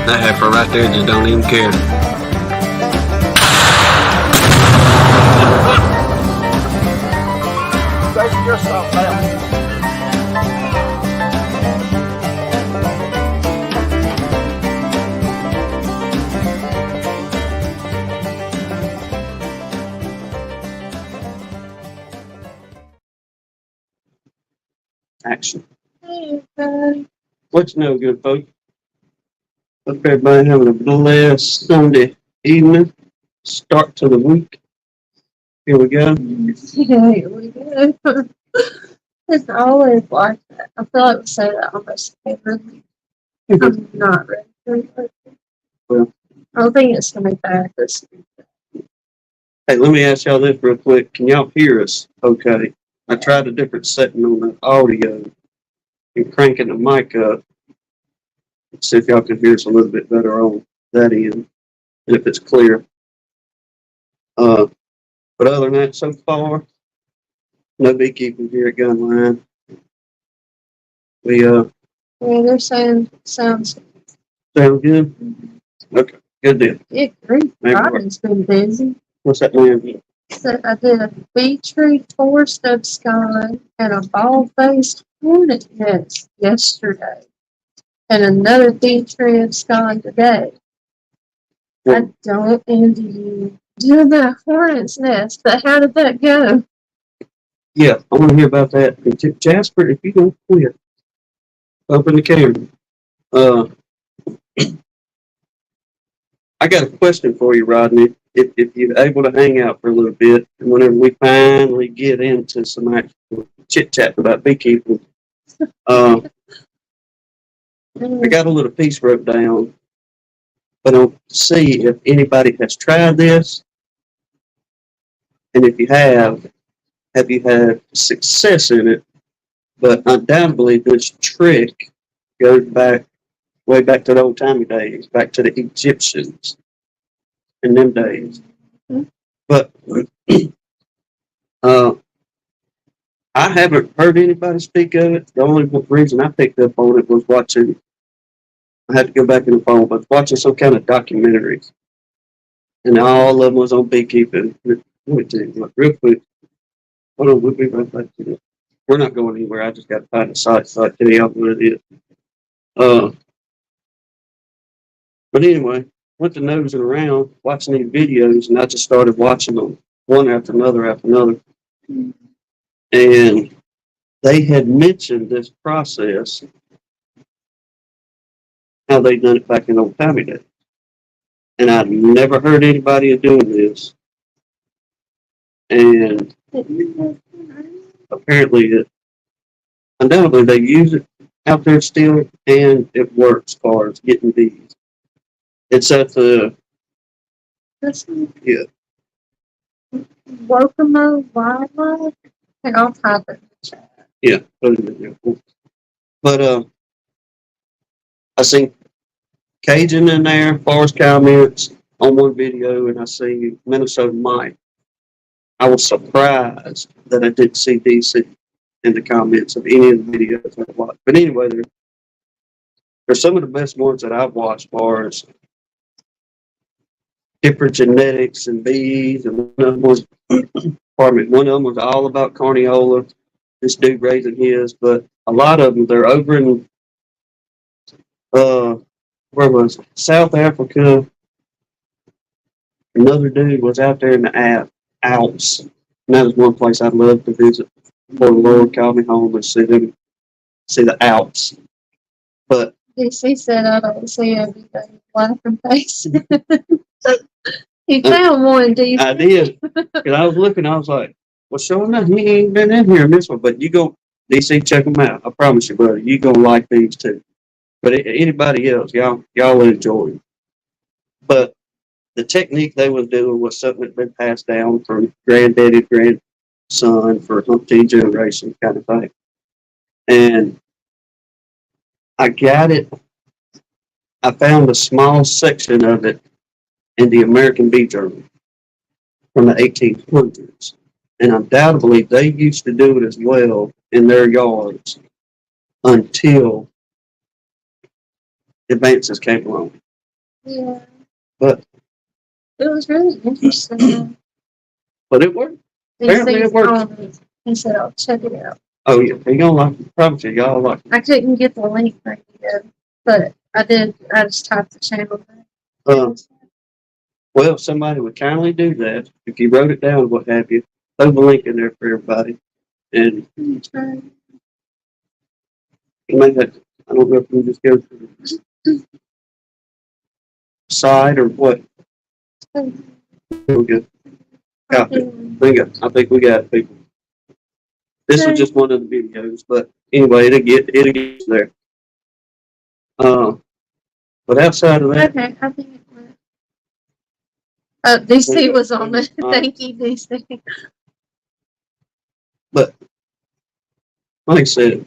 That heifer right there just don't even care. Take yourself out. Action. Hey, everybody. What's no good, folks? Hope everybody having a blessed Sunday evening. Start to the week. Here we go. Yeah, here we go. It's always like that. I feel like we say that almost every week. I'm not ready for it. Well. I don't think it's going to be bad this week. Hey, let me ask y'all this real quick. Can y'all hear us okay? I tried a different setting on the audio and cranking the mic up. Let's see if y'all can hear us a little bit better on that end and if it's clear. But other than that, so far, no beekeeping here at Gunline. We Yeah, they're saying sounds sound good? Okay, good deal. good. Great. Maybe Robin's been busy. What's that mean? So I did a bee tree forest of sky and a ball-faced hornet nest yesterday, and another bee tree of sky today. I don't envy you doing that hornet's nest, but how did that go? Yeah, I want to hear about that. And Jasper, if you don't quit, open the camera. I got a question for you, Rodney. If you're able to hang out for a little bit, and whenever we finally get into some actual chit chat about beekeeping, I got a little piece wrote down, but I'll see if anybody has tried this, and if you have you had success in it? But undoubtedly, this trick goes back way back to the old timey days, back to the Egyptians in them days. But I haven't heard anybody speak of it. The only reason I picked up on it was watching. I had to go back in the phone, but watching some kind of documentaries, and all of them was on beekeeping. Let me tell you, real quick. Hold on, we'll be right back to this. We're not going anywhere. I just got to find a site so I can tell you what it is. But anyway, went to nosing around, watching these videos, and I just started watching them one after another after another. And they had mentioned this process, how they done it back in old timey days. And I'd never heard anybody doing this. And apparently, undoubtedly, they use it out there still, and it works as far as getting bees. It's at the Wokomo Wildlife. And I'll type it in the chat. Yeah, put it in there. But I seen Cajun in there, forest comments on one video, and I see Minnesota Mike. I was surprised that I didn't see DC in the comments of any of the videos I watched. But anyway, they're some of the best ones that I've watched as far as different genetics and bees. And one of them was, one of them was all about Carniola. This dude raising his, but a lot of them, they're over in, where was it? South Africa. Another dude was out there in the Alps. And that was one place I'd love to visit before the Lord called me home and see the Alps. But DC said I don't see everything laughing face. He found one, DC. I did. Because I was looking, I was like, well, sure enough, he ain't been in here in this one. But you go, DC, check them out. I promise you, brother, you going to like these too. But anybody else, y'all will enjoy them. But the technique they was doing was something that had been passed down from granddaddy, grandson for umpteen generations kind of thing. And I got it. I found a small section of it in the American Bee Journal from the 1800s. And undoubtedly, they used to do it as well in their yards until advances came along. Yeah. But It was really interesting. it worked. Apparently it worked. He said, I'll check it out. Oh yeah, you gonna like it. Promise you, y'all like it. I couldn't get the link right yet, but I did. I just typed the channel name. Well, somebody would kindly do that if you wrote it down, what have you. Throw the link in there for everybody. And you may have, I don't know if we just go to the side or what. We're good. Got it. I think we got it, people. This was just one of the videos, but anyway, it'll get there. But outside of that, Okay, I think it went. DC was on it. Thank you, DC. but like I said,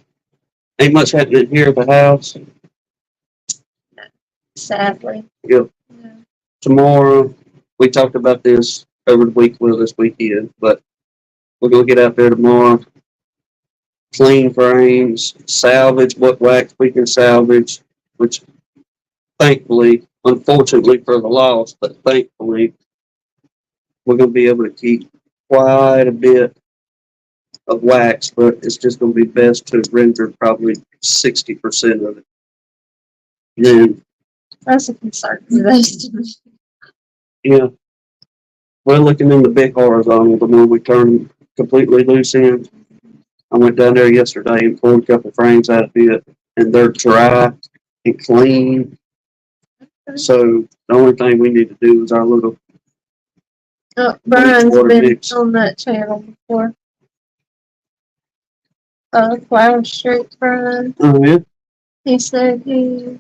ain't much happening here at the house. Sadly. Yep. Yeah. Tomorrow, we talked about this over the week, well, this weekend, but we're gonna get out there tomorrow, clean frames, salvage what wax we can salvage, which thankfully, unfortunately for the loss, but thankfully, we're gonna be able to keep quite a bit of wax, but it's just gonna be best to render probably 60% of it. Then, That's a concern for those. yeah, we're looking in the big horizontal, the more we turn them completely loose in. I went down there yesterday and pulled a couple frames out of it, and they're dry and clean. So the only thing we need to do is our little Brian's water been mix. on that channel before. Flower Street Brian. Oh yeah. He said he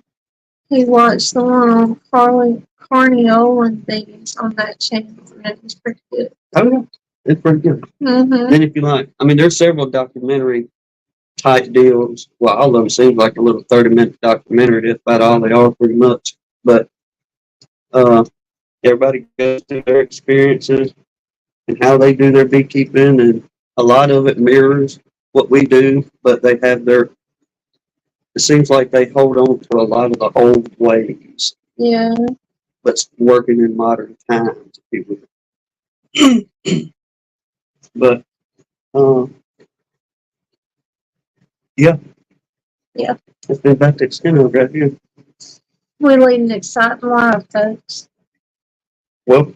watched the one on Carniolan things on that channel, and it was pretty good. Oh yeah, it's pretty good. Mm-hmm. Then if you like, I mean, there's several documentary type deals. Well, all of them seem like a little 30-minute documentary. That's about all they are, pretty much. But everybody goes through their experiences and how they do their beekeeping, and a lot of it mirrors what we do, but they have their. It seems like they hold on to a lot of the old ways. Yeah. But working in modern times, people. But yeah. Yeah. It's been back to extend over right here. We're leading an exciting life, folks. Well,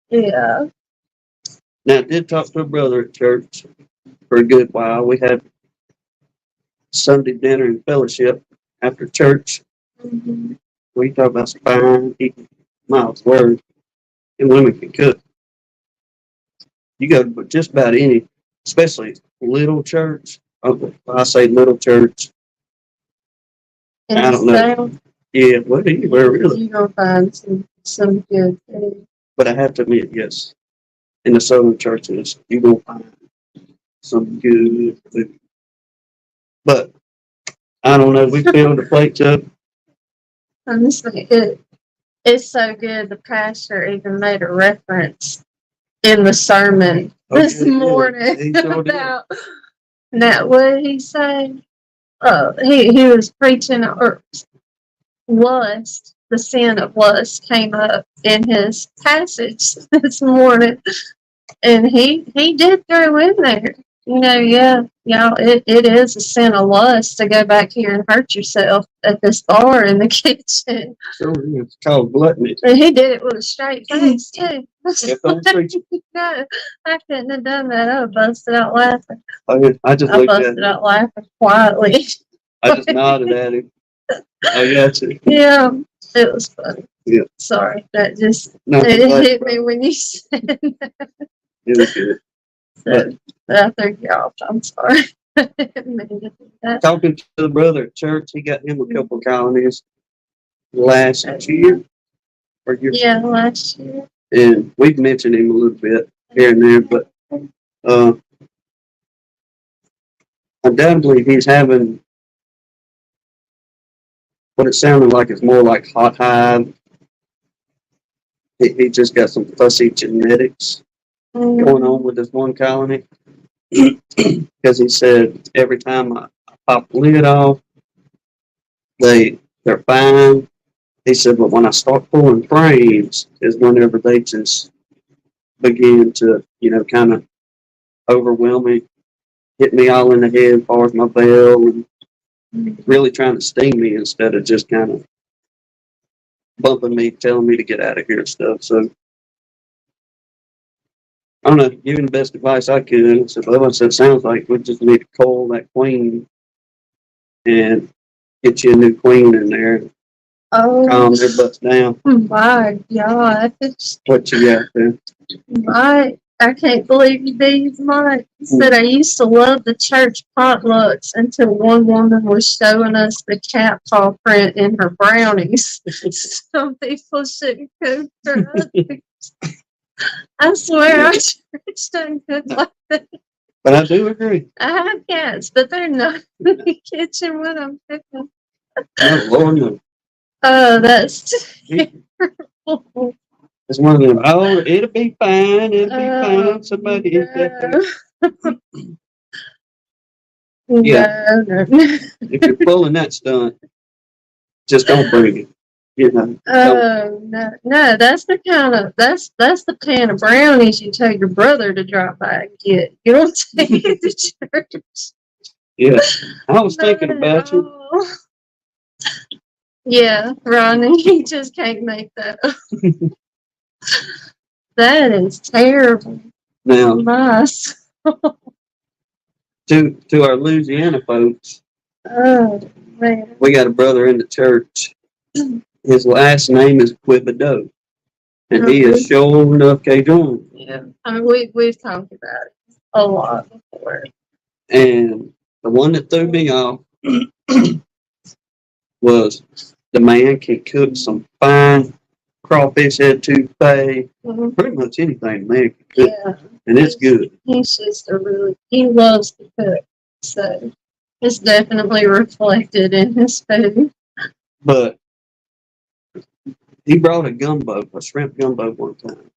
Yeah. now I did talk to a brother at church for a good while. We had Sunday dinner and fellowship after church. Mm-hmm. We talked about spine, eating Miles' word, and women can cook. You go to just about any, especially little church. I say little church. I don't know. Yeah, what anywhere really. You're gonna find some good food. But I have to admit, yes, in the southern churches, you will find some good food. But I don't know. We filled the plates up. Honestly, it's so good. The pastor even made a reference in the sermon this morning about now. What did he say? He was preaching, or lust, the sin of lust came up in his passage this morning, and he did throw in there. It is a sin of lust to go back here and hurt yourself at this bar in the kitchen. Sure, it's called gluttony. And he did it with a straight face too. No, I couldn't have done that. I would busted out laughing. I just I busted out laughing quietly. I just nodded at him. I got you. Yeah, it was funny. Yeah. Sorry, that just it hit me when you said that. It was good. So, I threw you off. I'm sorry. Talking to the brother at church, he got him a couple colonies last year. Yeah, last year. And we've mentioned him a little bit here and there, but undoubtedly he's having what it sounded like is more like hot hive. He just got some fussy genetics going on with this one colony. Because he said every time I pop the lid off, they they're fine. He said, but when I start pulling frames is whenever they just begin to, kind of overwhelm me, hit me all in the head as far as my bell, and really trying to sting me instead of just kind of bumping me, telling me to get out of here and stuff. So I don't know, giving the best advice I could. I said, well, it sounds like we just need to coil that queen and get you a new queen in there. Oh, Calm their butts down. my God. What you got there? I can't believe you beat Mike. He said, I used to love the church potlucks until one woman was showing us the cat paw print in her brownies. Some people shouldn't cook for others. I swear our church don't cook like that. But I do agree. I have cats, but they're not in the kitchen when I'm cooking. No, Lord, no. Oh, that's terrible. It's one of them. Oh, it'll be fine. It'll be fine. Somebody eat that. Yeah. No. If you're pulling that stunt, just don't bring it. Don't. Oh no, that's the pan of brownies you tell your brother to drop by and get. You don't take it to church. Yeah, I was thinking about you. Yeah, Ronnie, you just can't make that up. That is terrible. Now, Nice. to our Louisiana folks, Oh man. we got a brother in the church. His last name is Quibido, and he is sure enough Cajun. Yeah, I mean we've talked about it a lot before. And the one that threw me off was the man can cook some fine crawfish head touffee, pretty much anything the man can cook, Yeah, and it's good. he's just he loves to cook, so it's definitely reflected in his food. But he brought a shrimp gumbo one time,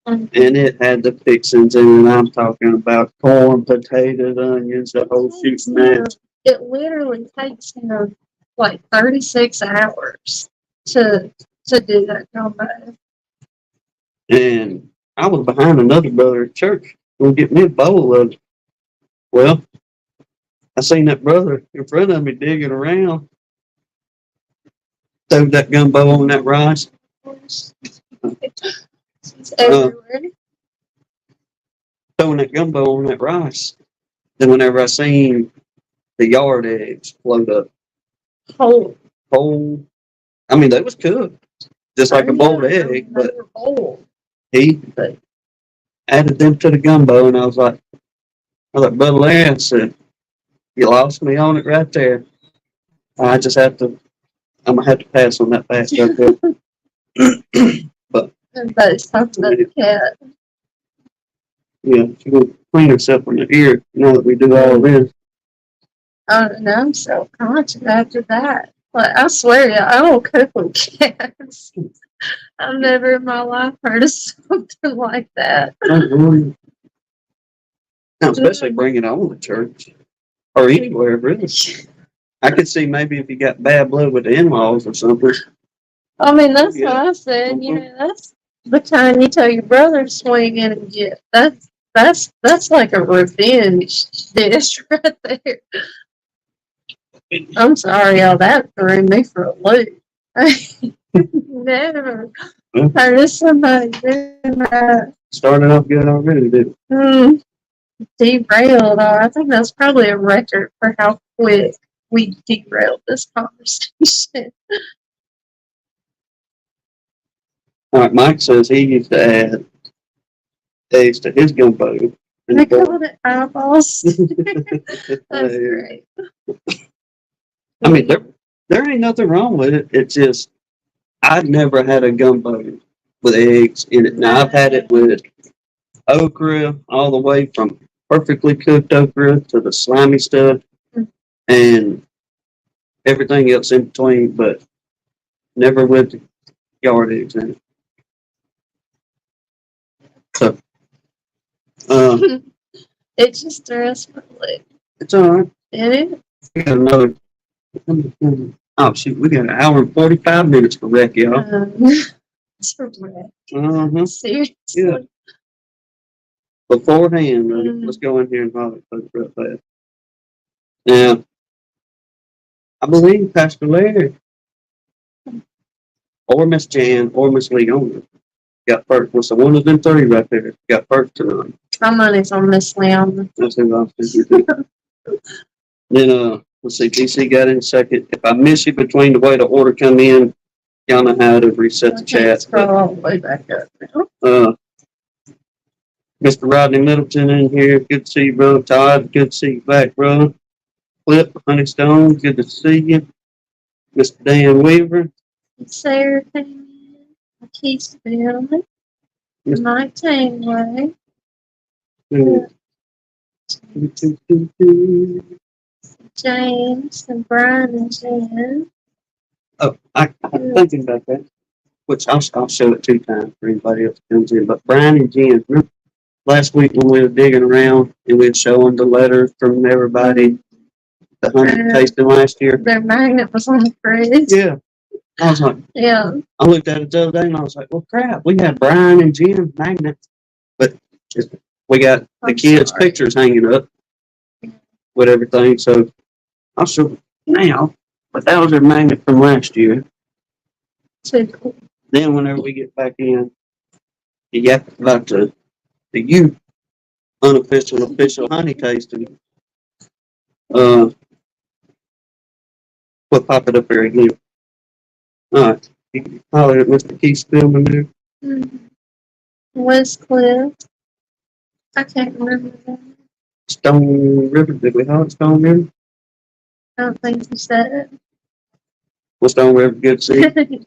and it had the fixings in it. I'm talking about corn, potatoes, onions, the whole shooting match. It literally takes him like 36 hours to do that gumbo. And I was behind another brother at church, going to get me a bowl of it. Well, I seen that brother in front of me digging around, threw that gumbo on that rice. It's everywhere. Throwing that gumbo on that rice. Then whenever I seen the yard eggs float up, whole, I mean, they was cooked, just like a boiled egg, but he added them to the gumbo, and I was like, Brother Larry, I said, you lost me on it right there. I'm going to have to pass on that fast right there. But everybody's talking about the cat. Yeah, she's going to clean herself in the ear now that we do all this. Oh, and I'm so conscious after that. Like, I swear, I don't cook with cats. I've never in my life heard of something like that. Now, especially bring it on to church or anywhere, really. I could see maybe if you got bad blood with the in-laws or something. I mean, that's what I said. You know, that's the kind you tell your brother to swing in and get. That's like a revenge dish right there. I'm sorry, y'all. That threw me for a loop. Never heard of somebody doing that. Started off good already, did it? Derailed. I think that's probably a record for how quick we derailed this conversation. All right, Mike says he used to add eggs to his gumbo. They called it eyeballs. That's great. I mean, there ain't nothing wrong with it. It's just I've never had a gumbo with eggs in it. Now I've had it with okra, all the way from perfectly cooked okra to the slimy stuff and everything else in between, but never with yard eggs in it. So, It just threw us for a loop. it's all right. Did it? We got another. Oh, shoot, we got an hour and 45 minutes for rec, y'all. It's a wreck. Uh-huh. Seriously. Yeah. Beforehand, Mm. let's go in here and holler folks real fast. Now, I believe Pastor Larry or Miss Jan or Miss Leona got first. What's the one of them three right there? Got first tonight. My money's on Miss Leona. That's who I'm thinking. Then, let's see, DC got in second. If I miss you between the way the order come in, y'all know how to reset the I can't chat. scroll all the way back up now. Mr. Rodney Middleton in here. Good to see you, bro. Todd, good to see you back, bro. Flip, Honeystone, good to see you. Mr. Dan Weaver. Sarah came in. Keith's family. Yes. Mike Taneway. James and Brian and Jen. Oh, I'm thinking about that, which I'll show it 2 times for anybody else that comes in. But Brian and Jen, remember last week when we were digging around and we were showing the letters from everybody, the honey tasting last year? Their magnet was on the fridge. Yeah. I was like, Yeah. I looked at it the other day and I was like, well, crap, we had Brian and Jen magnets, but we got the kids' pictures hanging up with everything. So I'll show now, but that was their magnet from last year. Too cool. Then whenever we get back in, you got about the youth unofficial official honey tasting. We'll pop it up there again. All right. You can holler at Mr. Keith's filming there. Mm-hmm. Westcliff. I can't remember that. Stone River. Did we holler at Stone River? I don't think you said it. Well, Stone River, good to see you.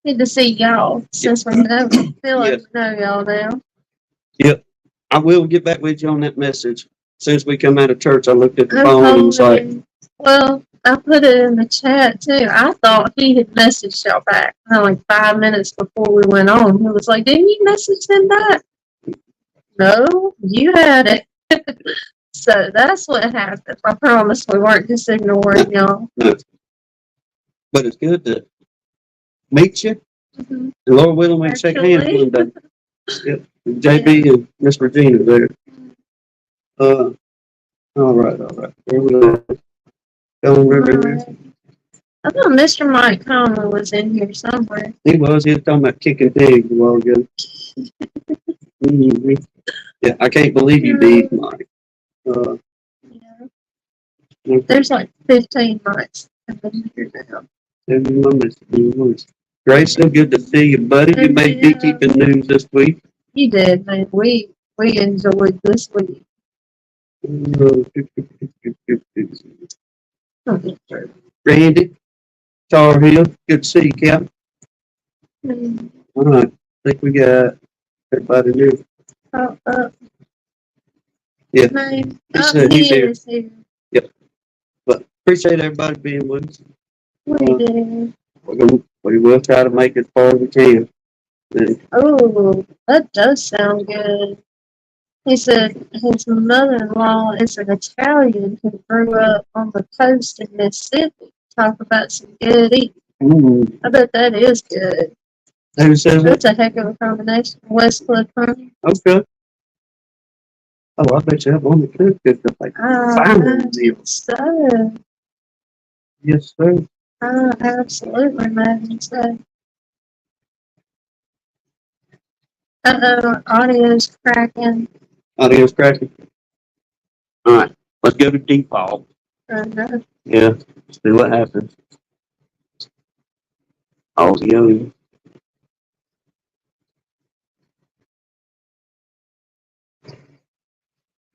Need to see y'all since we know. Feel like we know y'all now. Yep. I will get back with you on that message. As soon as we come out of church, I looked at the phone and was like, well, I put it in the chat too. I thought he had messaged y'all back like 5 minutes before we went on. He was like, didn't you message them back? No, you had it. So that's what happened. I promise we weren't just ignoring y'all. no. But it's good to meet you. Mm-hmm. And Lord willing, we can shake hands one day. Yep. JB and Miss Regina there. All right. Here we go. Stone River here. I thought Mr. Mike Conley was in here somewhere. He was talking about kicking pigs a while ago. Mm-hmm. Yeah, I can't believe you beat Mike. Yeah. There's like 15 Mikes in here now. Grace, so good to see you, buddy. You made beekeeping news this week. You did, man. We enjoyed this week. Randy, Tar Hill, good to see you, Cap. All right, I think we got everybody new. Yeah. He's here. Yep. But appreciate everybody being with us. We will try to make it as far as we can. Oh, that does sound good. He said his mother-in-law is an Italian who grew up on the coast in Mississippi. Talk about some good eating. I bet that is good. Who says That's a heck of a combination. Westcliff Honey. Okay. Oh, I bet you have one that could cook up like fine meals. So. Yes, sir. I absolutely imagine so. Audio's cracking. Audio's cracking. All right, let's go to default. Yeah, see what happens. Audio.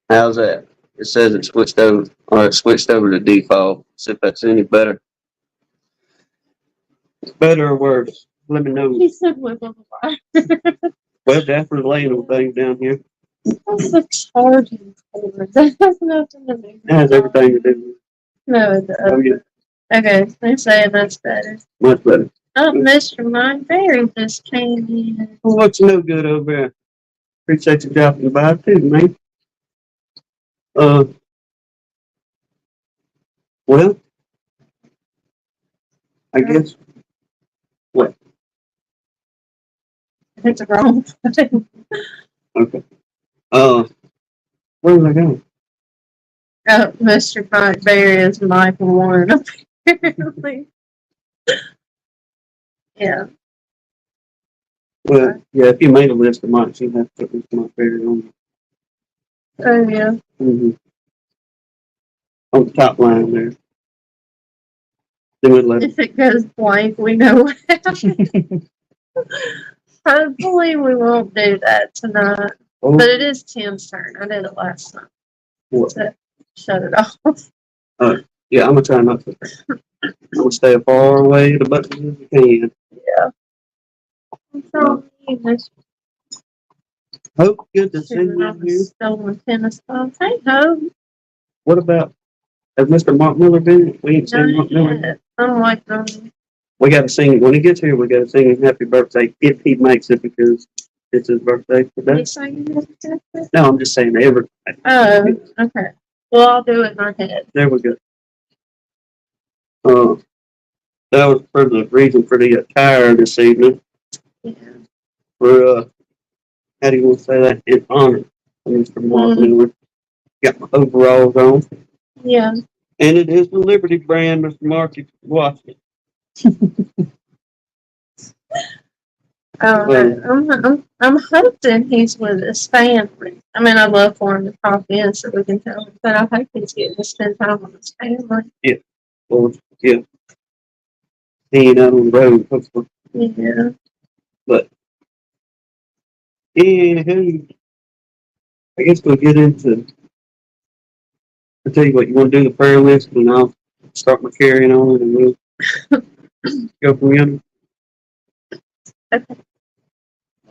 How's that? It says it switched over, or it switched over to default. See if that's any better. Better or worse? Let me know. He said with a lot. Well, Daphne's laying on things down here. That's a charging cord. That has nothing to do with it. It has everything to do with it. No, it doesn't. Oh, yeah. Okay, they're saying that's better. Much better. Oh, Mr. Mike Berry just came in. Well, what's no good over there? Appreciate you dropping by too, man. Well, I guess. What? It's a wrong thing. Okay. Where was I going? Mr. Mike Berry is Michael Warren, apparently. Yeah. Well, yeah, if you made a list of mine, you'd have to put my favorite on. Oh, yeah. Mm-hmm. On the top line there. Then we'd let it. If it goes blank, we know what happened. Hopefully, we won't do that tonight. Oh, But it is Tim's turn. I did it last night. what? So shut it off. Yeah, I'm gonna try not to. I'm gonna stay as far away the buttons as I can. Yeah. It's all me, Miss Hope, good to see Shooting you on the here. stolen tennis ball. Hey, Hope. What about, has Mr. Mark Miller been? We ain't seen Mark Miller. Not yet. I'm waiting on you. We gotta sing, when he gets here, we gotta sing him happy birthday if he makes it because it's his birthday today. You saying it? No, I'm just saying every, Oh, okay. Well, I'll do it in our head. there we go. That was for the reason for the attire this evening. Yeah. For, how do you want to say that? In honor of Mr. Mark Miller. Got my overalls on. Yeah. And it is the Liberty brand, Mr. Mark, if you watch it. I'm hoping he's with his family. I mean, I'd love for him to pop in so we can tell him, but I hope he's getting to spend time with his family. Or, yeah. He ain't out on the road, hopefully. Yeah. But, anywho, I guess we'll get into, I'll tell you what, you want to do the prayer list and I'll start my carrying on and we'll go from there. Okay.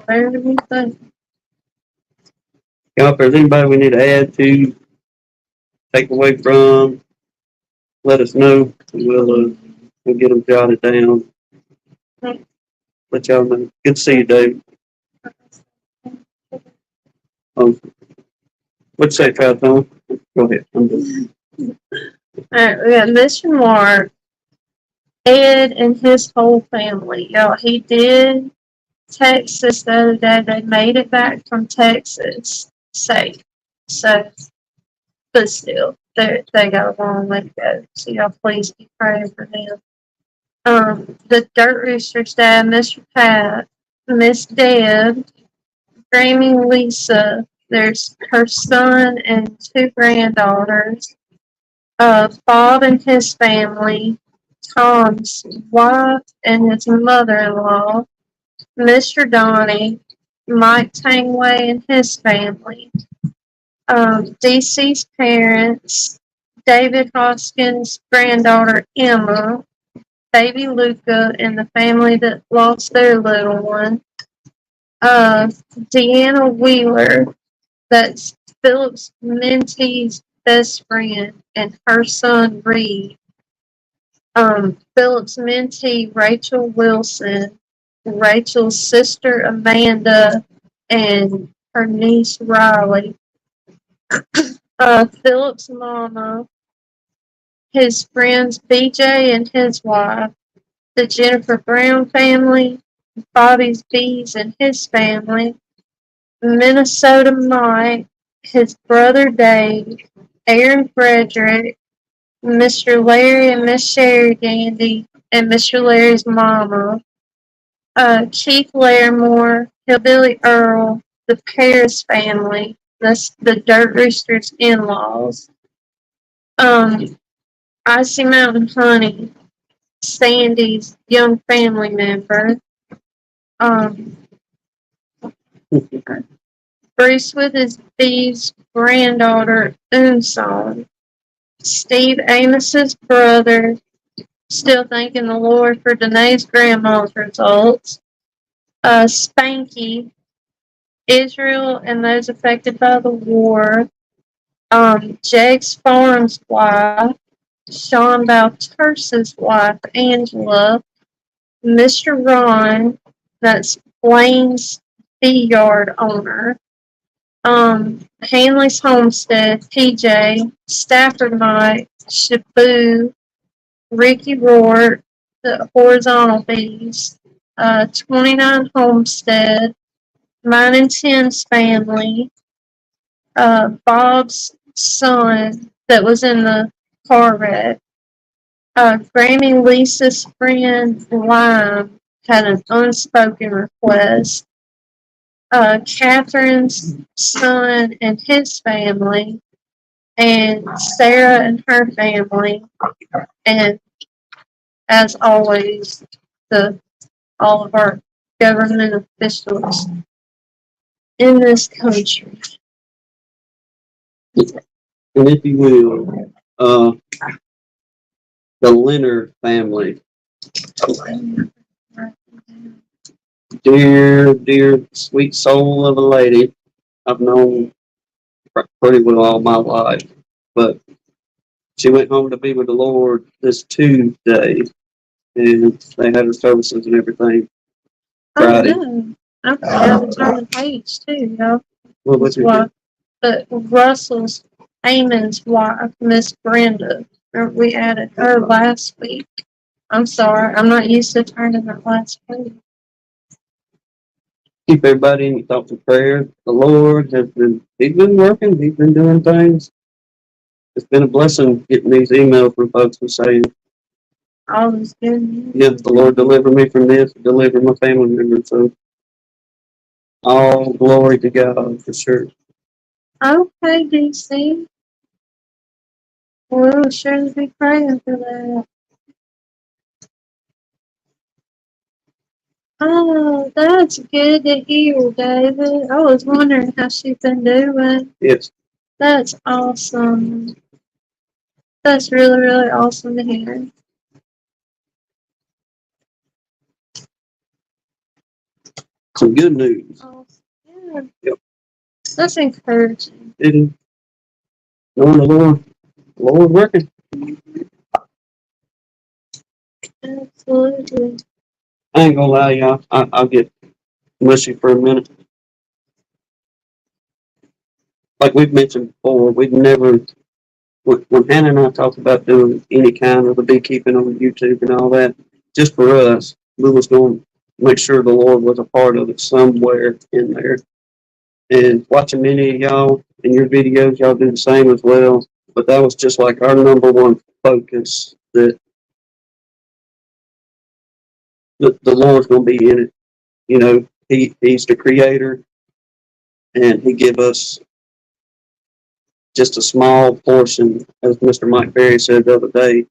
Whatever you think. Y'all, if there's anybody we need to add to, take away from, let us know. We'll get them jotted down. Let y'all know. Good to see you, Dave. What'd you say, Kyle Tom? Go ahead. I'm done. Alright, we got Mr. Mark, Ed, and his whole family. Y'all, he did Texas the other day. They made it back from Texas safe. So, but still, they got a long way to go. So y'all please be praying for them. The Dirt Roosters dad, Mr. Pat, Miss Deb, Grammy Lisa, there's her son and two granddaughters, Bob and his family, Tom's wife and his mother-in-law, Mr. Donnie, Mike Tangway and his family, DC's parents, David Hoskins' granddaughter Emma, baby Luca, and the family that lost their little one, Deanna Wheeler, that's Philip's mentee's best friend, and her son Reed, Philip's mentee Rachel Wilson, Rachel's sister Amanda, and her niece Riley, Philip's mama, his friends BJ and his wife, the Jennifer Brown family, Bobby's Bees and his family, Minnesota Mike, his brother Dave, Aaron Frederick, Mr. Larry and Miss Sherry Gandy, and Mr. Larry's mama, Keith Larimore, Hillbilly Earl, the Paris family, that's the Dirt Roosters in-laws, Icy Mountain Honey, Sandy's young family member, Bruce with his Bee's granddaughter, Unsong, Steve Amos's brother, still thanking the Lord for Danae's grandma's results, Spanky, Israel and those affected by the war, Jake's Farms wife, Sean Balturse's wife, Angela, Mr. Ron, that's Blaine's bee yard owner, Hanley's Homestead, PJ, Stafford Mike, Shabu, Ricky Rourke, the horizontal bees, 29 Homestead, mine and Tim's family, Bob's son that was in the car wreck, Granny Lisa's friend Lime had an unspoken request, Catherine's son and his family, and Sarah and her family, and as always, all of our government officials in this country. And if you will, the Leonard family, dear, sweet soul of a lady I've known pretty well all my life, but she went home to be with the Lord this Tuesday, and they had her services and everything Friday. I know. I forgot to turn the page too, y'all. Well, what's your Well, but Russell's Amon's wife, Miss Brenda, we added her last week. I'm sorry, I'm not used to turning that last page. Keep everybody in your thoughts and prayers. The Lord he's been working, he's been doing things. It's been a blessing getting these emails from folks who saying, All is good. yeah, the Lord deliver me from this, deliver my family members. So all glory to God for sure. Okay, DC. We'll surely be praying for that. Oh, that's good to hear, David. I was wondering how she's been doing. Yes. That's awesome. That's really, really awesome to hear. Some good news. Awesome. Yeah. Yep. That's encouraging. It is. Knowing the Lord working. Absolutely. I ain't gonna lie, y'all. I'll get mushy for a minute. Like we've mentioned before, we've never, when Hannah and I talked about doing any kind of the beekeeping on YouTube and all that, just for us, we was going to make sure the Lord was a part of it somewhere in there. And watching many of y'all in your videos, y'all do the same as well. But that was just like our number one focus, that the Lord's going to be in it. You know, He's the creator, and He give us just a small portion, as Mr. Mike Berry said the other day,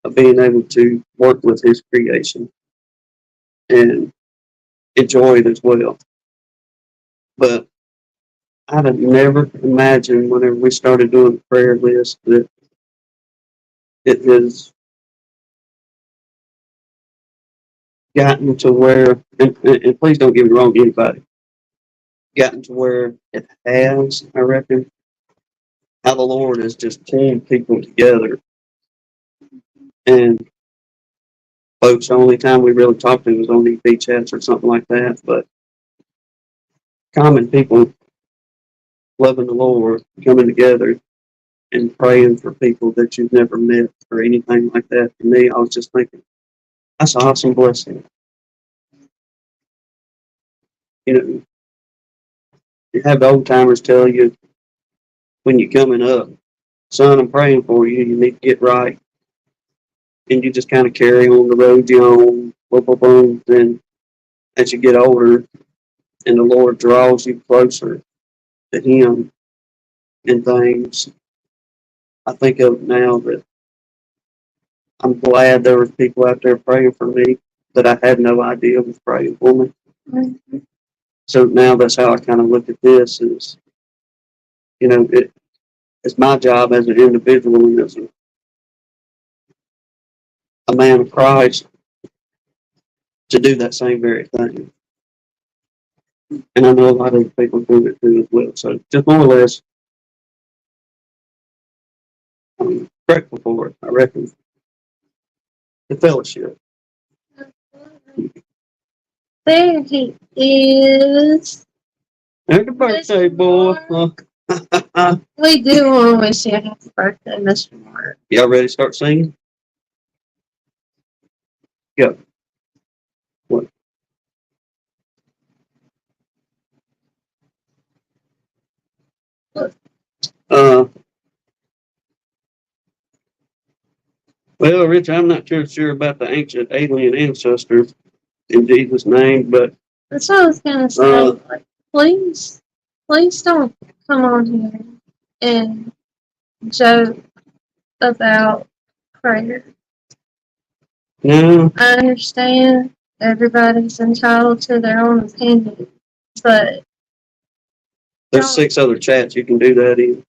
of being able to work with His creation and enjoy it as well. But I'd have never imagined whenever we started doing the prayer list that it has gotten to where, and please don't get me wrong, anybody, gotten to where it has, I reckon, how the Lord has just pulled people together. And folks, the only time we really talked to was on these beach chats or something like that. But common people loving the Lord, coming together and praying for people that you've never met or anything like that. For me, I was just thinking, that's an awesome blessing. You know, you have the old timers tell you when you're coming up, son, I'm praying for you. You need to get right. And you just kind of carry on the road you're on, boom, boom, boom. Then as you get older and the Lord draws you closer to Him and things, I think of now that I'm glad there were people out there praying for me that I had no idea was praying for me. Mm-hmm. So now that's how I kind of look at this is, you know, it's my job as an individual and as a man of Christ to do that same very thing. And I know a lot of people do it too as well. So just more or less, I'm grateful for it, I reckon. The fellowship. There he is. Happy birthday, boy. We do want to wish you a happy birthday, Mr. Mark. Y'all ready to start singing? Go. What? Uh, well, Rich, I'm not too sure about the ancient alien ancestors in Jesus' name, but That's what I was gonna say. Like, please don't come on here and joke about prayer. no, I understand everybody's entitled to their own opinion, but there's don't. 6 other chats you can do that in.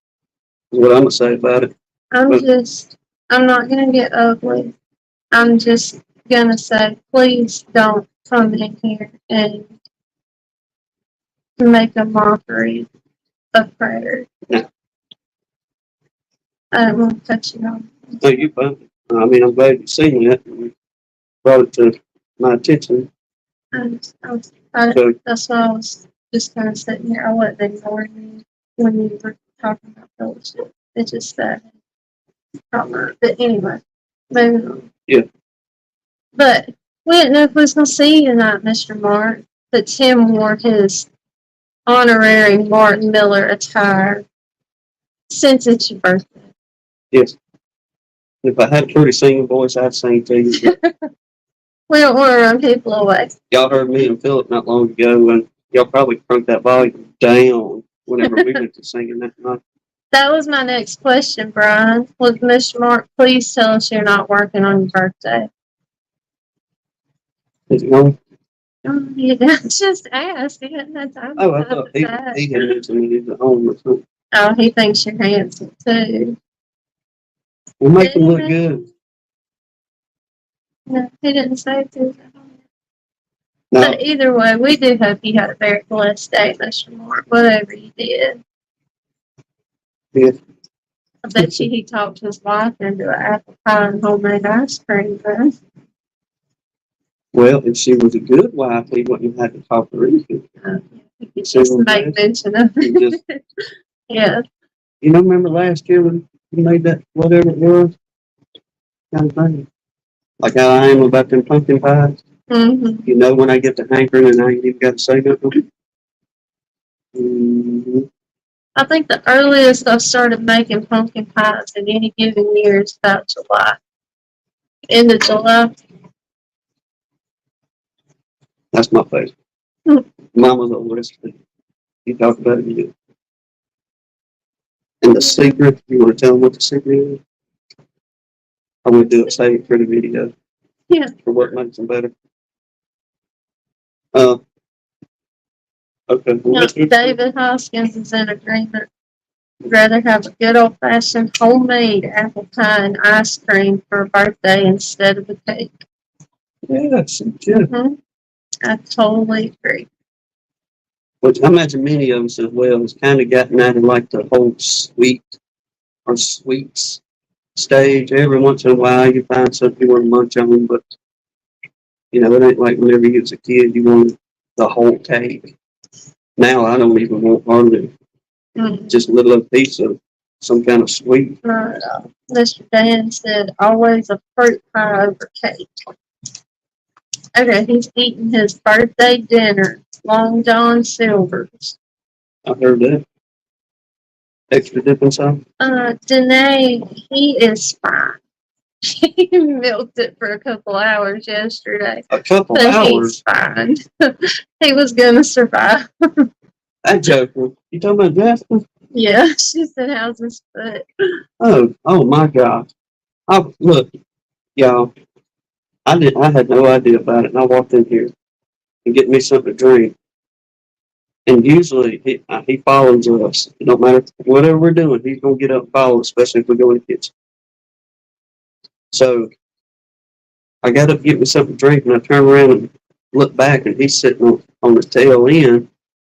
Is what I'm gonna say about it. I'm not gonna get ugly. I'm just gonna say, please don't come in here and make a mockery of prayer. No. I don't want to cut you off. No, you fine. I mean, I'm glad you've seen that. And brought it to my attention. That's why I was just kind of sitting here. I wasn't ignoring you when you were talking about fellowship. It's just that. But anyway, moving on. Yeah. But we didn't know if we was going to see you tonight, Mr. Mark. But Tim wore his honorary Martin Miller attire since it's your birthday. Yes. If I had a pretty singing voice, I'd sing to you. We don't want to run people away. Y'all heard me and Philip not long ago, and y'all probably cranked that volume down whenever we went to singing that night. That was my next question, Brian. Would Mr. Mark please tell us you're not working on your birthday? Is it on? Oh, you just asked. He hadn't had time. Oh, I thought he had mentioned it at home or something. Oh, he thinks you're handsome too. We'll make him look good. No, he didn't say it to. No, But either way, we do hope you had a very blessed day, Mr. Mark, whatever you did. yeah. I bet you he talked his wife into an apple pie and homemade ice cream, though. Well, if she was a good wife, he wouldn't have had to talk to her. You just make mention of He just, it. Yeah. you know, remember last year when you made that, whatever it was? Kind of thing. Like how I am about them pumpkin pies. Mm-hmm. You know, when I get to hankering and I ain't even got to say nothing. Mm-hmm. I think the earliest I've started making pumpkin pies in any given year is about July. End of July. That's my face. Mama's old recipe. You talk about it, you do. And the secret, you want to tell them what the secret is? I'm going to do it, save it for the video. Yeah. For what makes them better. Okay. No, David Hoskins is in agreement. I'd rather have a good old fashioned homemade apple pie and ice cream for a birthday instead of a cake. Yes, good. Mm-hmm. I totally agree. Which I imagine many of us as well has kind of gotten out of like the whole sweet or sweets stage. Every once in a while you find something you want to munch on, but you know, it ain't like whenever you was a kid you wanted the whole cake. Now I don't even want hardly just a little piece of some kind of sweet. Mr. Dan said always a fruit pie over cake. Okay, he's eating his birthday dinner, Long John Silver's. I heard that. Extra dipping sauce. Danae, he is fine. He milked it for a couple hours yesterday. A couple but hours? He's fine. He was gonna survive. That joker. You talking about Jasper? Yeah, she said, how's his foot? Oh my God. Look, y'all, I had no idea about it, and I walked in here and get me something to drink. And usually he follows us. It don't matter whatever we're doing, he's gonna get up and follow us, especially if we go in the kitchen. So I got up to get me something to drink, and I turned around and looked back, and he's sitting on the tail end,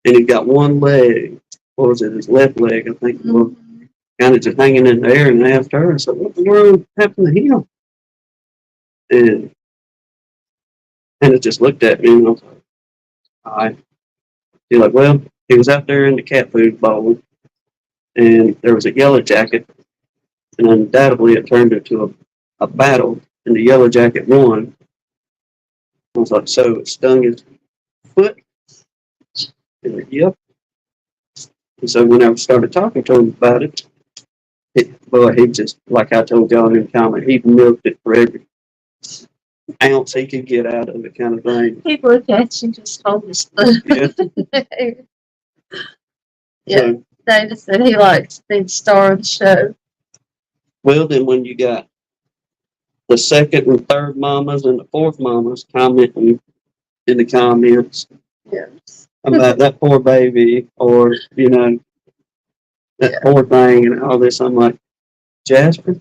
and he got one leg. What was it? His left leg, I think. Mm-hmm. Kind of just hanging in the air, and I asked her, I said, "What the world happened to him?" And it just looked at me, and I was like, "All right." He's like, "Well, he was out there in the cat food bowl, and there was a yellow jacket, and undoubtedly it turned into a battle, and the yellow jacket won. I was like, so it stung his foot? And like, yep. And so when I started talking to him about it, boy, he just, like I told y'all in the comment, he milked it for every ounce he could get out of it, kind of thing. He looked at you, just hold his foot. Yeah. Yeah, So, David said he likes to be the star of the show. well, then when you got the second and third mamas and the fourth mamas commenting in the comments Yes. about that poor baby or, that poor thing and all this, I'm like, Jasper,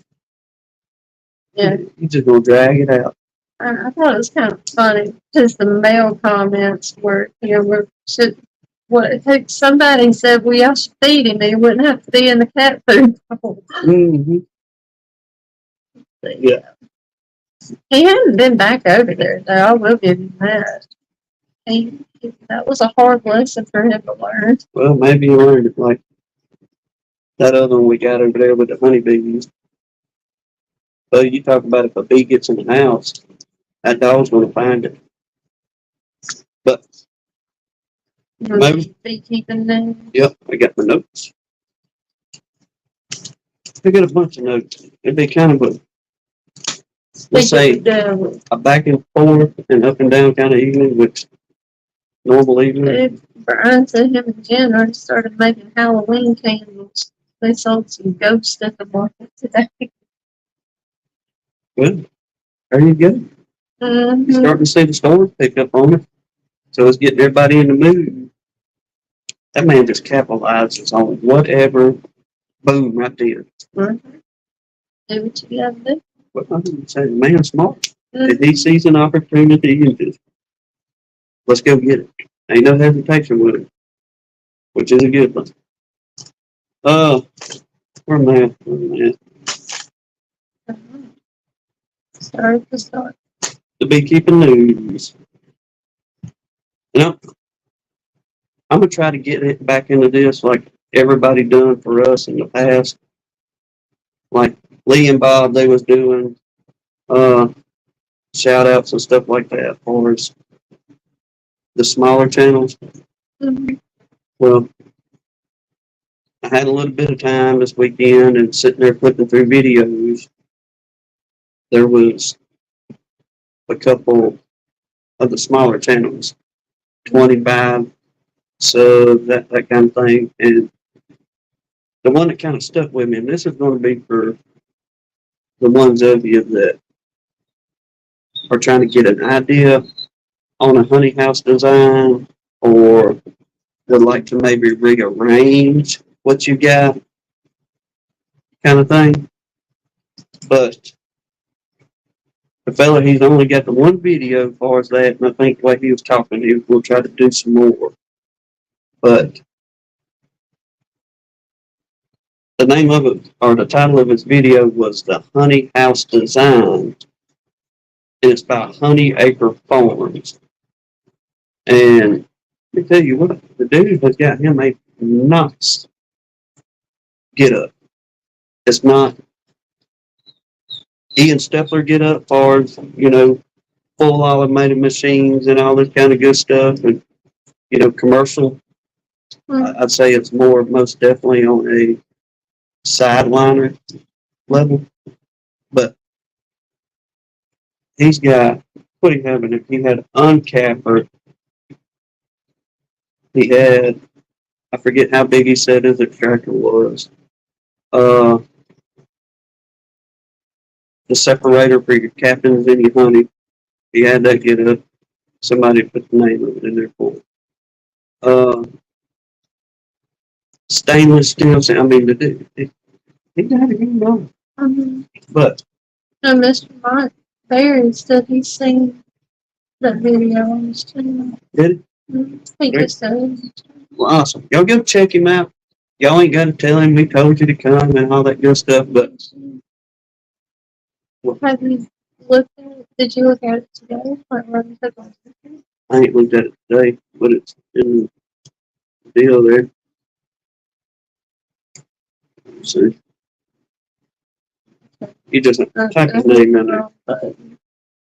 Yeah. you just gonna drag it out. I thought it was kind of funny because the male comments were, somebody said, well, y'all should feed him. He wouldn't have to be in the cat food bowl. Mm-hmm. Yeah. He hadn't been back over there, though. I will give him that. That was a hard lesson for him to learn. Well, maybe you learned it like that other one we got over there with the honeybees. So you talk about if a bee gets in the house, that dog's gonna find it. But maybe, Beekeeping then. yep, I got my notes. I got a bunch of notes. It'd be kind of a, let's say, a back and forth and up and down kind of evening, which normal evening. Brian said him and Jen already started making Halloween candles. They sold some ghosts at the market today. Good. There you go. Mm-hmm. Starting to see the stores pick up on it. So it's getting everybody in the mood. That man just capitalizes on whatever. Boom, right there. Mm-hmm. Do what you gotta do. What I'm saying, the man's smart. Mm-hmm. If he sees an opportunity and just, let's go get it. Ain't no hesitation with it, which is a good one. Where am I at? Where am I at? Start to start. The beekeeping news. You know, I'm gonna try to get it back into this like everybody done for us in the past. Like Lee and Bob, they was doing shout outs and stuff like that for us. The smaller channels. Mm-hmm. Well, I had a little bit of time this weekend and sitting there flipping through videos. There was a couple of the smaller channels, 25, so that kind of thing. And the one that kind of stuck with me, and this is going to be for the ones of you that are trying to get an idea on a honey house design or would like to maybe rearrange what you got, kind of thing. But the fella, he's only got the one video as far as that, and I think like he was talking, he will try to do some more. But the name of it, or the title of his video was The Honey House Design, and it's by Honey Acre Farms. And let me tell you what, the dude has got him a nice get up. It's not Ian Stepler get up far as, full automated machines and all this kind of good stuff and, commercial. I'd say it's more most definitely on a sideliner level. But he's got, what he having? If he had an uncapper, he had, I forget how big he said his extractor was. The separator for your captains and your honey. He had that get up. Somebody put the name of it in there for him. Stainless steel. I mean, the dude, he got it going on. Mm-hmm. But Mr. Mike Barry said he's seen that video on his channel. did it? He just said. Well, awesome. Y'all go check him out. Y'all ain't got to tell him we told you to come and all that good stuff, but Have you looked at it? Did you look at it today? I ain't looked at it today, but it's in the deal there. Let's see. You just type his name in there.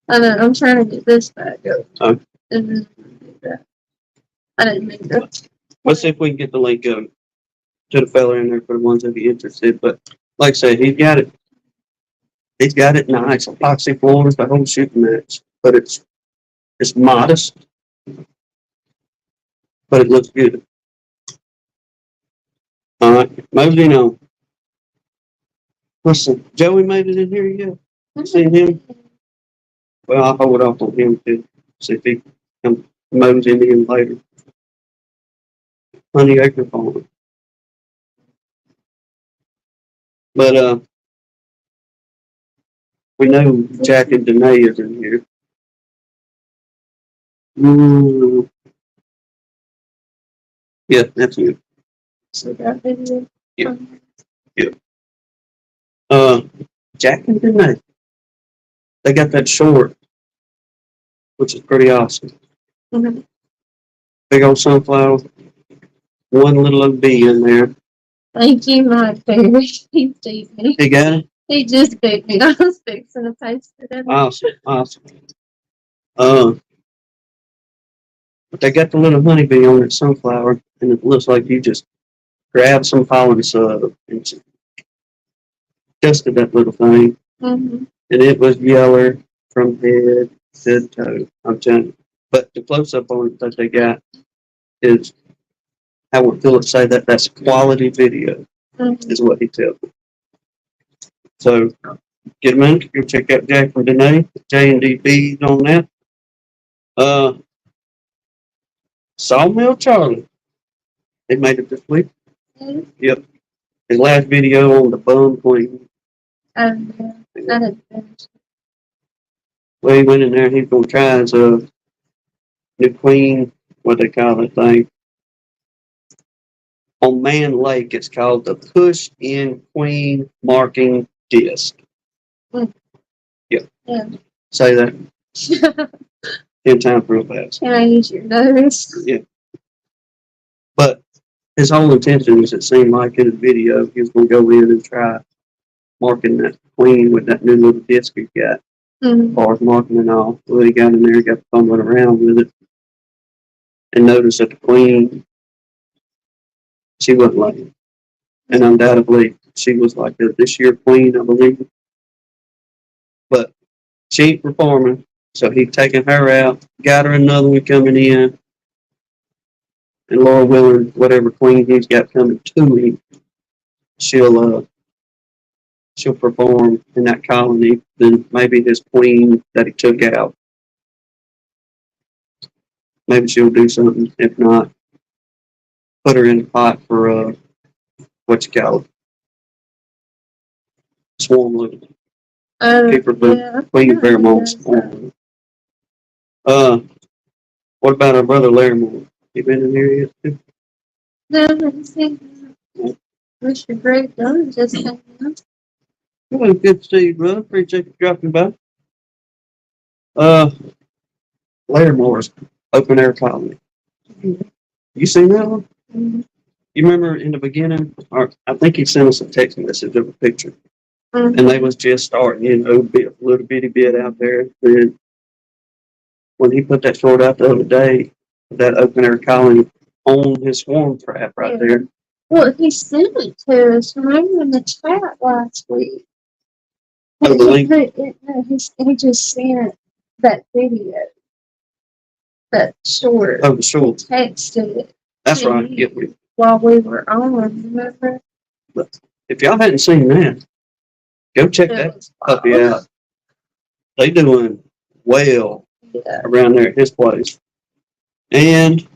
I know, I'm trying to get this back up. Oh. And then do that. I didn't mean to. Let's see if we can get the link to the fella in there for the ones that be interested. But like I say, he's got it. He's got it nice, epoxy floors, the whole shooting match. But it's modest, but it looks good. All right, moving on. Listen, Joey made it in here yet? Seen him? Well, I'll hold off on him to see if he comes moseying in later. Honey Acre Farm. But we know Jack and Danae is in here. Yeah, that's you. So that video. Yeah. Jack and Danae. They got that short, which is pretty awesome. Mhm. Big old sunflower. One little OB in there. Thank you, my baby. He beat me. He got it? He just beat me. I was fixing to paste it in. Awesome. But they got the little honeybee on that sunflower, and it looks like you just grab some pollen sub and tested that little thing, Mm-hmm. and it was yeller from head to toe. I'm telling you. But the close up on it that they got is, how would Philip say that? That's quality video, Mm-hmm. is what he tells me. So get a minute, go check out Jack and Danae, J&D on that. Sawmill Charlie. They made it this week. Mm-hmm. Yep. His last video on the bum queen. Yeah. I didn't finish. Well, he went in there, he's gonna try his new queen, what they call that thing. On Man Lake, it's called the Push In Queen Marking Disc. Mm. Yep. Yeah. Say that 10 times real fast. Can I use your nose? Yeah. But his whole intention is, it seemed like in the video, he was going to go in and try marking that queen with that new little disc he got. Mm-hmm. As far as marking and all. Well, he got in there, got fumbling around with it, and noticed that the queen, she wasn't like it. And undoubtedly, she was like this year queen, I believe. But she ain't performing, so he taking her out, got her another one coming in, and Laura Willard, whatever queen he's got coming to him, she'll perform in that colony. Then maybe his queen that he took out, maybe she'll do something. If not, put her in the pot for what you call it, swarm living. Keep her Yeah. queen pheromones swarm. What about our brother Larimore? He been in here yet too? No, I didn't see that. Mr. Great Done just came out. Well, good to see you, brother. Appreciate you dropping by. Larimore's open air colony. You seen that one? Mm-hmm. You remember in the beginning, or I think he sent us a text message of a picture, Mm-hmm. and they was just starting, a little bitty bit out there. And when he put that short out the other day, that open air colony on his swarm trap right there. Well, he sent it to us, remember, in the chat last week. Oh, the link? No, he just sent that video, that short. Oh, the short. Texted it That's to right. me Yep. while we were on, remember? If y'all hadn't seen that, go check that puppy out. They doing well around there at his place. And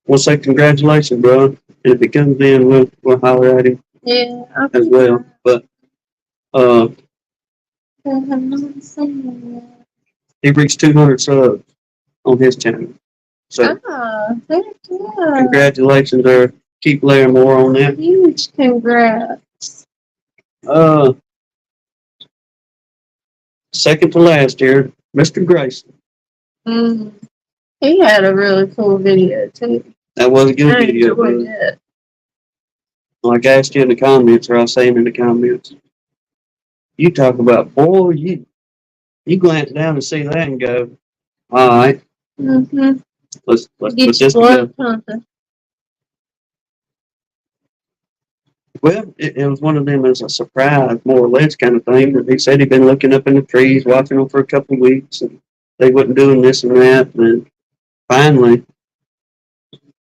we'll say congratulations, bro. And if he comes in, we'll holler at him as well. But he reached 200 subs on his channel. So congratulations there. Keep layering more on that. Huge congrats. Second to last here, Mr. Grayson. He had a really cool video too. That was a good I video, enjoyed bro. it. Like I asked you in the comments, or I was saying in the comments, you talk about, boy, You glance down and see that and go, all right, Mm-hmm. let's put Get this your together. blood pumping. Well, it was one of them as a surprise, more or less kind of thing. He said he'd been looking up in the trees, watching them for a couple of weeks, and they wasn't doing this and that. And then finally,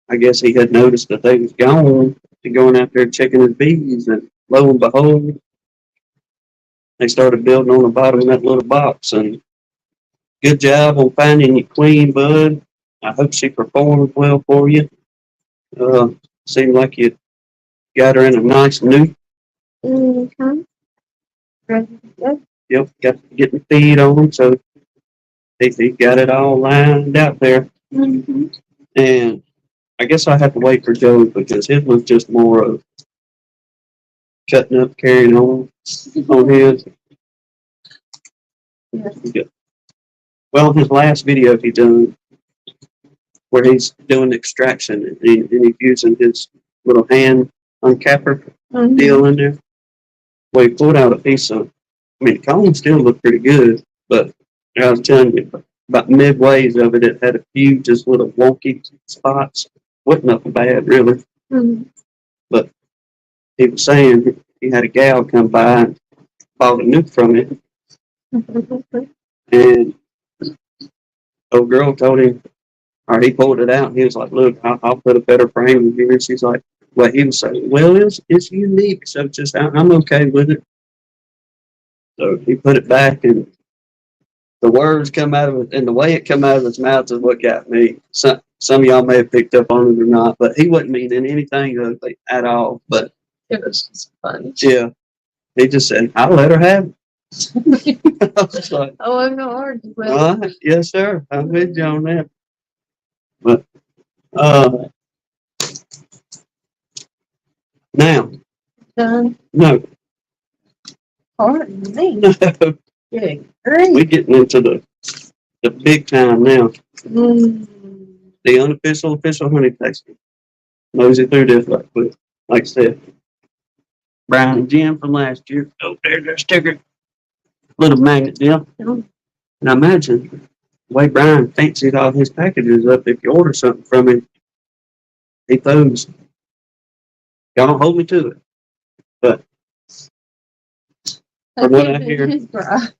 I guess he had noticed that they was gone to going out there checking his bees, and lo and behold, they started building on the bottom of that little box. And good job on finding your queen, bud. I hope she performed well for you. Seemed like you got her in a nice new. Mm-hmm. Ready to go. Yep, got to get the feed on them, so he got it all lined out there. Mm-hmm. And I guess I have to wait for Joe because his was just more of cutting up, carrying on his. Yeah. Well, his last video he done where he's doing extraction and he's using his little hand uncapper Mm-hmm. deal in there. Well, he pulled out a piece of, I mean, the cone still looked pretty good, but I was telling you, about midways of it, it had a few just little wonky spots. Wasn't nothing bad, really. Mm-hmm. But he was saying he had a gal come by and bought a nuke from him, and old girl told him, or he pulled it out, and he was like, "Look, I'll put a better frame in here." And she's like, "Well," he was saying, "Well, it's unique, so just I'm okay with it." So he put it back, and the words come out of it, and the way it come out of his mouth is what got me. Some of y'all may have picked up on it or not, but he wasn't meaning anything ugly at all. But It was just funny. yeah, he just said, "I'll let her have it." I was like, Oh, I'm not arguing with "All right, yes, sir, I'm with you on that." But uh, now, done. no, Pardon me. no, Yeah, we're great. getting into the big time now. Mm. The unofficial, official honey tasting. Nosy through this right quick. Like I said, Brian and Jim from last year. Oh, there's their sticker. Little magnet deal. Oh, And I imagine the way Brian fancies all his packages up, if you order something from him, he throws. Y'all don't hold me to it. But from what I hear, his bride.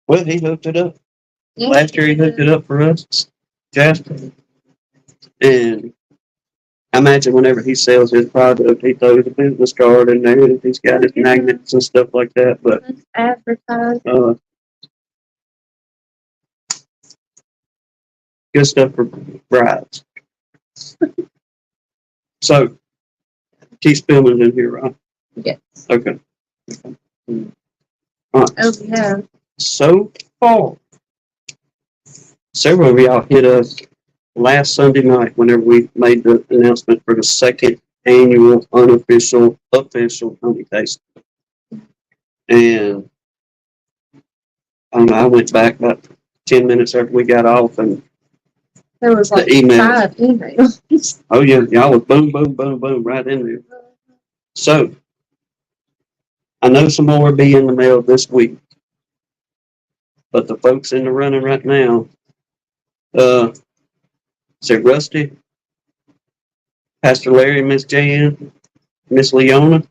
well, he hooked it up. Yeah, Last year he hooked it up for us, Jasper. And I imagine whenever he sells his product, he throws a business card in there and he's got his magnets and stuff like that. But It's advertised. Good stuff for brides. So, keep spilling in here, right? Yes. Okay. All right. Oh, yeah. So far, several of y'all hit us last Sunday night whenever we made the announcement for the second annual unofficial official honey taste. And I don't know, I went back about 10 minutes after we got off and There was like the emails. 5 emails. Oh yeah, y'all was boom, boom, boom, boom right in there. So I know some more will be in the mail this week. But the folks in the running right now, say Rusty, Pastor Larry, Miss Jan, Miss Leona.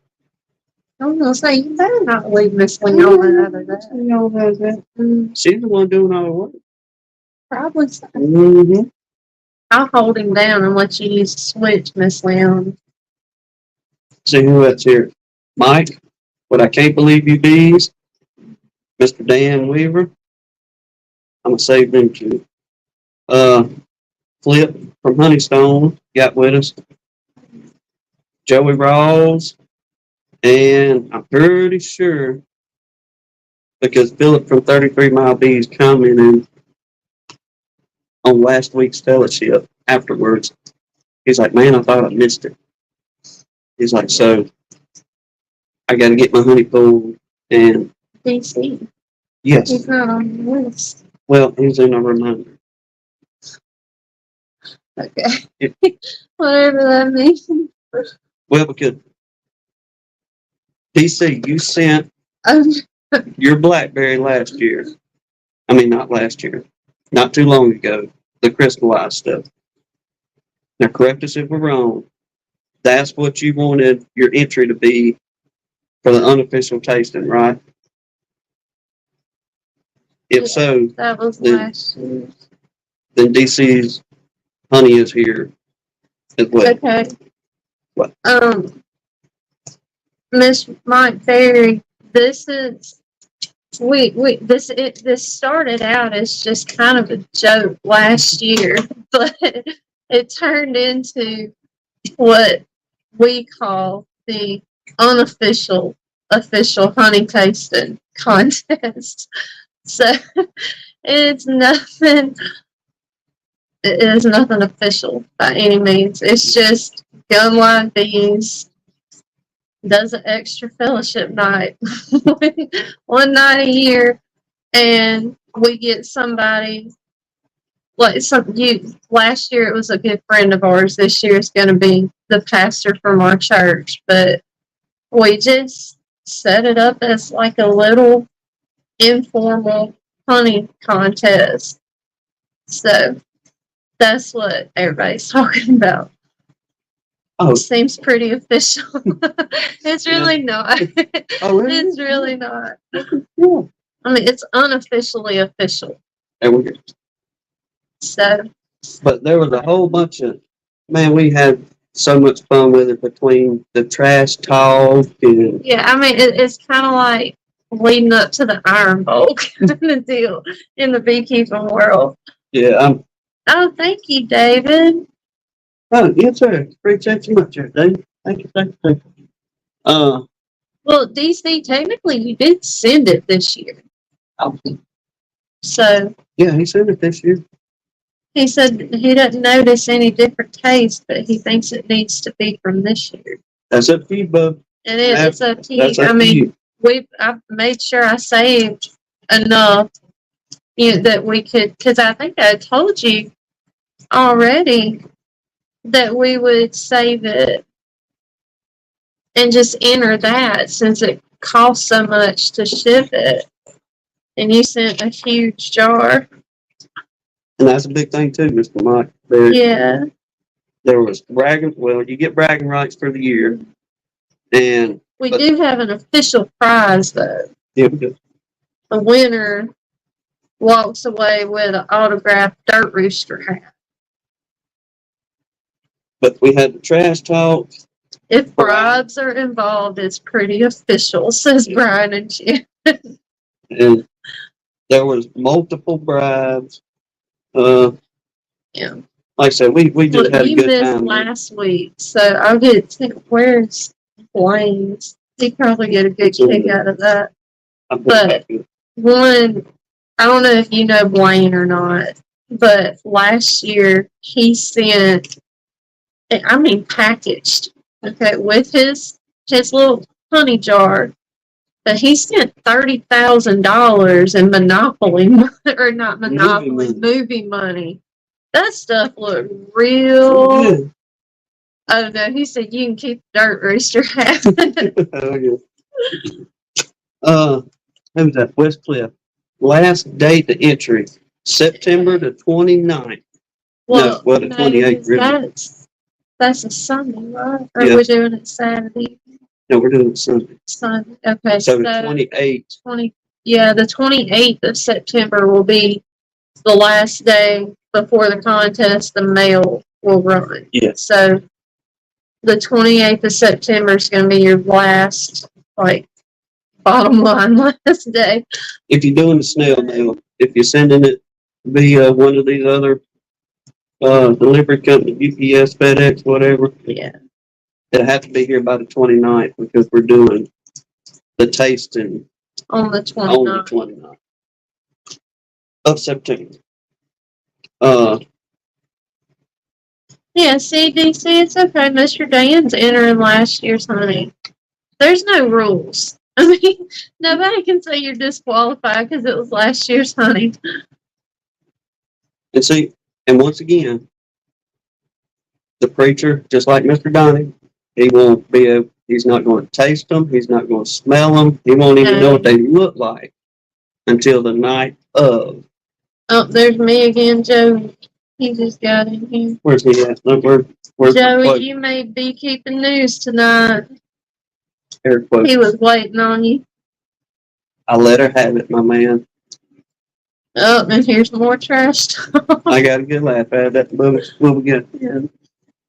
I'm gonna say you better not leave Miss Leona out of that. She's the one doing all the work. Probably so. Mm-hmm. I'll hold him down and let you use the switch, Miss Leona. See who else here. Mike, what I can't believe you bees. Mr. Dan Weaver. I'm gonna save them two. Flip from Honeystone got with us. Joey Rawls, and I'm pretty sure because Philip from 33 Mile Bees commented on last week's fellowship afterwards. He's like, "Man, I thought I missed it." He's like, "So I got to get my honey pulled." And DC. yes, He's not on the list. well, he's in a reminder. Okay. Yeah. Whatever that means. Well, because DC, you sent your blackberry last year, I mean, not last year, not too long ago, the crystallized stuff. Now, correct us if we're wrong. That's what you wanted your entry to be for the unofficial tasting, right? If so, That was then- last year. then DC's honey is here as well. Okay. What? Miss Mike Berry, this is this started out as just kind of a joke last year, but it turned into what we call the unofficial official honey tasting contest. So it's nothing it is nothing official by any means. It's just Gun Line Bees does an extra fellowship night one night a year, and we get somebody like last year it was a good friend of ours. This year it's going to be the pastor from our church, but we just set it up as like a little informal honey contest. So that's what everybody's talking about. Oh, Seems pretty official. It's really not. oh, really? It's really not. Yeah. I mean, it's unofficially official. And we, So, but there was a whole bunch of, man, we had so much fun with it between the trash talk and yeah, I mean, it's kind of like leading up to the Iron Bowl kind of deal in the beekeeping world. yeah, Oh, thank you, David. oh, yes, sir. Appreciate you much, sir, Dave. Thank you, thank you, thank you. Well, DC, technically, you did send it this year. Oh, So, yeah, he sent it this year. he said he doesn't notice any different taste, but he thinks it needs to be from this year. That's up to you, bub. It is. It's up to you. That's up I to mean, you. I've made sure I saved enough, that we could, because I think I told you already that we would save it and just enter that since it costs so much to ship it. And you sent a huge jar. And that's a big thing too, Mr. Mike. Yeah. There was bragging. Well, you get bragging rights for the year, and We do have an official prize, though. yeah, we do. The winner walks away with an autographed Dirt Rooster hat. But we had the trash talk. If bribes are involved, it's pretty official, says Brian and Jim. And there was multiple bribes. Yeah. Like I said, we just Look, had a you good missed time. last week, so I'll where's Blaine's? He'd probably get a good kick out of that. But one, I don't know if you know Blaine or not, but last year he sent, I mean packaged, okay, with his little honey jar. But he spent $30,000 in Monopoly, or not Monopoly, movie money. That stuff looked real. Yeah. Oh no, he said you can keep the Dirt Rooster hat. Oh, yeah. Who was that? West Cliff. Last date to entry, September the 29th. The 28th, really. That's a Sunday, right? Or Yeah. we're doing it Saturday? No, we're doing it Sunday. Sunday. Okay, So the 28th. the 28th of September will be the last day before the contest. The mail will run. Yes. So the 28th of September is going to be your last, like, bottom line last day. If you're doing the snail mail, if you're sending it via one of these other delivery companies, UPS, FedEx, whatever, Yeah. it'll have to be here by the 29th because we're doing the tasting On the on the 29th. 29th of September. Yeah, CDC, it's okay. Mr. Dan's entering last year's honey. There's no rules. I mean, nobody can say you're disqualified because it was last year's honey. And see, and once again, the preacher, just like Mr. Donnie, he won't be able, He's not going to taste them. He's not going to smell them. He won't even know what they look like until the night of. Oh, there's me again, Joey. He just got in here. Where's he at? Look, where's Joey, you made beekeeping news tonight. He was waiting on you. I let her have it, my man. Oh, and here's more trash talk. I got a good laugh out of that. We'll get. Yeah.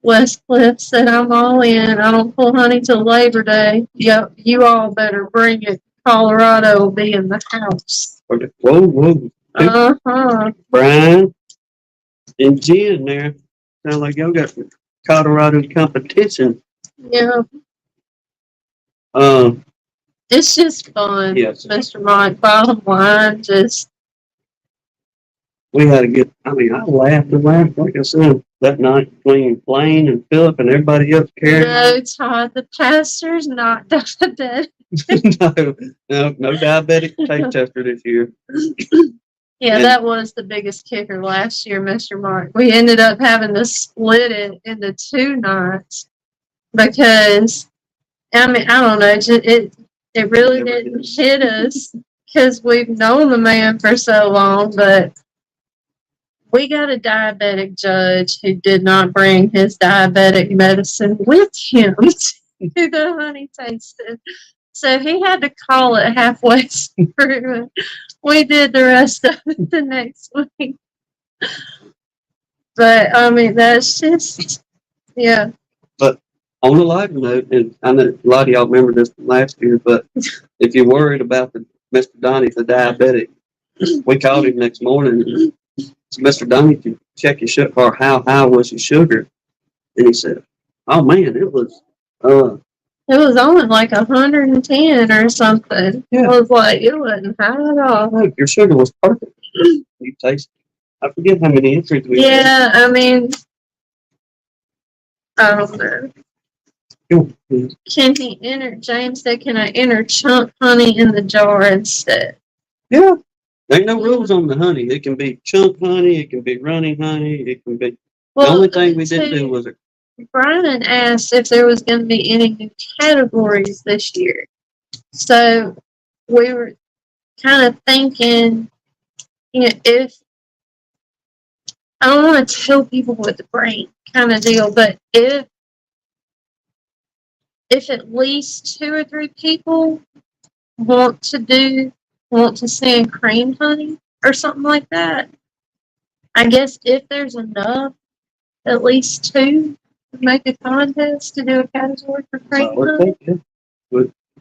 Westcliff said, I'm all in. I don't pull honey till Labor Day. Yep, you all better bring it. Colorado will be in the house. Whoa. Uh-huh. Brian and Jen there. Sound like y'all got some Colorado competition. Yeah. It's just fun, yes. Mr. Mike. Bottom line, just. We had a good, I laughed and laughed, like I said, that night between Blaine and Philip and everybody else carrying. No, Todd, the pastor's not diabetic. no diabetic taste tester this year. Yeah, that was the biggest kicker last year, Mr. Mark. We ended up having to split it into 2 nights because, I don't know, it really didn't hit us because we've known the man for so long, but we got a diabetic judge who did not bring his diabetic medicine with him to the honey tasting. So he had to call it halfway through. We did the rest of it the next week. But, that's just, yeah. But on a lighter note, and I know a lot of y'all remember this from last year, but if you're worried about Mr. Donnie, the diabetic, we called him next morning. So Mr. Donnie, can check your sugar, or how high was your sugar? And he said, oh man, it was only like 110 or something. Yeah. It was like, it wasn't high at all. No, your sugar was perfect. You taste, I forget how many entries we had. Yeah, I don't know. Can he enter, James said, can I enter chunk honey in the jar instead? Yeah. There ain't no rules on the honey. It can be chunk honey, it can be running honey, it can be. The only thing we didn't do was Brian asked if there was going to be any new categories this year. So we were kind of thinking, if I don't want to tell people what to bring kind of deal, but if at least 2 or 3 people want to send cream honey or something like that, I guess if there's enough, at least 2 make a contest to do a category for cream honey.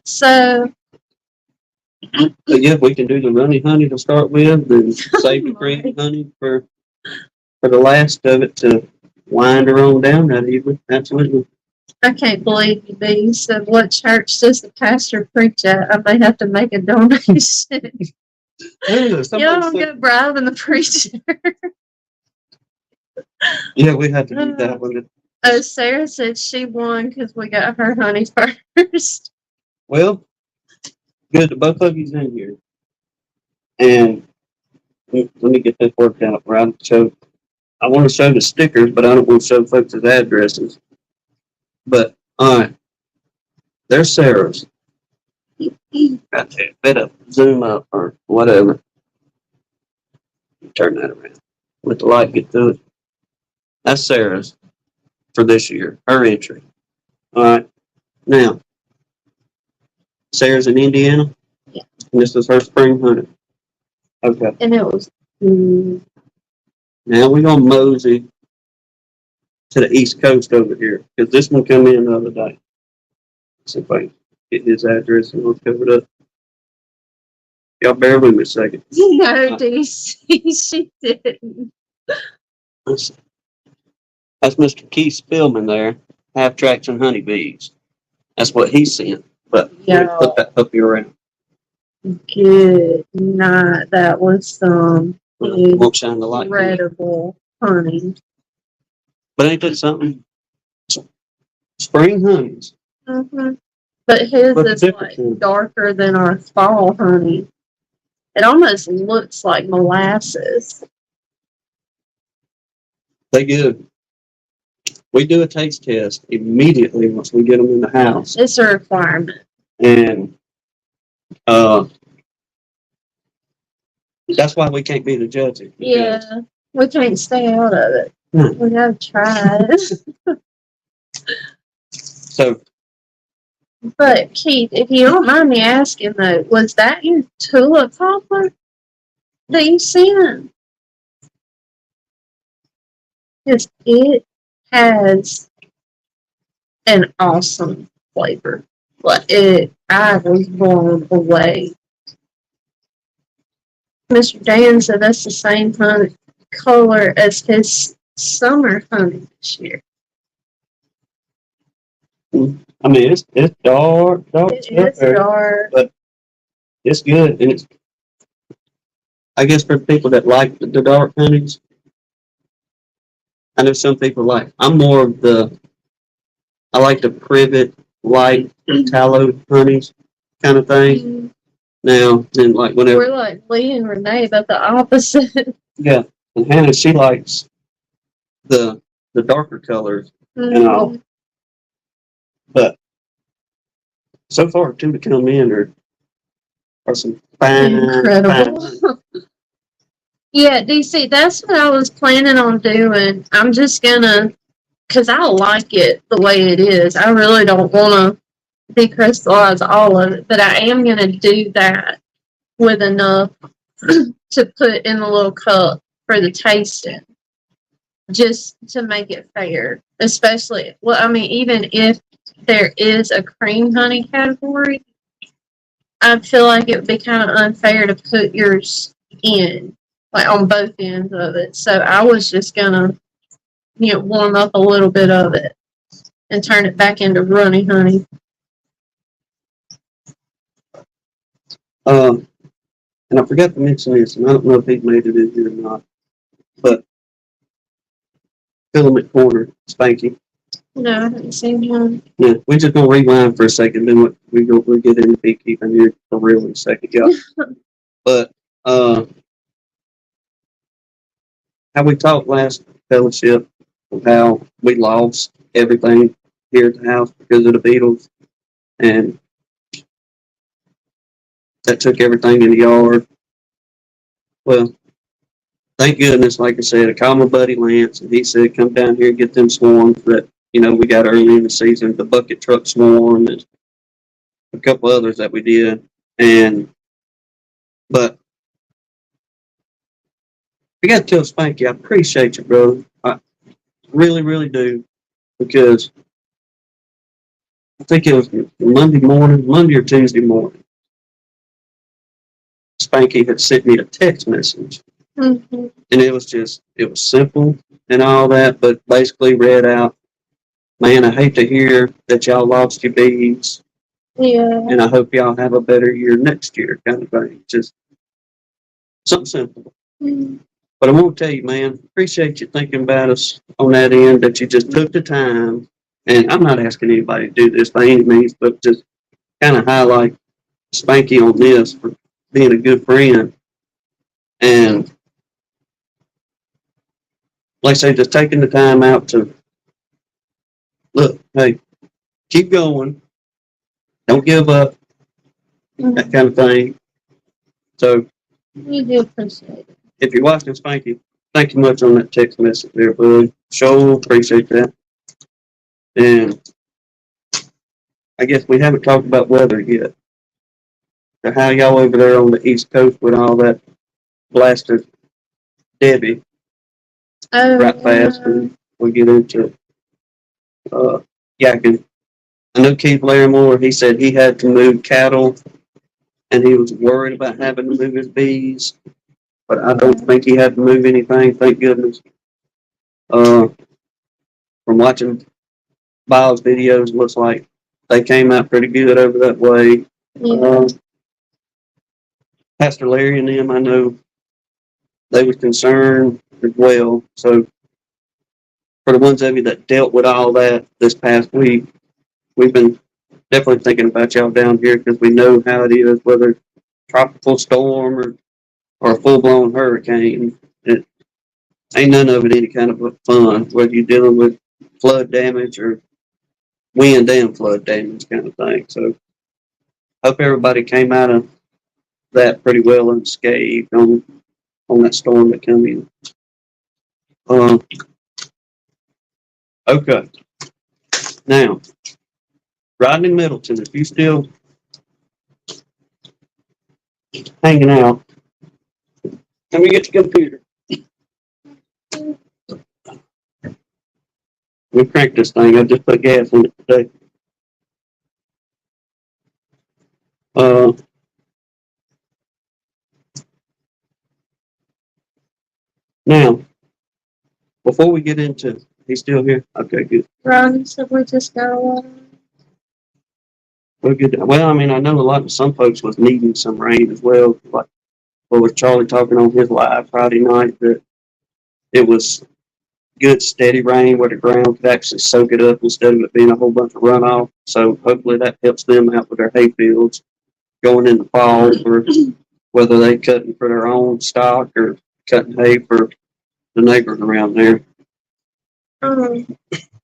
So yeah, we can do the running honey to start with, and save the cream honey for the last of it to wind her on down that evening. Absolutely. I can't believe you, B. So what church does the pastor preach at? I may have to make a donation. Y'all don't get bribing the preacher. Yeah, we had to do that one. Oh, Sarah said she won because we got her honey first. Well, good that both of you's in here. And let me get this worked out where I want to show the stickers, but I don't want to show folks' addresses. But, all right. There's Sarah's. Got to better zoom up or whatever. Turn that around. Let the light get through it. That's Sarah's for this year, her entry. All right. Now, Sarah's in Indiana. Yeah. And this is her spring honey. Okay. And it was. Now we're going to mosey to the East Coast over here, because this one come in the other day. Let's see if I can get his address and we'll cover it up. Y'all bear with me a second. No, DC, she didn't. That's Mr. Keith Spillman there, Half Tracks and Honeybees. That's what he sent, but Yeah. put that puppy around. Good night. That was some Won't shine the light. incredible honey. But ain't that something? Spring honeys. Mm-hmm. But his is like darker than our fall honey. It almost looks like molasses. They good. we do a taste test immediately once we get them in the house. It's a requirement. And that's why we can't be the judges. Yeah, we can't stay out of it. Hmm. We gotta try it. So, But Keith, if you don't mind me asking though, was that your tulip poplar that you sent? Because it has an awesome flavor. I was blown away. Mr. Dan said that's the same color as his summer honey this year. I mean, it's dark, It's dark. but it's good. And it's, I guess for people that like the dark honeys, I know some people I'm more of I like the privet, light, tallow honeys kind of thing. Now, and whenever. We're like Lee and Renee, but the opposite. Yeah. And Hannah, she likes the darker colors and all. But so far, two to come in are some fine, Incredible. fine. Yeah, DC, that's what I was planning on doing. I'm just gonna, because I like it the way it is. I really don't want to decrystallize all of it, but I am gonna do that with enough to put in the little cup for the tasting, just to make it fair. Especially, well, I mean, even if there is a cream honey category, I feel like it would be kind of unfair to put yours in, like on both ends of it. So I was just gonna, warm up a little bit of it and turn it back into runny honey. And I forgot to mention this, and I don't know if he made it in here or not, but Filament Corner, Spanky. No, I haven't seen him. Yeah, we're just gonna rewind for a second, then we'll get into beekeeping here for real in a second, yeah. But how we talked last fellowship of how we lost everything here at the house because of the beetles, and that took everything in the yard. Well, thank goodness, like I said, I called my buddy Lance, and he said, come down here and get them swarms that, we got early in the season, the bucket truck swarm and a couple others that we did. But I got to tell Spanky, I appreciate you, bro. I really, really do, because I think it was Monday or Tuesday morning. Spanky had sent me a text message. Mm-hmm. And it was simple and all that, but basically read out, man, I hate to hear that y'all lost your bees. Yeah. And I hope y'all have a better year next year, kind of thing. Just something simple. Mm-hmm. But I want to tell you, man, appreciate you thinking about us on that end, that you just took the time. And I'm not asking anybody to do this by any means, but just kind of highlight Spanky on this for being a good friend. And like I say, just taking the time out to look, hey, keep going. Don't give up. That kind of thing. So, We do appreciate it. if you're watching, Spanky, thank you much on that text message there, bud. Sure appreciate that. And I guess we haven't talked about weather yet. So how y'all over there on the East Coast with all that blasted Debbie right fast, and we get into yakking. I know Keith Larimore, he said he had to move cattle and he was worried about having to move his bees, but I don't think he had to move anything, thank goodness. From watching Bob's videos, looks like they came out pretty good over that way. Yeah. Pastor Larry and them, I know they were concerned as well. So for the ones of you that dealt with all that this past week, we've been definitely thinking about y'all down here, because we know how it is, whether it's tropical storm or a full-blown hurricane. It ain't none of it any kind of fun, whether you're dealing with flood damage or wind and flood damage kind of thing. So hope everybody came out of that pretty well unscathed on that storm that came in. Okay. Now, Rodney Middleton, if you still hanging out, let me get the computer. We cranked this thing. I just put gas in it today. Now, before we get into, he's still here? Okay, good. Ronnie said we just got along. We're good. Well, I mean, I know a lot of some folks was needing some rain as well. Like, what was Charlie talking on his live Friday night, that it was good steady rain where the ground could actually soak it up instead of it being a whole bunch of runoff. So hopefully that helps them out with their hay fields going in the fall, for whether they cutting for their own stock or cutting hay for the neighbors around there.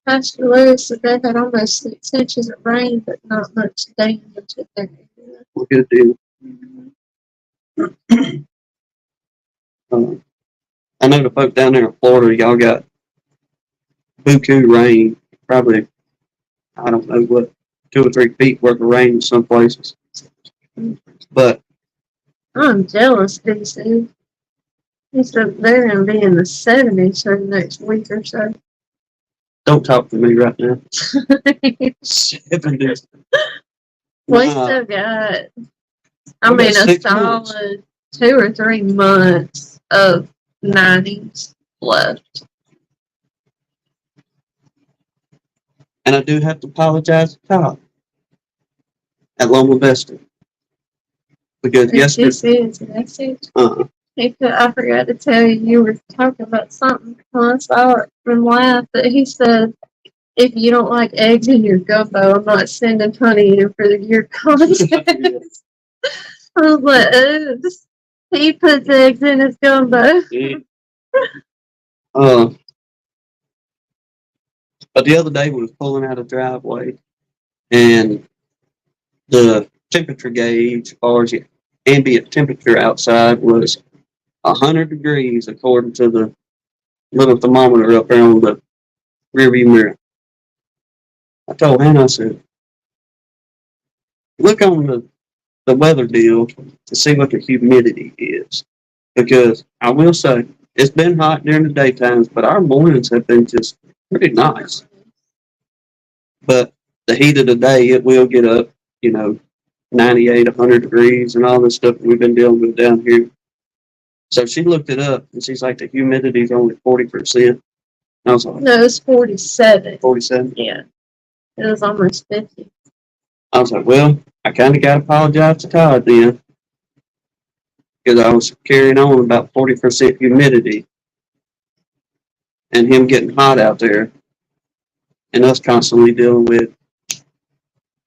Pastor Lewis said they had almost 6 inches of rain, but not much damage at their area. Well, good deal. I know the folk down there in Florida, y'all got buku rain, probably, I don't know what, 2 or 3 feet worth of rain in some places. But I'm jealous, DC. He said they're going to be in the 70s for the next week or so. don't talk to me right now. 70s. We still got, I We got mean, a 6 months. solid 2 or 3 months of 90s left. And I do have to apologize to Todd at Loma Vista. Because yesterday, I forgot to tell you, you were talking about something. I saw it and laughed that he said, if you don't like eggs in your gumbo, I'm not sending honey in for your contest. I was like, oops. He puts eggs in his gumbo. But the other day we was pulling out a driveway and the temperature gauge, or the ambient temperature outside, was 100 degrees according to the little thermometer up there on the rearview mirror. I told Hannah, I said, look on the weather deal to see what the humidity is. Because I will say, it's been hot during the daytimes, but our mornings have been just pretty nice. But the heat of the day, it will get up, 98, 100 degrees and all this stuff that we've been dealing with down here. So she looked it up and she's like, the humidity is only 40%. I was like, no, it's 47. 47? Yeah. It was almost 50. I was like, well, I kind of got to apologize to Todd then. Because I was carrying on about 40% humidity. And him getting hot out there. And us constantly dealing with,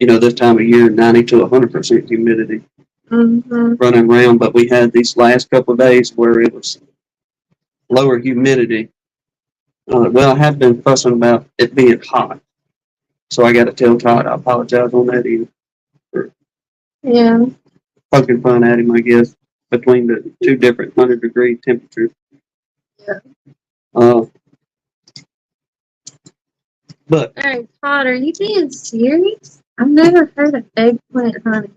this time of year, 90 to 100% humidity. Mm-hmm. Running around. But we had these last couple of days where it was lower humidity. Well, I have been fussing about it being hot. So I got to tell Todd I apologize on that either. Yeah. Poking fun at him, I guess, between the 2 different 100-degree temperatures. Yeah. But hey, Todd, are you being serious? I've never heard of eggplant honey.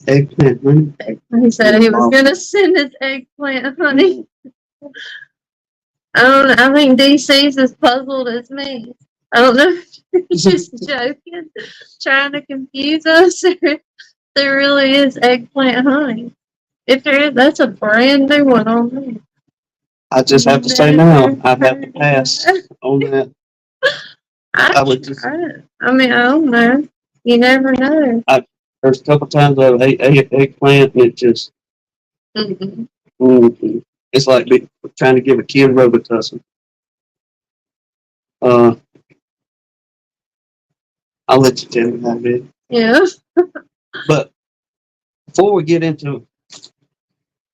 Eggplant honey? He said he was going to send his eggplant honey. I don't know. I think DC's as puzzled as me. I don't know if he's just joking, trying to confuse us, or if there really is eggplant honey. If there is, that's a brand new one on me. I just have to say no. I have to pass on that. I would just. I mean, I don't know. You never know. There's a couple times I've ate eggplant and it just. It's like trying to give a kid Robitussin. I'll let you tell me how it is. Yeah. But before we get into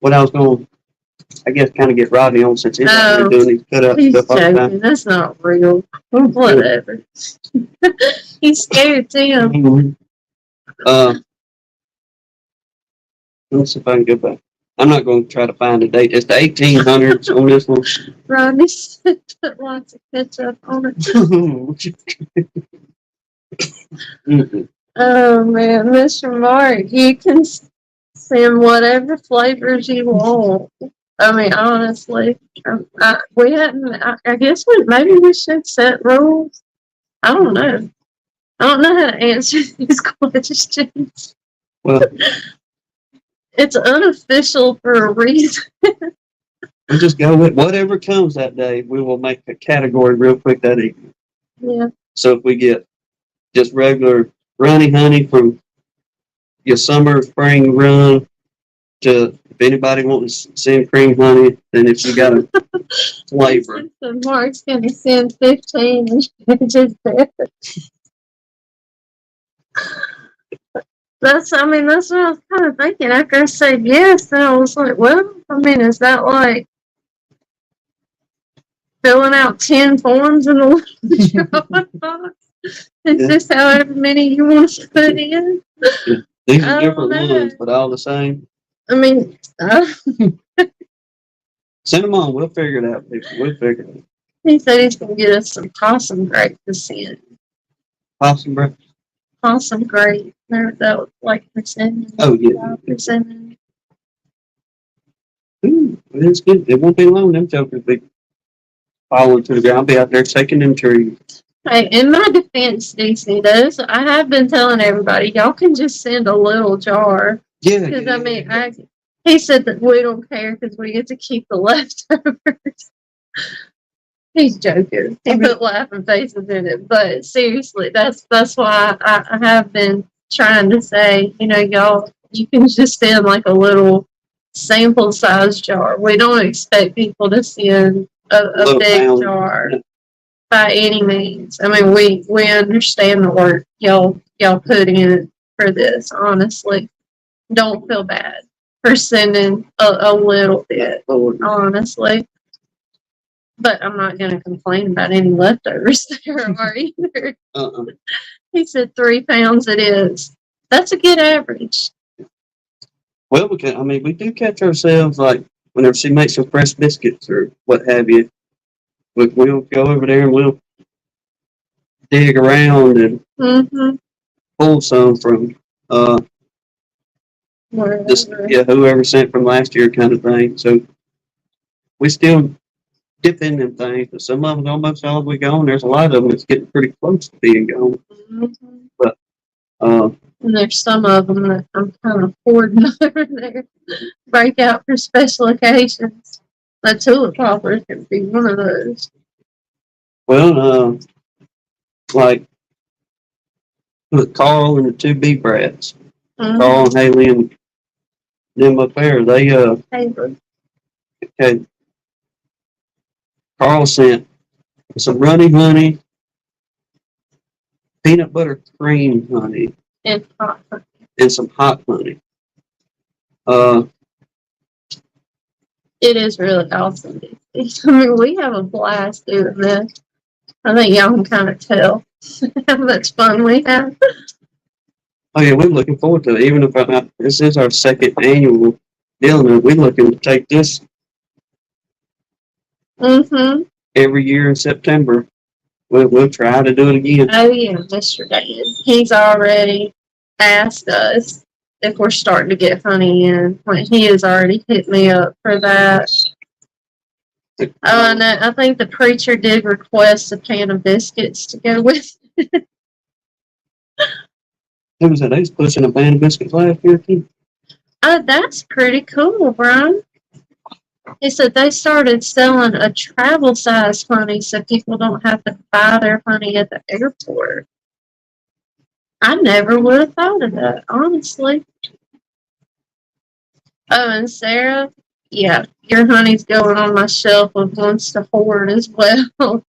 what I was going to I guess kind of get Rodney on since he's out there Oh, doing these cut up he's stuff all the time. joking. That's not real. Doing these cut up He's stuff all the time. joking. That's not real. Whatever. He's scared too. Mhm. Let's see if I can go back. I'm not going to try to find a date. It's the 1800s on this one. Rodney said put lots of ketchup on it. Mhm. Oh man, Mr. Mark, you can send whatever flavors you want. I mean, honestly, we hadn't. I guess maybe we should set rules. I don't know. I don't know how to answer these questions. Well, It's unofficial for a reason. we'll just go with whatever comes that day. We will make a category real quick that evening. Yeah. So if we get just regular runny honey from your summer, spring run to if anybody wants to send cream honey, then if you got a flavor. So Mark's gonna send 15 pages there. That's what I was kind of thinking. After I said yes, then I was like, well, I mean, is that like filling out 10 forms in a little Dropbox? Is this however many you want to put in? These I are don't different know. ones, but all the same. I mean, Send them on. We'll figure it out, people. We'll figure it out. he said he's gonna get us some possum grape to send. Possum breakfast. Possum grape. There, that was like percentage. Oh, yeah. Percentage. Ooh, it's good. It won't be long. Them jokers be falling to the ground. I'll be out there taking them trees. Hey, in my defense, DC, those I have been telling everybody, y'all can just send a little jar. Yeah. Because yeah, I mean, yeah. he said that we don't care because we get to keep the leftovers. He's joking. He put laughing faces in it, but seriously, that's why I have been trying to say, y'all, you can just send like a little sample size jar. We don't expect people to send a big pound. jar by any means. I mean, we understand the work y'all put in for this. Honestly, don't feel bad for sending a little bit. Honestly. But I'm not going to complain about any leftovers there are either. He said 3 pounds it is. That's a good average. Well, we do catch ourselves like whenever she makes some fresh biscuits or what have you. We'll go over there and we'll dig around and pull some from whoever sent from last year kind of thing. So we still dip in them things, but some of them almost all the way gone. There's a lot of them that's getting pretty close to being gone. But and there's some of them that I'm kind of hoarding over there. Break out for special occasions. A tulip popper can be one of those. Well, like with Carl and the 2 bee brats, Carl and Haley and them up there, they okay. Carl sent some runny honey, peanut butter cream honey, and hot honey. And some hot honey. It is really awesome. I mean, we have a blast doing this. I think y'all can kind of tell how much fun we have. Oh yeah, we're looking forward to it. Even if this is our second annual deal, we're looking to take this every year in September. We'll try to do it again. Oh yeah, Mr. David. He's already asked us if we're starting to get honey in. He has already hit me up for that. Oh, I know. I think the preacher did request a pan of biscuits to go with it. Who was that? They was pushing a pan of biscuits last year, too. Oh, that's pretty cool, Brian. He said they started selling a travel size honey so people don't have to buy their honey at the airport. I never would have thought of that, honestly. Oh, and Sarah, yeah, your honey's going on my shelf of ones to hoard as well.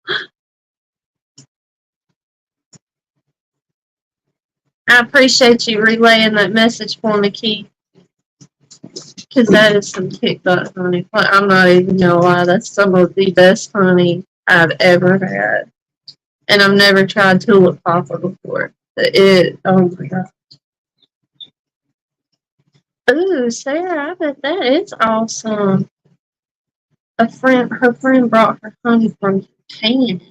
I appreciate you relaying that message for me, Keith. Because that is some kick butt honey. Like, I'm not even gonna lie, that's some of the best honey I've ever had. And I've never tried tulip papa before. Oh my god. Ooh, Sarah, I bet that is awesome. Her friend brought her honey from Japan.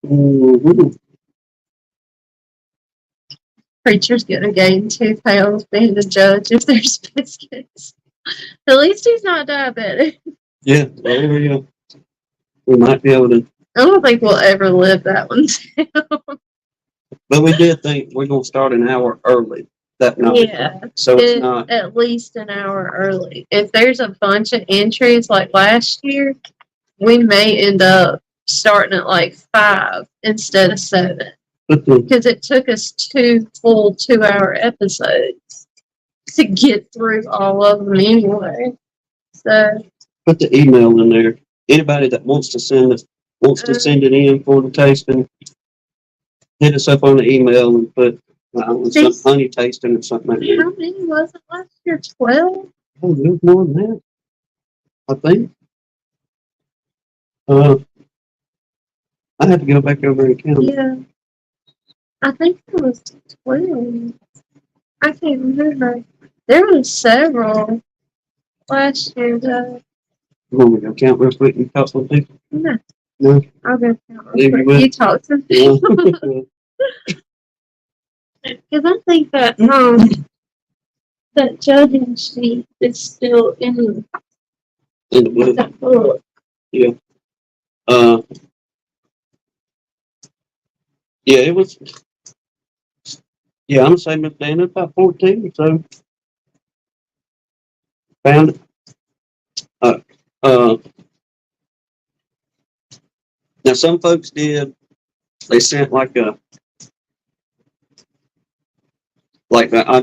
Mm-hmm. Preacher's gonna gain 2 pounds being the judge if there's biscuits. At least he's not diabetic. Yeah, well, we might be able to. I don't think we'll ever live that one down. But we did think we're going to start an hour early that night. Yeah, So it's not. at least an hour early. If there's a bunch of entries like last year, we may end up starting at like 5 instead of 7. Because it took us 2 full 2-hour episodes to get through all of them anyway. So Put the email in there. Anybody that wants to send it in for the tasting, hit us up on the email and put some honey tasting or something like that. How many was it last year? 12? Oh, there's more than that. I think. I had to go back over and count. Yeah. I think it was 12. I can't remember. There was several last year though. You want me to go count real quick and talk some people? No. No? I'll go count Leave real you quick. with- You talk to me. Because I think that that judging sheet is still in In the book. that book. Yeah, it was. Yeah, I'm saying Miss Dan, it's about 14, so found it. Now some folks did. They sent I'll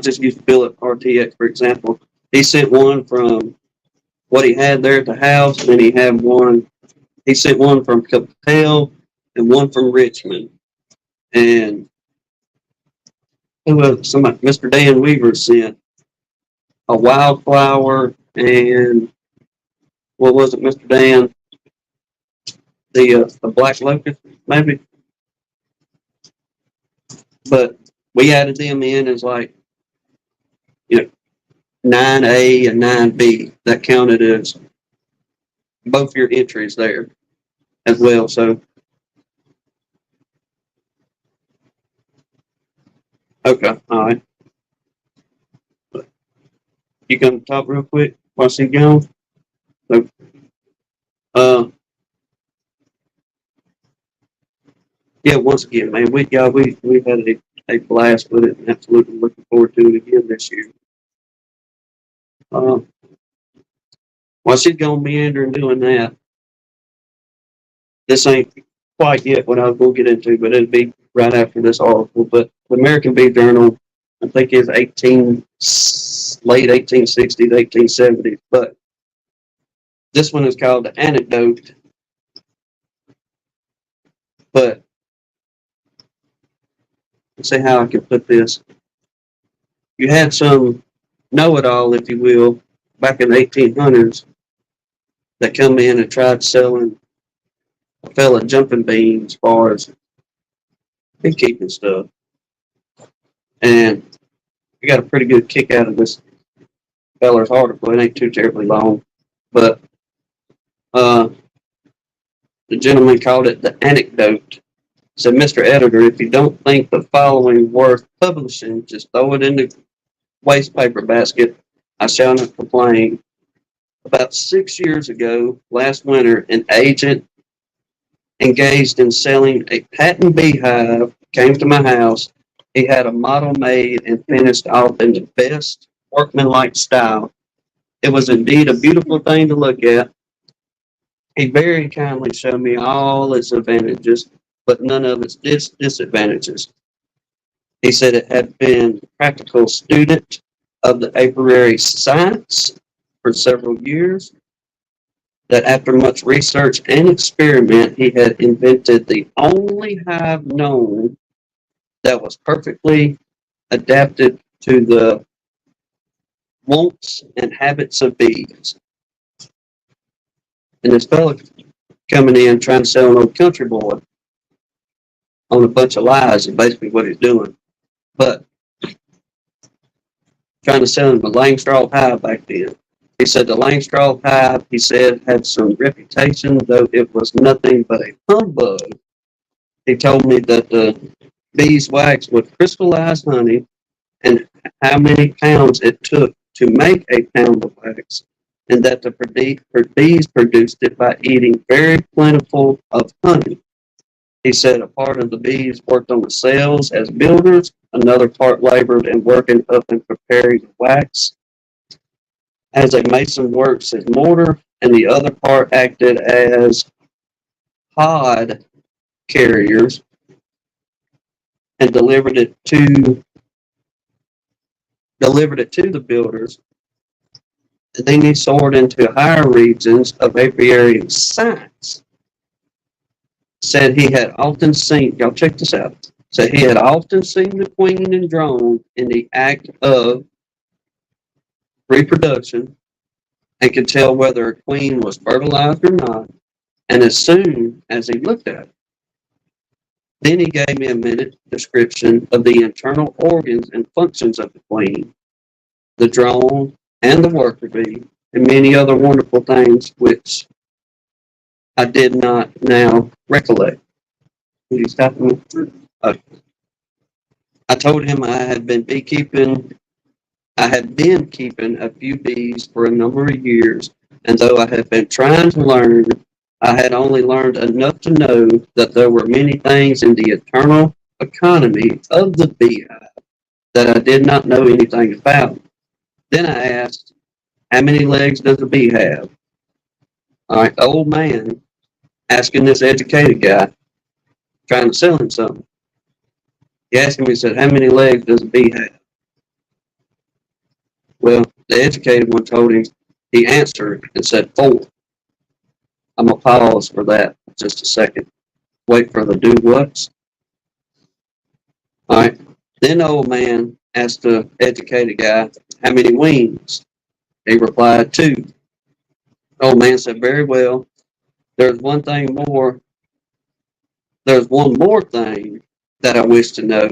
just use Philip RTX for example. He sent one from what he had there at the house, and then he sent one from Capel and one from Richmond. And who was somebody? Mr. Dan Weaver sent a wildflower and what was it, Mr. Dan? The black locust, maybe. But we added them in as 9A and 9B. That counted as both your entries there as well. So, okay, all right. You come talk real quick while she's gone. So, yeah, once again, man, we had a blast with it, and absolutely looking forward to it again this year. While she's gonna meander and doing that, this ain't quite yet what I was gonna get into, but it'll be right after this article. But the American Bee Journal, I think, is late 1860s, 1870s. But this one is called The Anecdote. But let's see how I can put this. You had some know-it-all, if you will, back in the 1800s that come in and tried selling a fella jumping beans as far as beekeeping stuff. And we got a pretty good kick out of this fella's article. It ain't too terribly long. But the gentleman called it The Anecdote. Said, Mr. Editor, if you don't think the following worth publishing, just throw it in the waste paper basket. I shall not complain. About 6 years ago, last winter, an agent engaged in selling a patent beehive came to my house. He had a model made and finished off in the best workmanlike style. It was indeed a beautiful thing to look at. He very kindly showed me all its advantages, but none of its disadvantages. He said it had been a practical student of the apiary science for several years, that after much research and experiment, he had invented the only hive known that was perfectly adapted to the wants and habits of bees. And this fella coming in trying to sell an old country boy on a bunch of lies is basically what he's doing. But trying to sell him a Langstraw hive back then. He said the Langstraw hive, he said, had some reputation, though it was nothing but a humbug. He told me that the beeswax would crystallize honey and how many pounds it took to make a pound of wax, and that the bees produced it by eating very plentiful of honey. He said a part of the bees worked on the cells as builders, another part labored in working up and preparing the wax, as a mason works as mortar, and the other part acted as pod carriers and delivered it to the builders. And then he soared into higher regions of apiary science. Said he had often seen, y'all check this out, said he had often seen the queen and drone in the act of reproduction and could tell whether a queen was fertilized or not, and as soon as he looked at it. Then he gave me a minute description of the internal organs and functions of the queen, the drone, and the worker bee, and many other wonderful things which I did not now recollect. He's talking. I told him I had been keeping a few bees for a number of years, and though I had been trying to learn, I had only learned enough to know that there were many things in the internal economy of the beehive that I did not know anything about. Then I asked, how many legs does a bee have? All right, the old man asking this educated guy, trying to sell him something. He asked him, he said, how many legs does a bee have? Well, the educated one told him, he answered and said 4. I'm going to pause for that just a second. Wait for the do what's. All right. Then the old man asked the educated guy, how many wings? He replied 2. The old man said, very well. There's one more thing that I wish to know.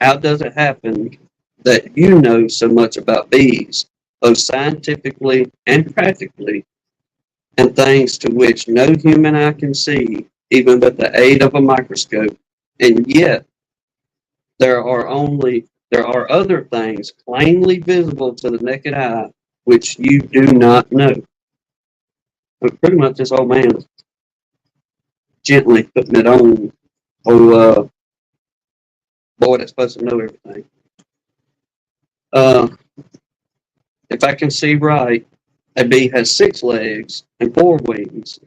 How does it happen that you know so much about bees, both scientifically and practically, and things to which no human eye can see, even with the aid of a microscope, and yet there are other things plainly visible to the naked eye which you do not know. But pretty much this old man is gently putting it on boy that's supposed to know everything. If I can see right, a bee has 6 legs and 4 wings.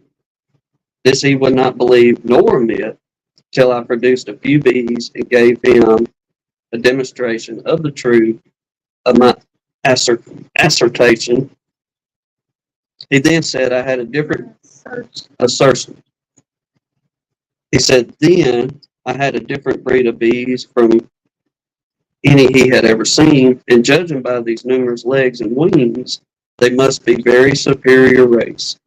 This he would not believe nor admit till I produced a few bees and gave him a demonstration of the truth of my assertion. He then said I had a different assertion. He said then I had a different breed of bees from any he had ever seen, and judging by these numerous legs and wings, they must be very superior race.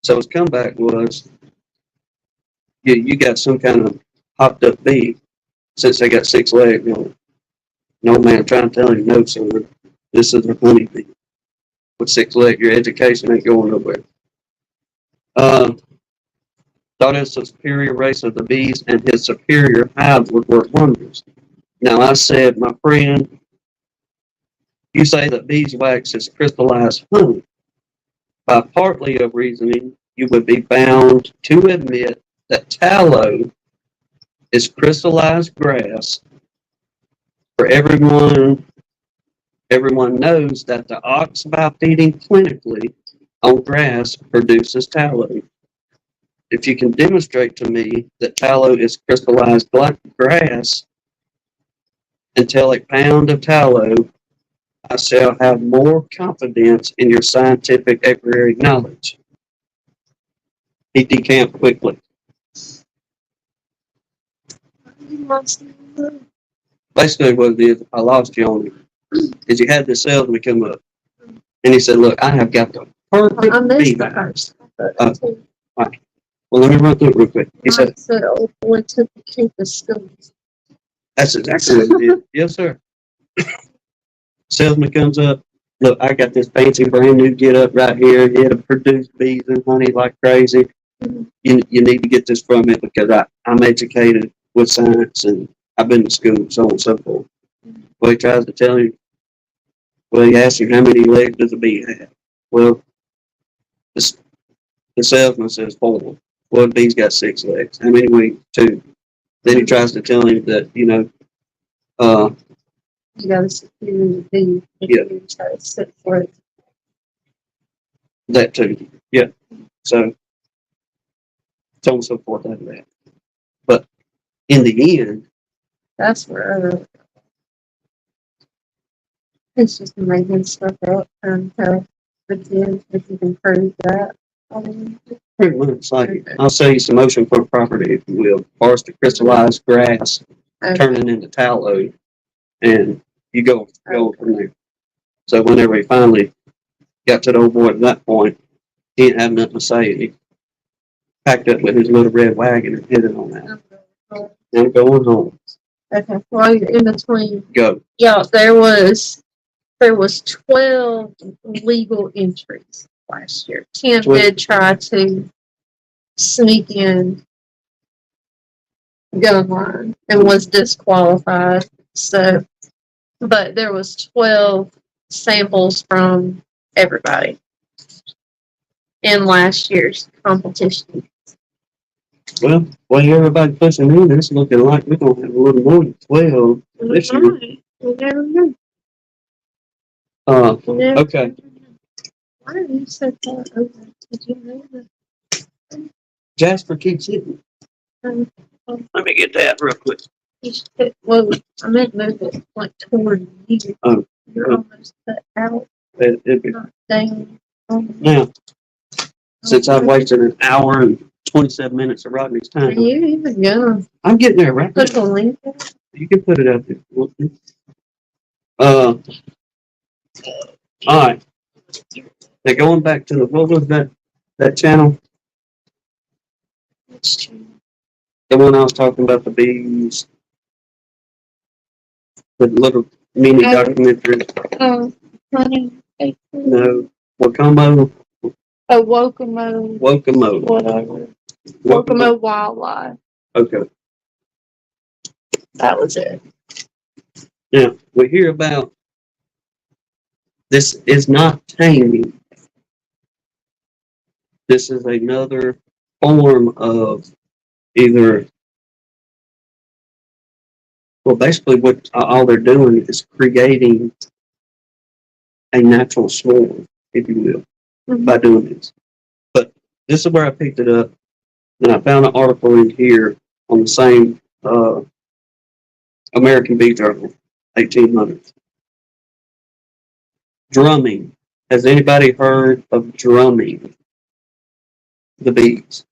So his comeback was, you got some kind of hopped up bee since they got 6 legs on it. No man trying to tell him no, sir. This is a honey bee with 6 legs. Your education ain't going nowhere. Thought it was a superior race of the bees, and his superior hive would work wonders. Now I said, my friend, you say that beeswax is crystallized honey. By partly of reasoning, you would be bound to admit that tallow is crystallized grass. For everyone knows that the ox, by feeding plentifully on grass, produces tallow. If you can demonstrate to me that tallow is crystallized grass, and tell a pound of tallow, I shall have more confidence in your scientific apiary knowledge. He decamped quickly. Basically what it is, I lost you on it. is you had this salesman come up, and he said, "Look, I have got the I perfect missed bee the hive." first. But Uh, Well, let me run through it real quick. He Mike said, said, "Old boy took the kid to school." "That's exactly what he did." Yes, sir. Salesman comes up. Look, I got this fancy brand new get up right here. It'll produce bees and honey like crazy. You need to get this from me because I'm educated with science and I've been to school, so on and so forth. Well, he tries to tell him, well, he asks him, how many legs does a bee have? Well, the salesman says 4. Well, the bee's got 6 legs. How many wings? 2. Then he tries to tell him that, uh, You gotta secure the bee. Yeah. You try to sit for it. that too. Yeah. So, so on and so forth after that. But in the end, That's where it's just making stuff up and tell the kids if you can prove that. pretty much like, I'll sell you some oceanfront property, if you will, forest crystallized grass turning into tallow, and you go from there. So whenever he finally got to the old boy at that point, he didn't have nothing to say. He packed up with his little red wagon and headed on out. I'm going home. Okay, while you're in between, Go. yeah, there was 12 legal entries last year. 10 12. did try to sneak in gun line and was disqualified. So, but there was 12 samples from everybody in last year's competition. Well, everybody pushing in, it's looking like we're going to have a little more than 12 this year. You never know. Okay. Why did you set that over? Did you know that? Jasper keeps hitting. Let me get that real quick. You should put, well, I meant move it like toward you. Oh. You're almost cut out, It'd be, not down. now, since I've wasted an hour and 27 minutes of Rodney's Are time, you even gonna I'm getting there, right? put the link in? You can put it up there. All right. Now going back to what was that channel? The one I was talking about, the bees, the little mini documentary. Oh, honey. No, Wakomo, Oh, Wokomo, Wakomo. whatever. Wokomo Wildlife. Okay. That was it. Now we hear about this is not taming. This is another form of either, well, basically what all they're doing is creating a natural swarm, if you will, by doing this. But this is where I picked it up, and I found an article in here on the same American Bee Journal, 1800s. Drumming. Has anybody heard of drumming the bees?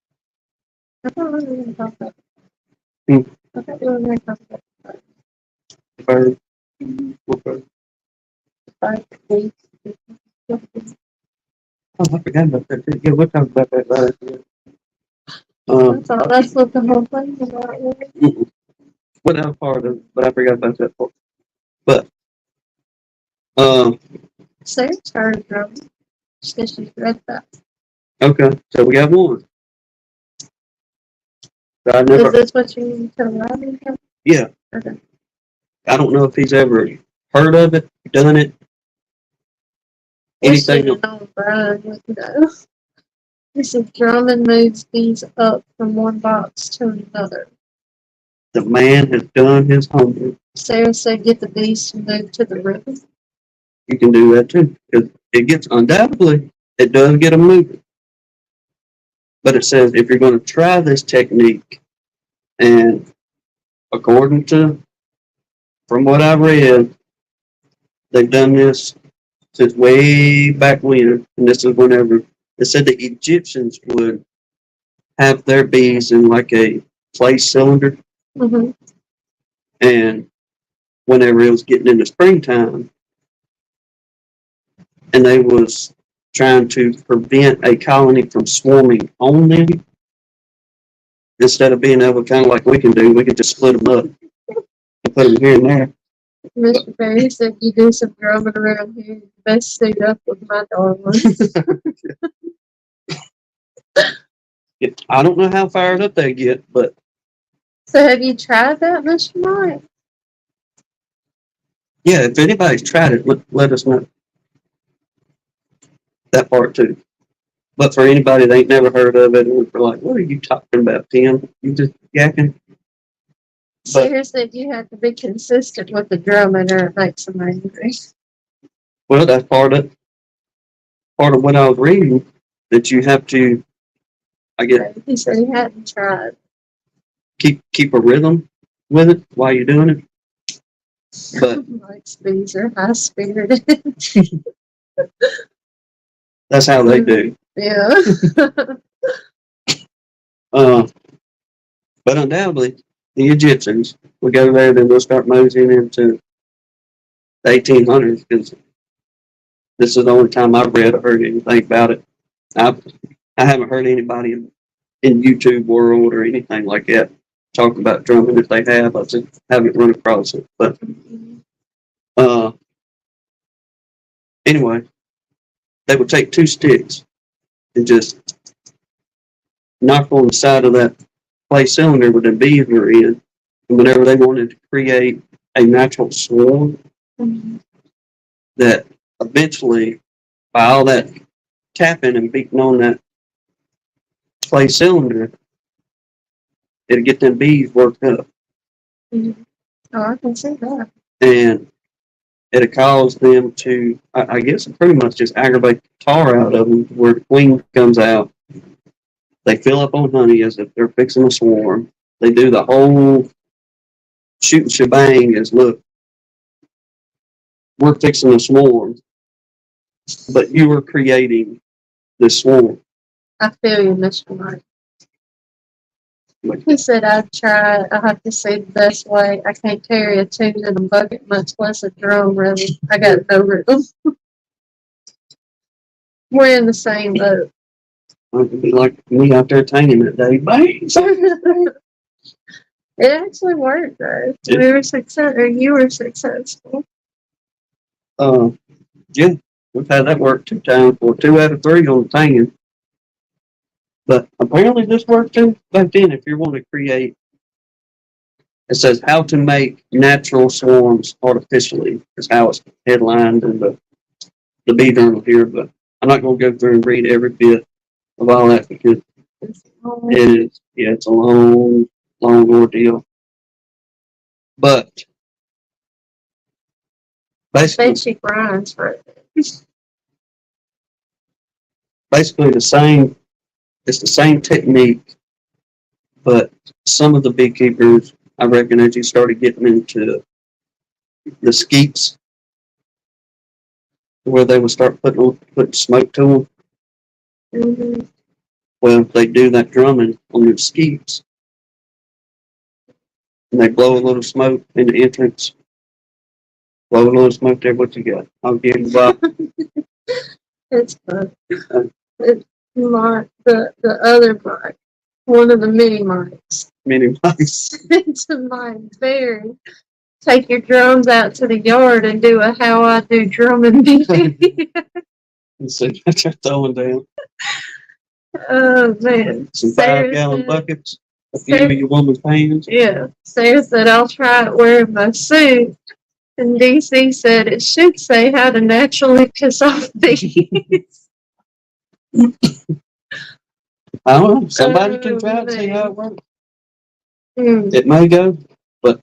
I thought we were going to talk about Hmm. I thought we were going to talk about Bird? What bird? bees. Oh, I forgot about that. Yeah, we'll talk about that later. That's what the whole thing is about. What that was part of it, but I forgot about that part. But, Sarah started drumming. She said she read that. okay, so we got one. So I Is never, this what you need to write? yeah, Okay. I don't know if he's ever heard of it, done it, We anything. should have known Brian would know. He said drumming moves bees up from one box to another. The man has done his homework. Sarah said get the bees to move to the river. You can do that too, because it gets undoubtedly, it does get them moving. But it says if you're going to try this technique, and according to, from what I read, they've done this since way back when, and this is whenever they said the Egyptians would have their bees in like a clay cylinder, Mm-hmm. and whenever it was getting into springtime, and they was trying to prevent a colony from swarming on them. Instead of being able to kind of like we can do, we could just split them up and put them here and there. Mr. Perry said you do some drumming around here. You best suit up with my darlings. I don't know how fired up they get, but So have you tried that, Mr. Mike? yeah, if anybody's tried it, let us know that part too. But for anybody that ain't never heard of it, and we're like, what are you talking about, Tim? You just yakking? Sarah said you have to be consistent with the drumming or it makes them angry. Well, that's part of what I was reading, that you have to, I guess, He said he hadn't tried. keep a rhythm with it while you're doing it. But Mike's bees are high spirited. that's how they do. Yeah. But undoubtedly, the Egyptians will go there, then we'll start moseying into the 1800s, because this is the only time I've read or heard anything about it. I haven't heard anybody in YouTube world or anything like that talk about drumming. If they have, I just haven't run across it. But anyway, they would take 2 sticks and just knock on the side of that clay cylinder with the bees were in, and whenever they wanted to create a natural swarm, that eventually, by all that tapping and beating on that clay cylinder, it'd get them bees worked up. Oh, I can see that. And it'd cause them to, I guess, pretty much just aggravate the tar out of them, where the queen comes out. They fill up on honey as if they're fixing a swarm. They do the whole shooting shebang as, look, we're fixing a swarm, but you are creating this swarm. I feel you, Mr. Mike. He said I'd try. I have to say the best way. I can't carry a tune in a bucket, much less a drum, really. I got no rhythm. We're in the same boat. It could be like me out there tanging that day. Bang! It actually worked, though. We were successful, or you were successful. Yeah, we've had that work 2 times, or 2 out of 3 on the tanging. But apparently this worked too back then. If you want to create, it says how to make natural swarms artificially is how it's headlined in the bee journal here. But I'm not going to go through and read every bit of all that, because it is, yeah, it's a long ordeal. But basically, She grinds for it. basically the same. It's the same technique, but some of the beekeepers, I reckon, as you started getting into the skeets, where they would start putting smoke to them. Mm-hmm. Well, they do that drumming on their skeets, and they blow a little smoke in the entrance. Blow a little smoke there. What you got? I'll give you that. It's fun. It's the other mic, one of the mini mics. Mini mice. It's a mic. Very. Take your drums out to the yard and do a how I do drumming video. And so they're throwing down Oh man. some Sarah 5-gallon said- buckets. A few of your woman's pans. Yeah. Sarah said I'll try it wearing my suit. And DC said it should say how to naturally piss off bees. I don't know. Somebody can try it, see how it works. Mm. It may go, but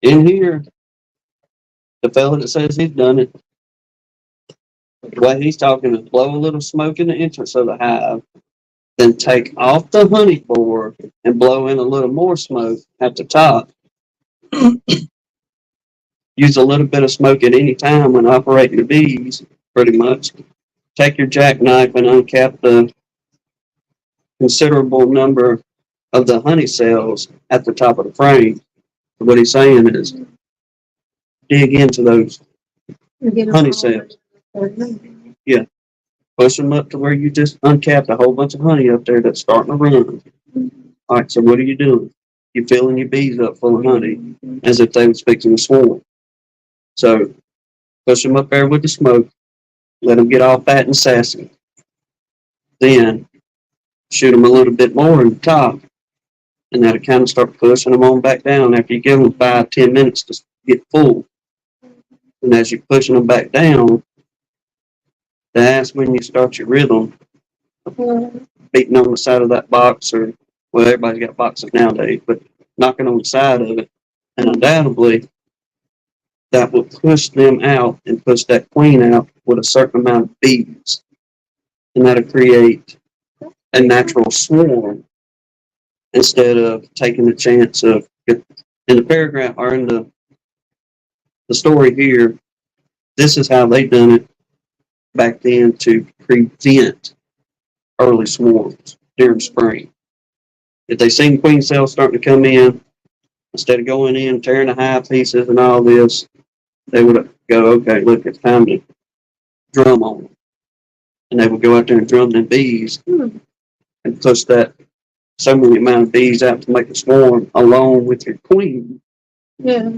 in here, the fella that says he's done it, the way he's talking is blow a little smoke in the entrance of the hive, then take off the honey board and blow in a little more smoke at the top. Use a little bit of smoke at any time when operating the bees, pretty much. Take your jackknife and uncap the considerable number of the honey cells at the top of the frame. What he's saying is dig into those honey cells. Push them up to where you just uncapped a whole bunch of honey up there that's starting to run. All right, so what are you doing? You're filling your bees up full of honey as if they was fixing to swarm. So push them up there with the smoke, let them get all fat and sassy. Then shoot them a little bit more in the top, and that'll kind of start pushing them on back down after you give them 5-10 minutes to get full. And as you're pushing them back down, that's when you start your rhythm, beating on the side of that box, or, well, everybody's got boxes nowadays, but knocking on the side of it. And undoubtedly, that will push them out and push that queen out with a certain amount of bees. And that'll create a natural swarm instead of taking the chance of, in the paragraph or in the story here, this is how they done it back then to prevent early swarms during spring. If they seen queen cells starting to come in, instead of going in, tearing the hive pieces and all this, they would go, okay, look, it's time to drum on them. And they would go out there and drum them bees and push that so many amount of bees out to make a swarm along with your queen. Yeah.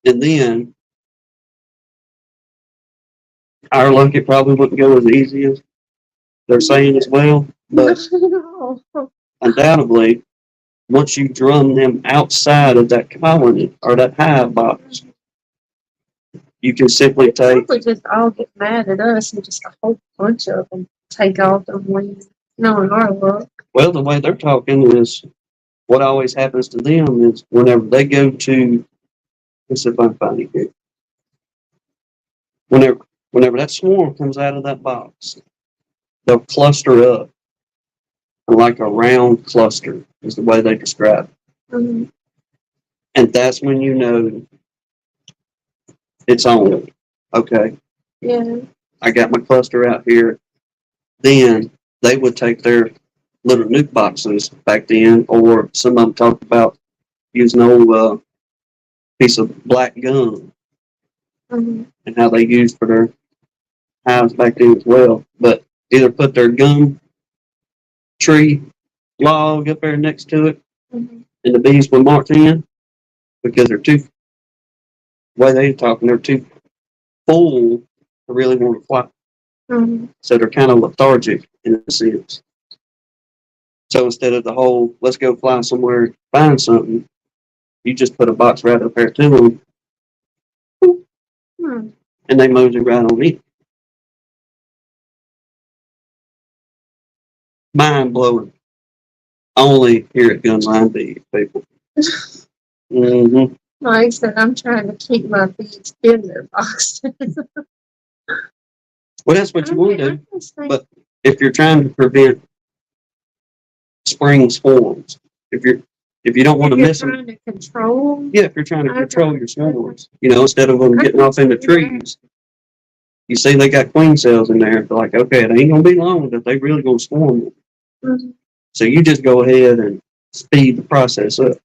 And then our luck, it probably wouldn't go as easy as they're saying as well. But undoubtedly, once you drum them outside of that colony or that hive box, you can simply take. Probably just all get mad at us and just a whole bunch of them take off their wings, knowing our luck. Well, the way they're talking is what always happens to them is whenever they go to. Let's see if I can find it here. Whenever that swarm comes out of that box, they'll cluster up like a round cluster is the way they describe it. Mm-hmm. And that's when you know it's on. Okay. Yeah. I got my cluster out here. Then they would take their little nuke boxes back then, or some of them talked about using an old piece of black gum Mm-hmm. and how they used for their hives back then as well. But either put their gum tree log up there next to it, Mm-hmm. and the bees would march in because they're too. The way they're talking, they're too full to really want to fly. Mm-hmm. So they're kind of lethargic in a sense. So instead of the whole, let's go fly somewhere, find something, you just put a box right up there to them, and they mosey right on it. Mind blowing. Only here at Gunline Bee, people. Mm-hmm. Like I said, I'm trying to keep my bees in their boxes. Well, that's what you want to do. But But if you're trying to prevent spring swarms, if you don't want to miss them, trying to control. yeah, if you're trying to Okay. control your swarms, instead of them getting off in the trees, you see they got queen cells in there. They're like, okay, it ain't gonna be long that they really gonna swarm them. Mm-hmm. So you just go ahead and speed the process up.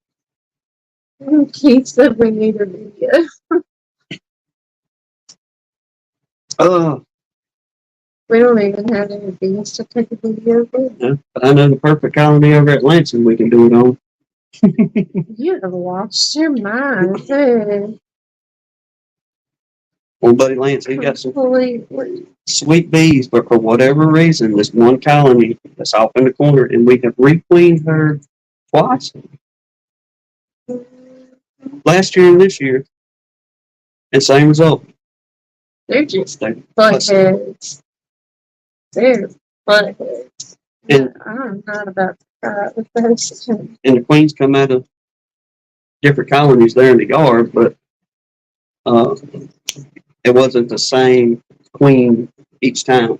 Keith said we need a video. We don't even have any bees to take a video with. Yeah, but I know the perfect colony over at Lansing we can do it on. You have lost your mind, too. Old buddy Lance, he got some Completely. sweet bees, but for whatever reason, this one colony that's off in the corner, and we have requeened her twice, last year and this year, and same result. They're just They- buttheads. They're buttheads. And- I'm not about to cry with those. And the queens come out of different colonies there in the yard, but it wasn't the same queen each time.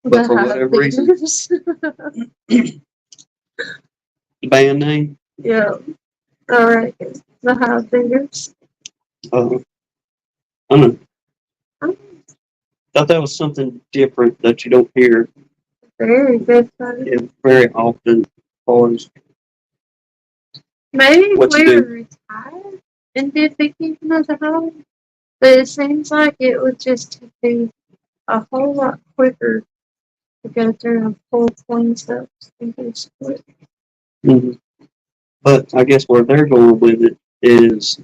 But for whatever reason, the band name, Yeah. All right. The high fingers. I don't know. Thought that was something different that you don't hear Very good fun. very often. Boys, Maybe What you we do? were retired and did beekeeping as a hobby, but it seems like it would just be a whole lot quicker to go through and pull clean stuff. Mhm. But I guess where they're going with it is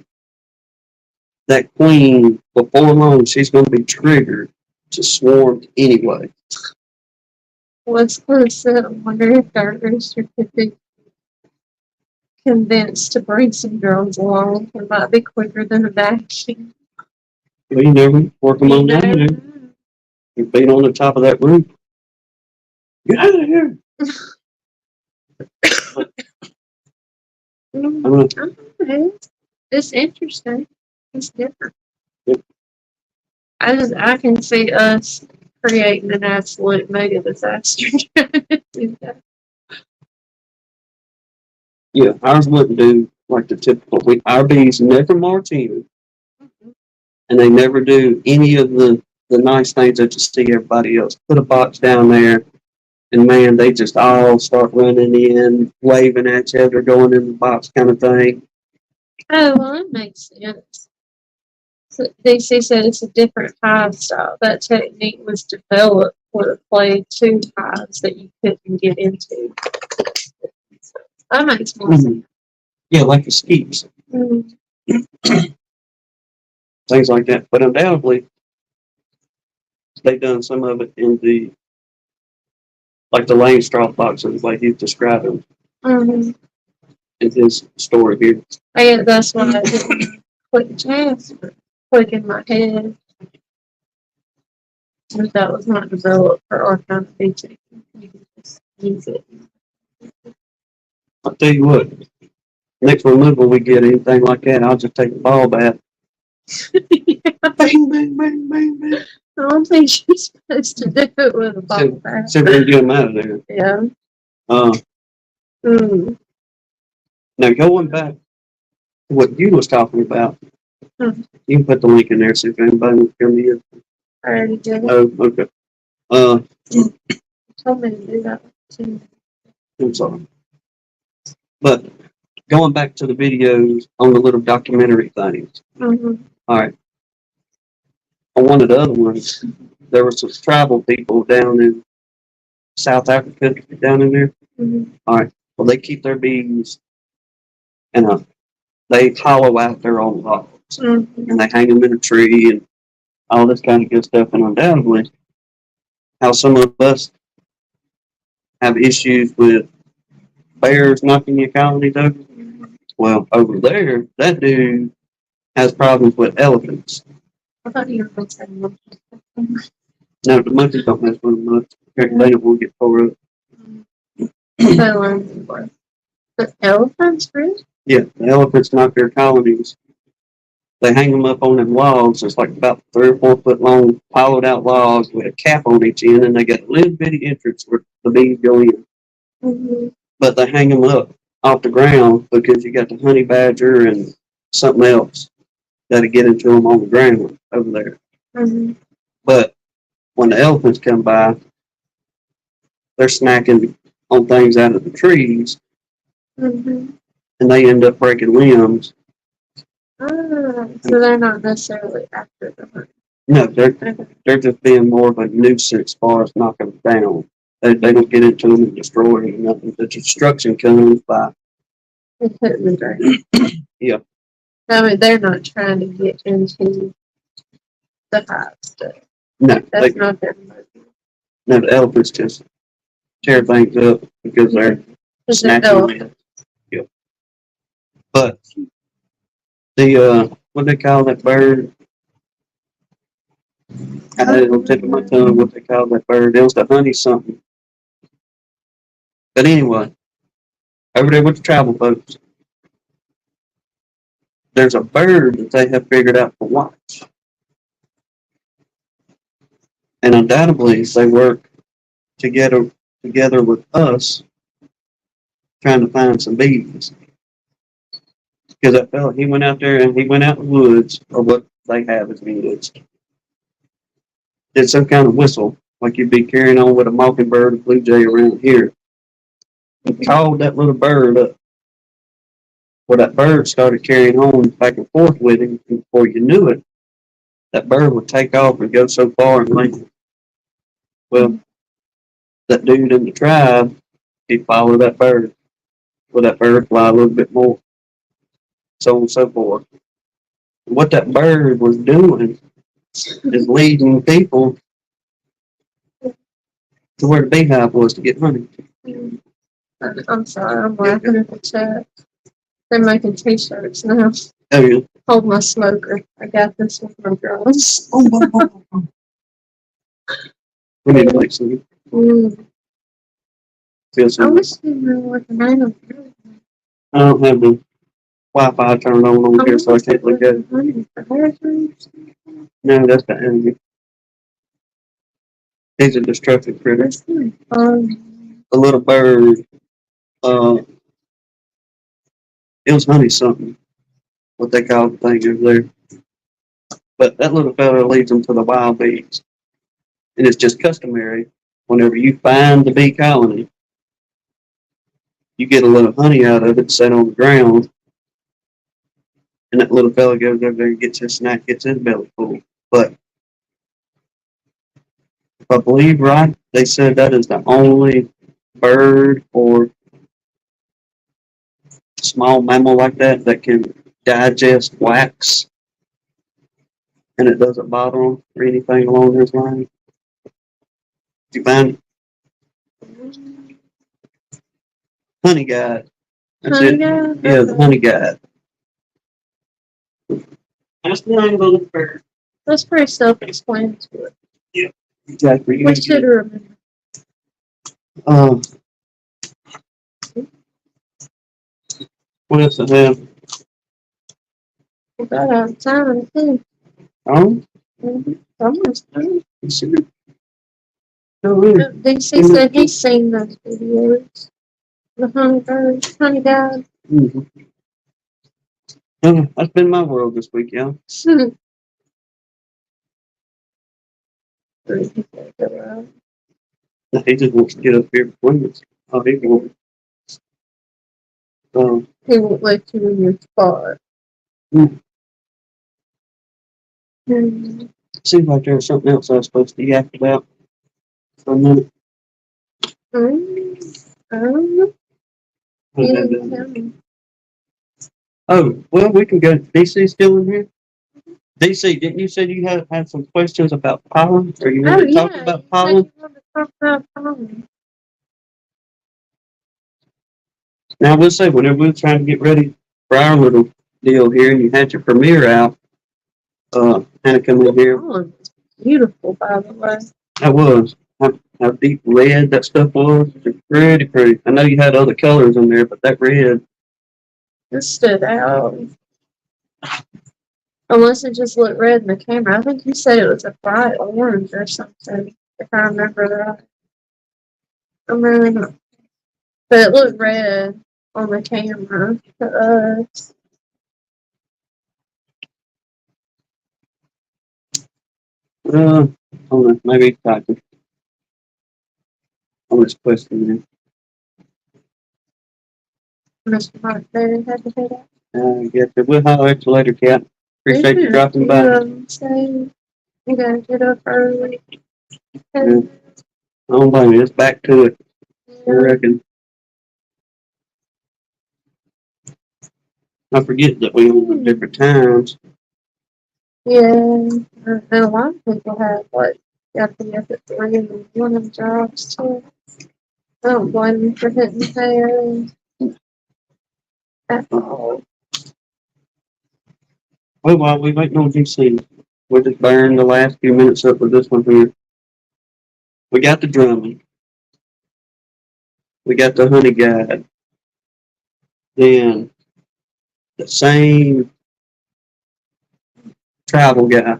that queen, before long, she's going to be triggered to swarm anyway. What's said, I wonder if our rooster could be convinced to bring some drones along. It might be quicker than a vacuum. We never work them on down there. You beat on the top of that roof. Get out of here. It's interesting. It's different. Yep. I can see us creating an absolute mega disaster. Yeah, ours wouldn't do like the typical. Our bees never march in, and they never do any of the nice things that you see everybody else. Put a box down there, and man, they just all start running in, waving at you. They're going in the box kind of thing. Oh, well, that makes sense. So DC said it's a different hive style. That technique was developed for the clay tube hives that you couldn't get into. That makes more sense. Yeah, like the skeeps, Mm. things like that. But undoubtedly, they've done some of it in the like the lane straw boxes, like he's describing Mm-hmm. in his story here. I guess that's why I didn't click chance, but click in my head. But that was not developed for our kind of feature. You can just use it. I'll tell you what, next removal we get anything like that, I'll just take the ball bat. Bang, bang, bang, bang, bang. I don't think she's supposed to do it with a ball bat. See if we can get them out of there. Yeah. Now going back to what you was talking about, Hmm. you can put the link in there see if anybody will come in. I already did it. Oh, okay. You told me to do that too. I'm sorry. But going back to the videos on the little documentary things. Mm-hmm. All right. On one of the other ones, there were some tribal people down in South Africa, down in there. Mm-hmm. All right. Well, they keep their bees and they hollow out their own logs Mm-hmm. and they hang them in a tree and all this kind of good stuff. And undoubtedly, how some of us have issues with bears knocking your colonies over. Well, over there, that dude has problems with elephants. I thought you were going to say monkeys. No, the monkeys don't mess with them much. They don't want to get tore up. But elephants, really? Yeah, the elephants knock their colonies. They hang them up on them logs. It's like about 3 or 4 foot long, hollowed out logs with a cap on each end, and they got a little bitty entrance where the bees go in. Mm-hmm. But they hang them up off the ground because you got the honey badger and something else that'll get into them on the ground over there. Mm-hmm. But when the elephants come by, they're snacking on things out of the trees, Mm-hmm. and they end up breaking limbs. So they're not necessarily after the hunt. No, they're just being more of a nuisance as far as knocking them down. They don't get into them and destroy them. Nothing. The destruction comes by. They put in the drain. Yeah. I mean, they're not trying to get into the hive stuff. No, That's not their motive. no, the elephants just tear things up because they're snatching them. Yeah. But the what they call that bird? I had it on the tip of my tongue what they call that bird. It was the honey something. But anyway, over there with the travel boats, there's a bird that they have figured out to watch. And undoubtedly they work together with us trying to find some bees. Because that fella, he went out there and he went out in the woods, or what they have as woods. Did some kind of whistle, like you'd be carrying on with a mockingbird or blue jay around here. He called that little bird up. Well, that bird started carrying on back and forth with him, and before you knew it, that bird would take off and go so far and land. Well, that dude in the tribe, he followed that bird. Well, that bird fly a little bit more, so on and so forth. What that bird was doing is leading people to where the beehive was to get honey. I'm sorry, I'm laughing at the chat. They're making t-shirts now. Oh, yeah. Hold my smoker. I got this one from girls. We need to make some. Feel I some. wish they knew what the name of it. I don't have the Wi-Fi turned on here, so I can't look at it. No, that's the enemy. These are destructive critters. A little bird. It was honey something. What they call the thing over there. But that little fella leads them to the wild bees. And it's just customary. Whenever you find the bee colony, you get a little honey out of it set on the ground. And that little fella goes over there and gets his snack, gets his belly full. But if I believe right, they said that is the only bird or small mammal like that that can digest wax and it doesn't bother them or anything along those lines. Did you find it? Honey guide. That's Honey it. guide? Yeah, the honey guide. That's the name of the bird. That's pretty self-explanatory. Exactly. What should remember? What else I have? We got out of time, too. Oh, Almost done. no, really. DC said he's seen those videos. The honey bird, honey guide. Mm-hmm. That's been my world this week, y'all. He just wants to get up here between us. Oh, he won't. He won't let you in your spot. Seems like there was something else I was supposed to yak about for a minute. Oh, well, we can go. DC still in here? DC, didn't you say you had some questions about pollen? Or you want to talk about pollen? Now, I will say, whenever we were trying to get ready for our little deal here, and you had your premiere out, Hannah come in here. Oh, it's beautiful, by the way. That was. How deep red that stuff was. It's pretty pretty. I know you had other colors in there, but that red. It stood out. Unless it just looked red in the camera. I think you said it was a bright orange or something, if I remember right. I'm really not. But it looked red on the camera to us. Hold on, maybe typing on this question Mr. Mark there had to head out. Yes, we'll holler at you later, Cat. Appreciate you dropping by. Say you gotta get up early. Yeah. I don't blame you. It's back to it. I reckon. I forget that we on different times. Yeah, and a lot of people have got to be up at 3 in the morning jobs too. I don't blame them for hitting hay at all. Well, while we waiting on DC, we'll just burn the last few minutes up with this one here. We got the drumming. We got the honey guide. Then the same travel guy.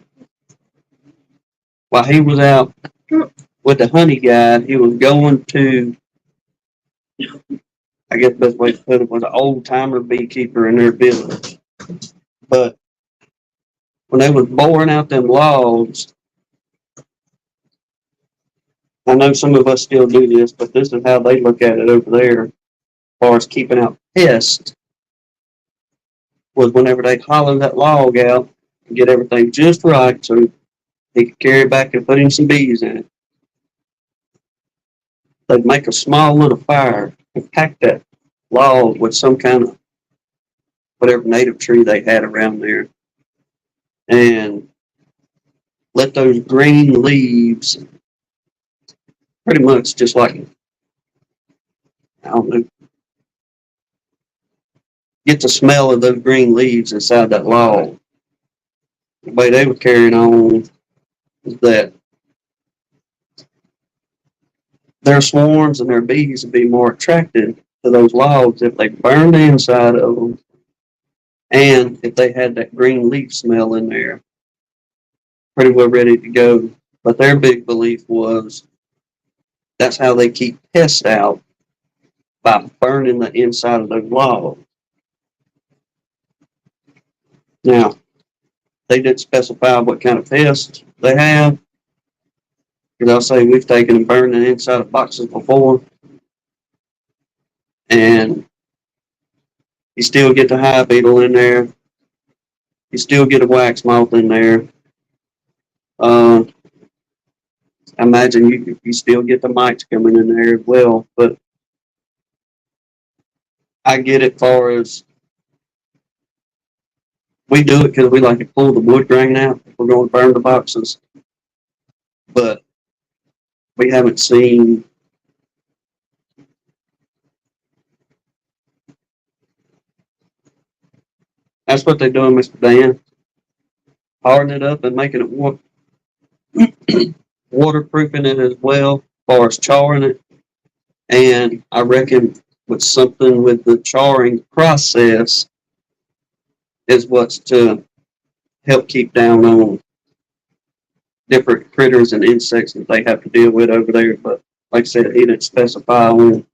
While he was out with the honey guide, he was going to, I guess the best way to put it was an old timer beekeeper in their village. But when they was boring out them logs, I know some of us still do this, but this is how they look at it over there as far as keeping out pests, was whenever they hollow that log out and get everything just right so he could carry it back and put in some bees in it. they'd make a small little fire and pack that log with some kind of whatever native tree they had around there, and let those green leaves, pretty much just like, I don't know, get the smell of those green leaves inside that log. The way they were carrying on is that their swarms and their bees would be more attracted to those logs if they burned the inside of them and if they had that green leaf smell in there, pretty well ready to go. But their big belief was that's how they keep pests out, by burning the inside of those logs. Now, they didn't specify what kind of pests they have, because I'll say we've taken and burned the inside of boxes before, and you still get the hive beetle in there. You still get a wax moth in there. I imagine you still get the mites coming in there as well. But I get it far as we do it because we like to pull the wood grain out if we're going to burn the boxes. But we haven't seen that's what they're doing, Mr. Dan. Hardening it up and making it waterproofing it as well, as far as charring it. And I reckon with something with the charring process is what's to help keep down on different critters and insects that they have to deal with over there. But like I said, he didn't specify on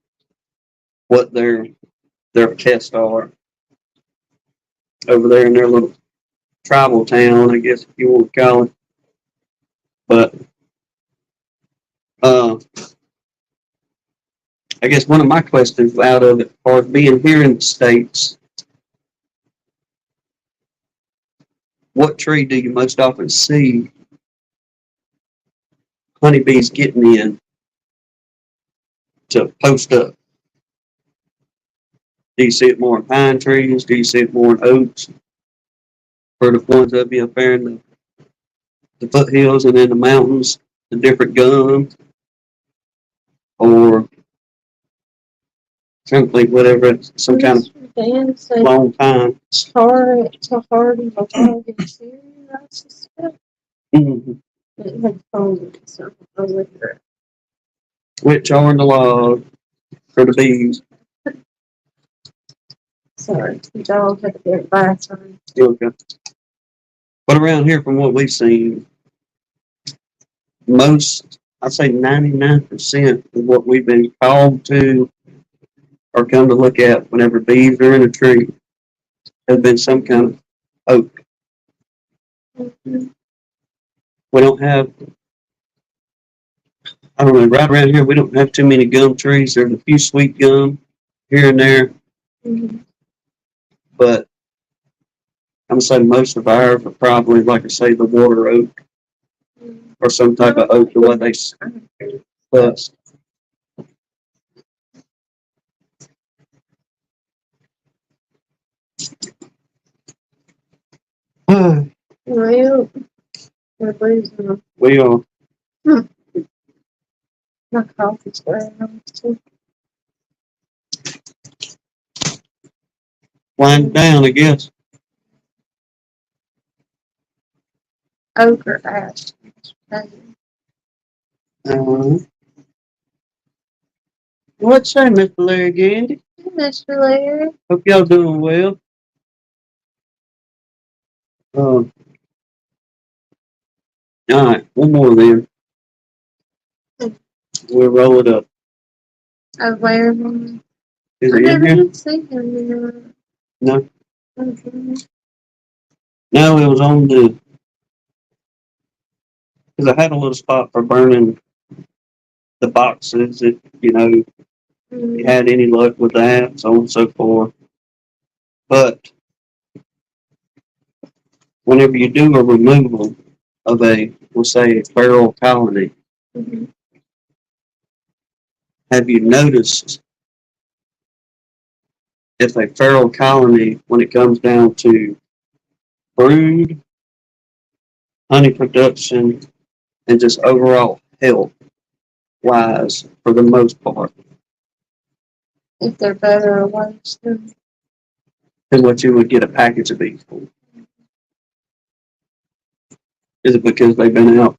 what their pests are over there in their little tribal town, I guess if you want to call it. But I guess one of my questions out of it, as far as being here in the States, what tree do you most often see honeybees getting in to post up? Do you see it more in pine trees? Do you see it more in oaks? For the ones of you up there in the foothills and in the mountains, the different gums? Or simply whatever, some kind of Dan said long time. to hardy the log and cherry, I suspect. Mhm. It had folded, so I wonder. With charring the log for the bees. Sorry, the dog had to go to the bathroom. Okay. But around here, from what we've seen, most, I'd say 99% of what we've been called to or come to look at whenever bees are in a tree has been some kind of oak. Mm-hmm. We don't have, I don't know, right around here, we don't have too many gum trees. There's a few sweet gum here and there, Mm-hmm. but I'm going to say most of ours are probably, like I say, the water oak or some type of oak, the way they bust. Well, we're losing them. We are. My coffee's wearing on too. Wind down, I guess. Oak or ash. What's that, Mr. Larry Gandy? Mr. Larry. Hope y'all doing well. All right, one more then. We'll roll it up. Where am Is I? it in Never here? did see him. No. Okay. No, it was on the, because I had a little spot for burning the boxes if, you had any luck with that, so on and so forth. But whenever you do a removal of we'll say, a feral colony, Mm-hmm. have you noticed if a feral colony, when it comes down to brood, honey production, and just overall health wise, for the most part, if they're better or worse than than what you would get a package of bees for? Is it because they've been out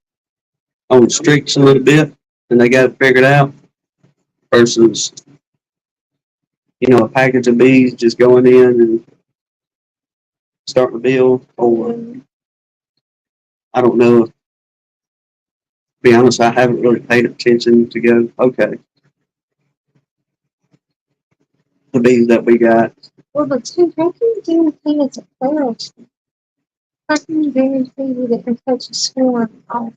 on the streets a little bit and they got it figured out versus, a package of bees just going in and starting to build? Or I don't know. To be honest, I haven't really paid attention to go, okay, the bees that we got. well, but too, how can you guarantee it's a feral? How can you guarantee that it can catch a swarm off?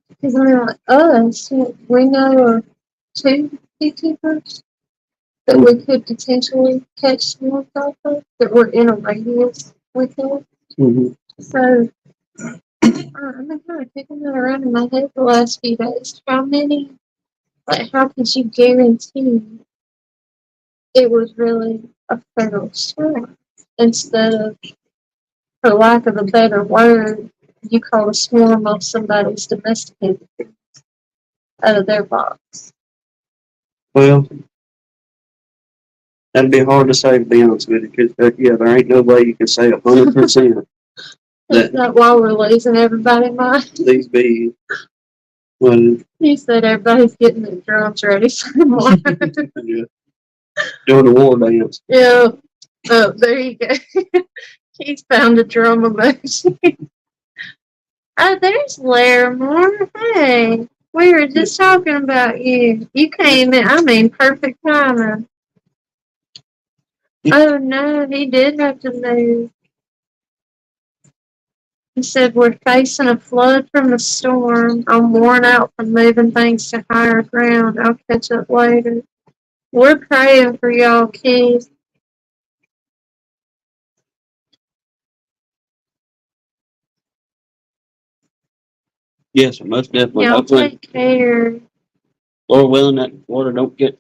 Because I mean, like us, we know of 2 beekeepers that we could potentially catch swarms off of that were in a radius with it. Mm-hmm. So I've been kind of kicking that around in my head the last few days. How many? Like, how could you guarantee it was really a feral swarm instead of, for lack of a better word, you call a swarm of somebody's domesticated out of their box? Well, that'd be hard to say, to be honest with you, because there ain't no way you can say 100% Is that why we're losing everybody, Mike? these bees. Well, You said everybody's getting their drums ready for the war. yeah, doing the war dance. Yeah. Oh, there you go. He's found a drum emoji. Oh, there's Larimore. Hey, we were just talking about you. You came in, I mean, perfect timing. Oh no, he did have to move. He said, we're facing a flood from the storm. I'm worn out from moving things to higher ground. I'll catch up later. We're praying for y'all, Keith. Yes, most definitely. Y'all Hopefully, take care. Lord willing, that water don't get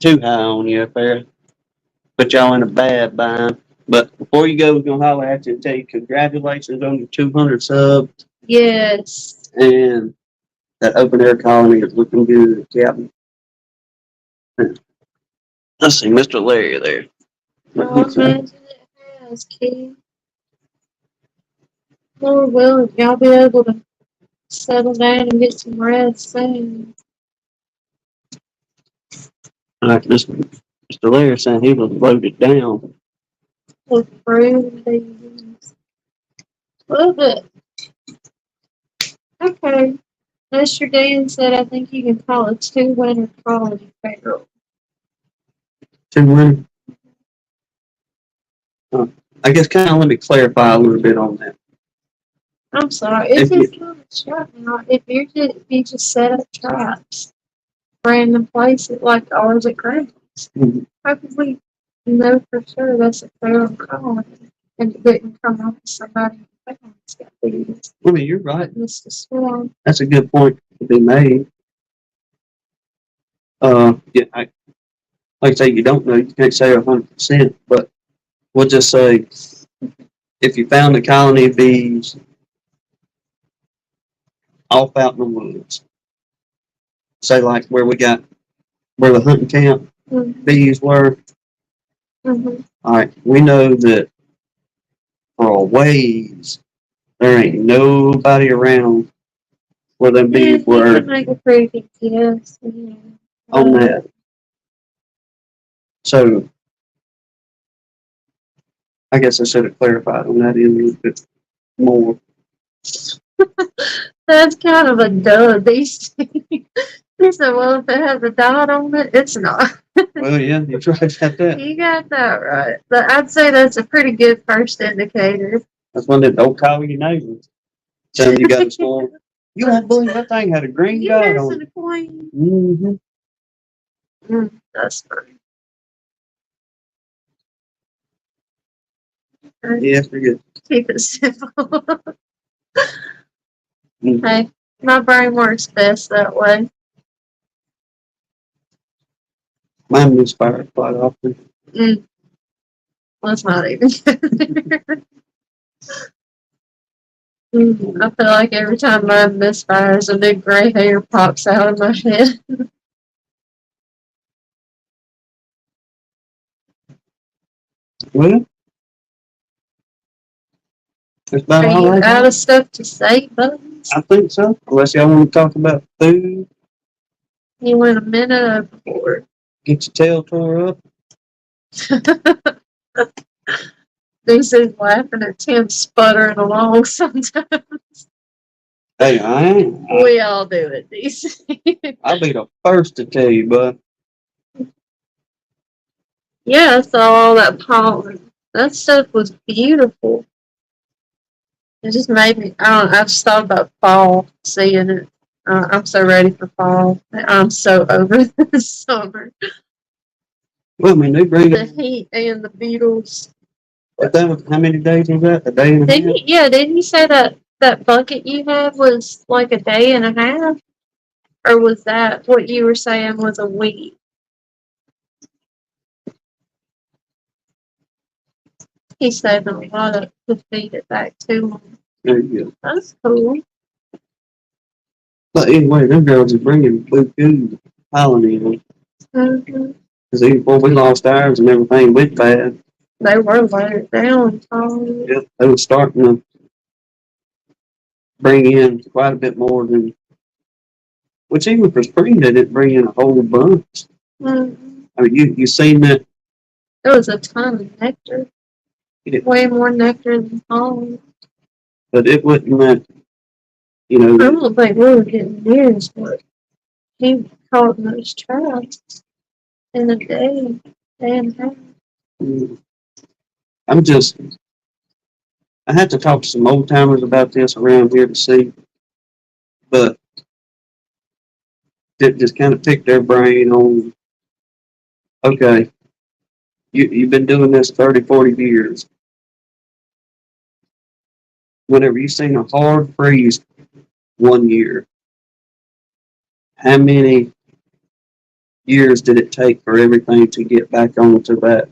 too high on you up there. Put y'all in a bad bind. But before you go, we're going to holler at you and tell you congratulations on your 200 subs. Yes. And that open air colony is looking good, Captain. Let's see, Mr. Larry there. Oh, imagine it has, Keith. Lord willing, y'all be able to settle down and get some rest soon. Mr. Larry saying he was loaded down. With fruit things. Love it. Okay. Mr. Dan said I think you can call it 2 winter colony feral. 2 winter. I guess kind of let me clarify a little bit on that. I'm sorry, it's just kind of shut now. If you just set up traps, random places like ours at Grandma's, how could we know for sure that's a feral colony and it didn't come off to somebody who's got these? I mean, you're right. Mr. Swarm. That's a good point to be made. Yeah, like I say, you don't know, you can't say 100%, but we'll just say if you found a colony of bees off out in the woods, say like where the hunting camp bees were, Mm-hmm. all right, we know that for a ways there ain't nobody around where them bees You were can make a pretty good guess. on that. So I guess I should have clarified on that end a little bit more. That's kind of a dud these days. He said, well, if it has a dot on it, it's not. Well, yeah, you're right about that. You got that right. But I'd say that's a pretty good first indicator. That's one that don't call your neighbors. Tell them you got a storm. You won't believe that thing had a green You dot missing on a it. queen? Mm-hmm. That's funny. Yeah, forget. Keep it simple. Mm-hmm. Hey, my brain works best that way. Mine misfires quite often. Let's not even go there. I feel like every time mine misfires, a big gray hair pops out of my head. Well, that's about Are all you I out got. of stuff to say, Buttons? I think so. Unless y'all want to talk about food, You went a minute overboard. get your tail tore up. DC's laughing at Tim sputtering along sometimes. Hey, I ain't. We all do it, DC. I'll be the first to tell you, but Yeah, I saw all that pollen. That stuff was beautiful. It just made me, I just thought about fall, seeing it. I'm so ready for fall. I'm so over this summer. well, I mean, they bring The it. heat and the beetles. But that was, how many days was that? A day and a half? Didn't you say that bucket you had was like a day and a half? Or was that what you were saying was a week? He's saving a lot of to feed it back to him. There you go. That's cool. But anyway, them girls are bringing blue food, pollen hmm because even before we lost ours and everything went bad, They were loaded down, Tom. they were starting to bring in quite a bit more than, which even for spring they didn't bring in a whole bunch. Mm-hmm. I mean, you seen that? There was a ton of nectar. Yeah. Way more nectar than pollen. But it wasn't that, you I know. don't think we were getting near as much. He caught those traps in a day and a half. mm, I'm just, I had to talk to some old timers about this around here to see, but it just kind of picked their brain on, okay, you've been doing this 30, 40 years. Whenever you seen a hard freeze one year, how many years did it take for everything to get back onto that?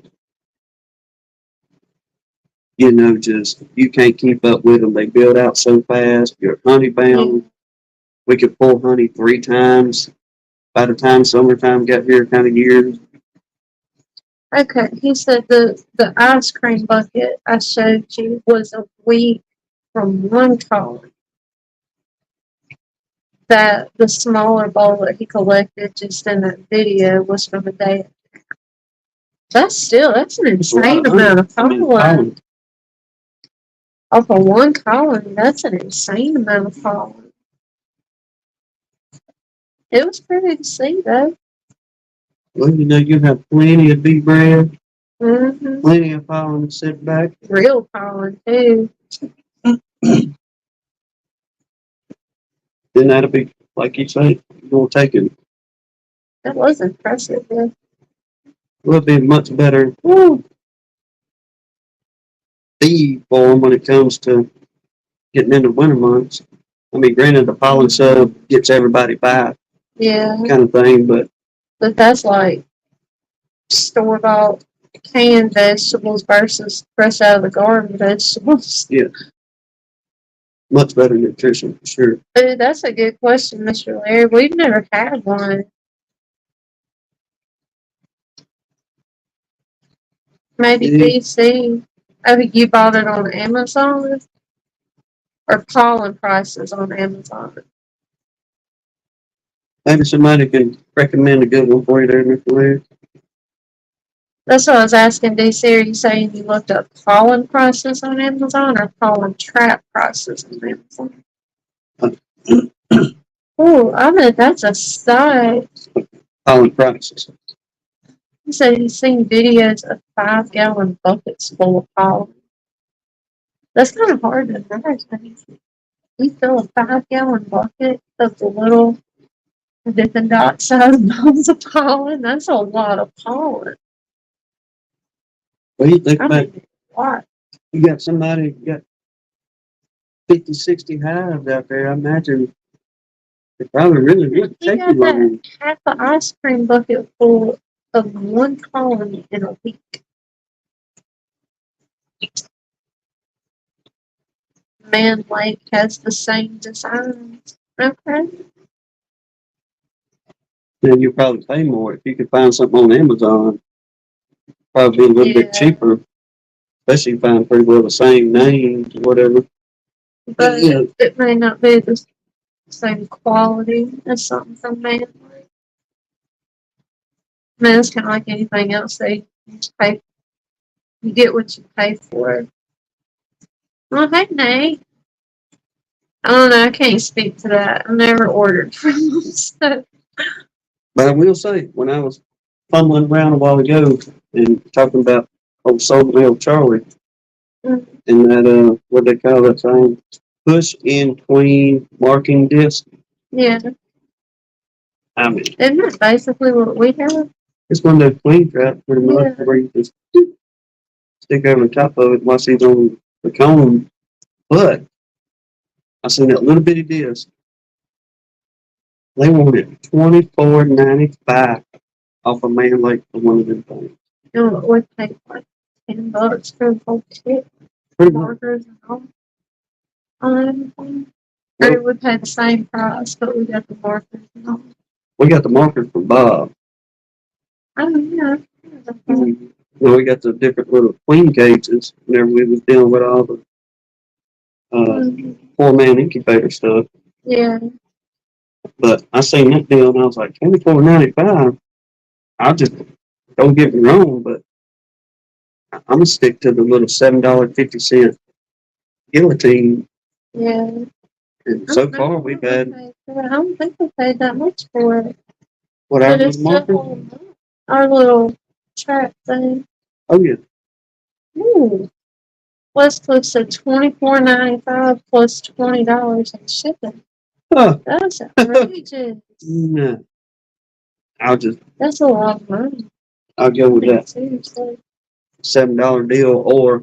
You know, just you can't keep up with them. They build out so fast. You're honey bound. We could pull honey 3 times by the time summertime got here, kind of years. Okay, he said the ice cream bucket I showed you was a week from one colony. That the smaller bowl that he collected just in that video was from a day. That's an insane amount of pollen. Off of one colony, that's an insane amount of pollen. It was pretty to see though. Well, you know, you have plenty of bee bread, Mm-hmm. plenty of pollen to sit back. Real pollen too. Then that'll be, like you say, you're going to take it. That was impressive. Yeah. Will be much better feed for them when it comes to getting into winter months. I mean, granted, the pollen sub gets everybody by Yeah, kind of thing, but that's like store bought canned vegetables versus fresh out of the garden vegetables. yeah, much better nutrition for sure. That's a good question, Mr. Larry. We've never had one. Maybe Yeah. DC. I think you bought it on Amazon or pollen prices on Amazon. Maybe somebody can recommend a good one for you there, Mr. Larry. That's what I was asking DC. Are you saying you looked up pollen prices on Amazon or pollen trap prices on Amazon? Oh, I mean, that's a site. Pollen prices. He said he's seen videos of 5-gallon buckets full of pollen. That's kind of hard to imagine. You fill a 5-gallon bucket of the little Dippin' Dot sized balls of pollen. That's a lot of pollen. Well, you think I about, mean, what? you got somebody got 50, 60 hives out there. I imagine it probably really would He take you got long. that half an ice cream bucket full of one colony in a week. Man Lake has the same designs. Okay. Then you probably pay more if you could find something on Amazon. Probably be a little bit Yeah. cheaper, especially if you find pretty well the same names or whatever. But Yeah. it may not be the same quality as something from Man Lake. I mean, it's kind of like anything else. You just pay, you get what you pay for. Well, hey, Nate. I don't know. I can't speak to that. I've never ordered from them. So, But I will say, when I was fumbling around a while ago and talking about old Soul Mail Charlie mm, and that, what they call that thing? Push in tween marking disc. yeah. I mean, Isn't that basically what we have? it's one of those tween traps pretty much Yeah. where you just stick over the top of it while she's on the comb. But I seen that little bitty disc. They wanted $24.95 off a Man Lake for one of them things. You know, it would take like $10 for the whole kit, Pretty much. markers and all everything. Or it would pay the same price, but we got the markers and all. We got the markers from Bob. I don't know. Well, we got the different little queen cages whenever we was dealing with all the four-man incubator stuff. Yeah. But I seen that deal and I was like, $24.95. I'll just, don't get me wrong, but I'm gonna stick to the little $7.50 guillotine. Yeah. And so far we've had I don't think we paid that much for it. what our But it's little still markers. holding up. Our little trap thing. Oh yeah. Ooh. West Cliff said $24.95 plus $20 in shipping. Huh. That's outrageous. Nah. That's a lot of money. I'll go with that Seriously. $7 deal or,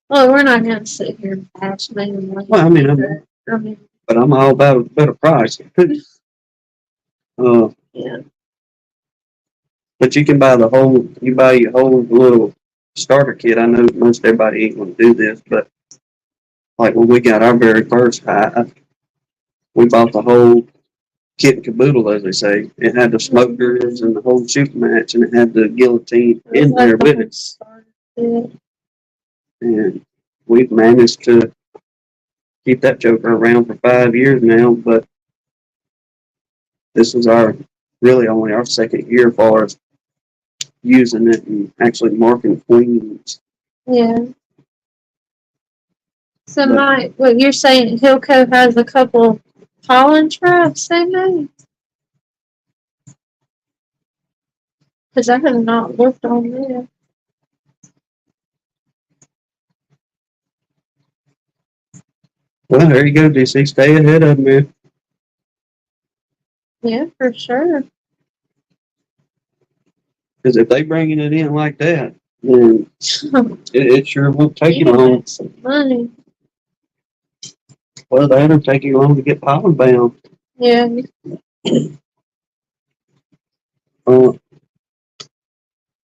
Well, we're not going to sit here and bash Man Lake. well, I mean, but I'm all about a better price. Yeah. But you can buy you buy your whole little starter kit. I know most everybody ain't gonna do this, but like when we got our very first hive, we bought the whole kit and caboodle, as they say. It had the smokers and the whole shooting match, and it had the guillotine in there with it. Yeah. And we've managed to keep that joker around for 5 years now, but this is really only our second year as far as using it and actually marking queens. Yeah. So, But- Mike, what you're saying, Hillco has a couple pollen traps they made? Because I have not looked on there. Well, there you go, DC. Stay ahead of me. Yeah, for sure. Because if they bringing it in like that, then it sure won't take you You long. make some money. Well, that'll take you long to get pollen bound. Yeah. Uh,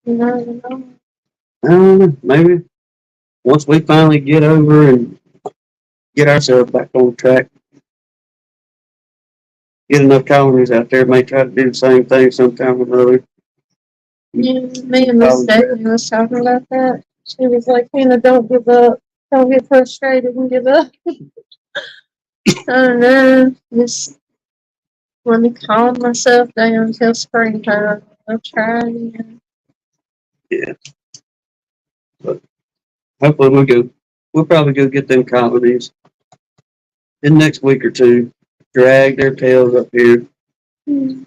No. I don't know. Maybe once we finally get over and get ourselves back on track, get enough colonies out there, may try to do the same thing sometime or another. Yeah, me and Miss Daly was talking about that. She was like, Hannah, don't give up. Don't get frustrated and give up. I don't know. Just let me calm myself down until springtime. I'll try again. Yeah. But hopefully we'll probably go get them colonies in next week or two, drag their tails up here, and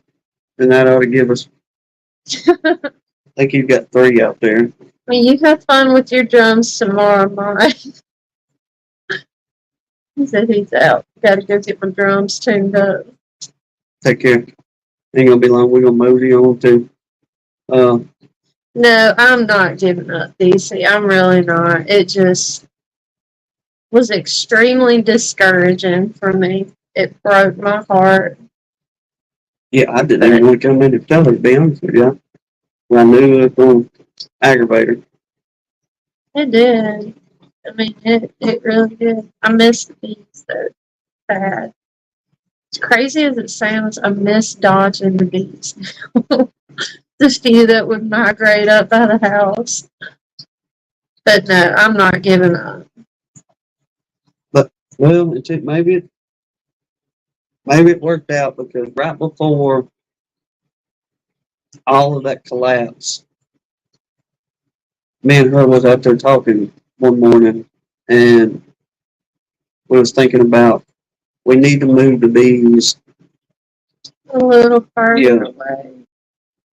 that ought to give us, I think you've got 3 out there. I mean, you have fun with your drums tomorrow, Mike. He said he's out. Gotta go get my drums tuned up. Take care. Ain't gonna be long. We're gonna mosey on too. No, I'm not giving up, DC. I'm really not. It just was extremely discouraging for me. It broke my heart. Yeah, I didn't even want to come in and tell her, to be honest with you. I knew it was going to aggravate her. It did. I mean, it really did. I miss the bees so bad. As crazy as it sounds, I miss dodging the bees. The few that would migrate up by the house. But no, I'm not giving up. But, well, maybe it worked out because right before all of that collapse, me and her was out there talking one morning, and we was thinking about we need to move the bees A little further Yeah. away.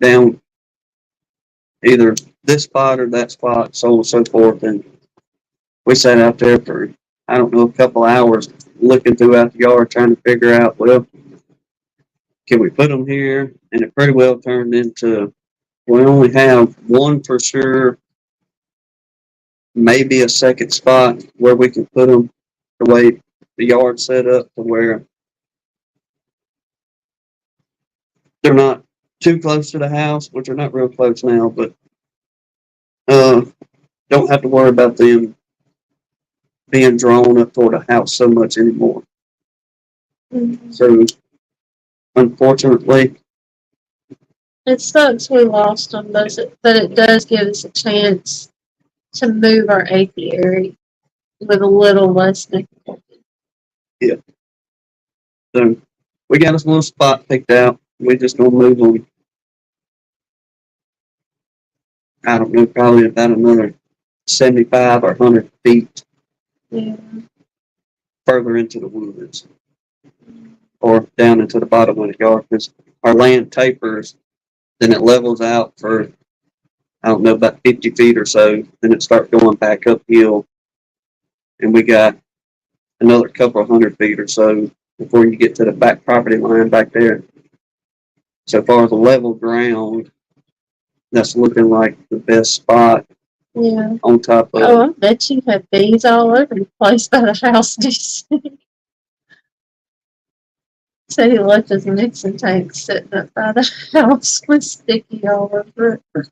down either this spot or that spot, so on and so forth. And we sat out there for, I don't know, a couple hours looking throughout the yard trying to figure out, well, can we put them here? And it pretty well turned into we only have one for sure, maybe a second spot where we can put them the way the yard's set up to where they're not too close to the house, which are not real close now, but don't have to worry about them being drawn up toward the house so much anymore. Mm-hmm. So, unfortunately, It sucks we lost them, but it does give us a chance to move our apiary with a little less difficulty. so we got us a little spot picked out. We just gonna move them. I don't know, probably about another 75 or 100 feet Yeah. further into the woods or down into the bottom of the yard because our land tapers, then it levels out for, I don't know, about 50 feet or so. Then it starts going back uphill. And we got another couple of 100 feet or so before you get to the back property line back there. So far as the level ground, that's looking like the best spot Yeah. on top of. Oh, I bet you have bees all over the place by the house. So he left his mixing tank sitting up by the house with sticky all over it.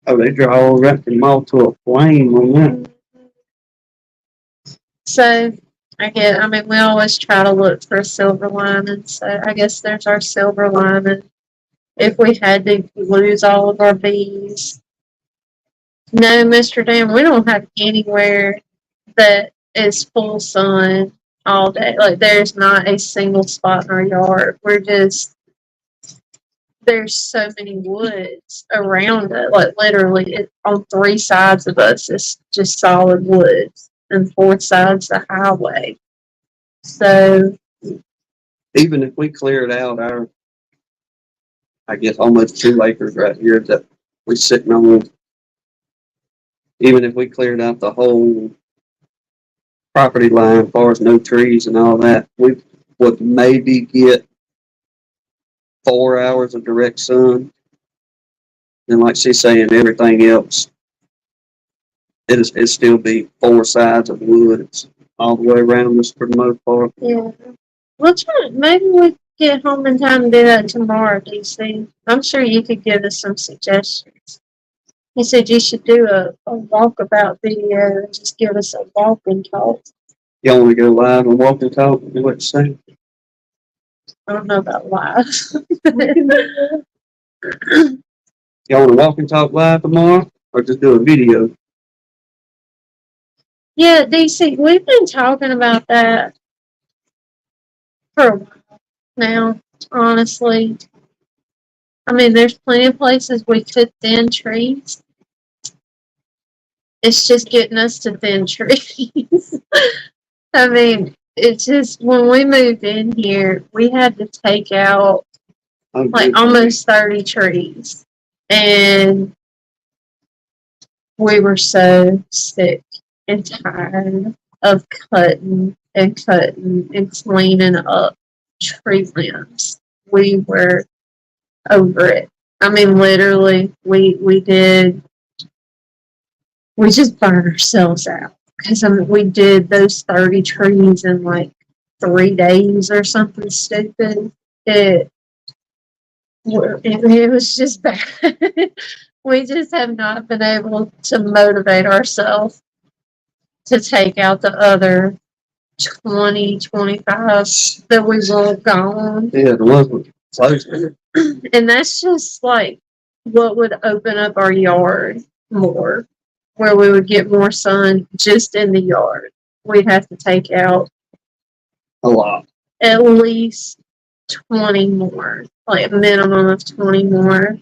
Oh, they draw right from all to a flame on that. So I mean, we always try to look for a silver lining. So I guess there's our silver lining. If we had to lose all of our bees, no, Mr. Dan, we don't have anywhere that is full sun all day. Like there's not a single spot in our yard. There's so many woods around it. Like literally on 3 sides of us it's just solid woods and 4 sides the highway. So Even if we cleared out our, I guess, almost 2 acres right here that we're sitting on, even if we cleared out the whole property line as far as no trees and all that, we would maybe get 4 hours of direct sun. And like she's saying, everything else, it'd still be 4 sides of woods all the way around us for the most part. yeah. We'll try maybe we get home in time to do that tomorrow, DC. I'm sure you could give us some suggestions. He said you should do a walkabout video and just give us a walk and talk. Y'all want to go live and walk and talk and do what you say? I don't know about live. Y'all want to walk and talk live tomorrow or just do a video? Yeah, DC, we've been talking about that for a while now, honestly. I mean, there's plenty of places we could thin trees. It's just getting us to thin trees. I mean, it's just when we moved in here, we had to take out like almost 30 trees. And we were so sick and tired of cutting and cutting and cleaning up tree limbs. We were over it. I mean, literally, we just burned ourselves out because I mean, we did those 30 trees in like 3 days or something stupid. It was just bad. We just have not been able to motivate ourselves to take out the other 20, 25 that we want gone. Yeah, the ones with close. And that's just like what would open up our yard more, where we would get more sun just in the yard. We'd have to take out A lot. at least 20 more, like a minimum of 20 more.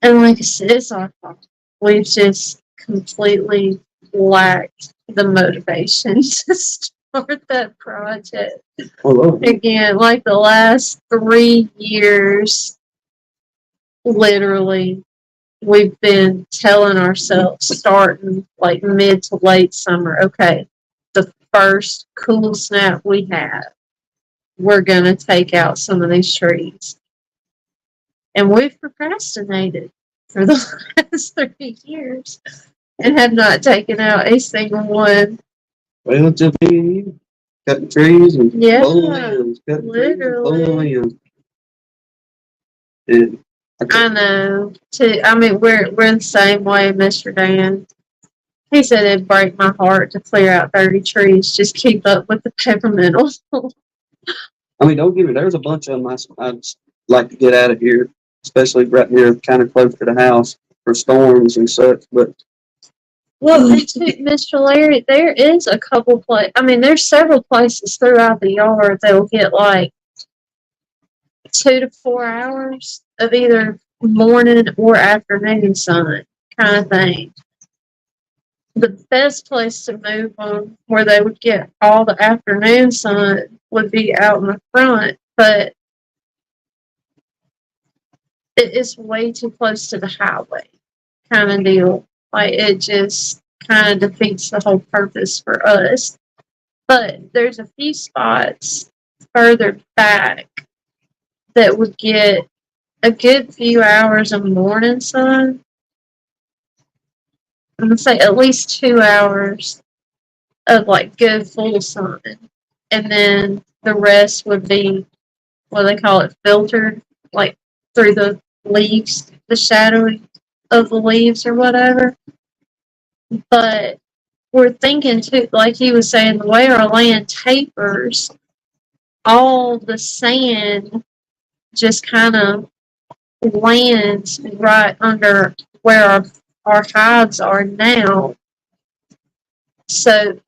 And like I said, it's our fault. We've just completely lacked the motivation to start that project. Oh, Again, like the last 3 years, literally, we've been telling ourselves, starting like mid to late summer, okay, the first cool snap we have, we're going to take out some of these trees. And we've procrastinated for the last 3 years and have not taken out a single one. well, just me and you. Cutting trees and Yeah, pulling limbs. Cutting trees and pulling literally. limbs. And I know. I mean, we're the same way, Mr. Dan. He said it'd break my heart to clear out 30 trees. Just keep up with the peppermint. I mean, don't get me. There's a bunch of them I'd like to get out of here, especially right here, kind of close to the house for storms and such. But Well, Mr. Larry, there is a couple places. I mean, there's several places throughout the yard that'll get like 2 to 4 hours of either morning or afternoon sun kind of thing. The best place to move them where they would get all the afternoon sun would be out in the front, but it's way too close to the highway kind of deal. Like, it just kind of defeats the whole purpose for us. But there's a few spots further back that would get a good few hours of morning sun. I'm going to say at least 2 hours of like good full sun. And then the rest would be what they call it, filtered, like through the leaves, the shadowing of the leaves or whatever. But we're thinking too, like he was saying, the way our land tapers, all the sand just kind of lands right under where our hives are now. So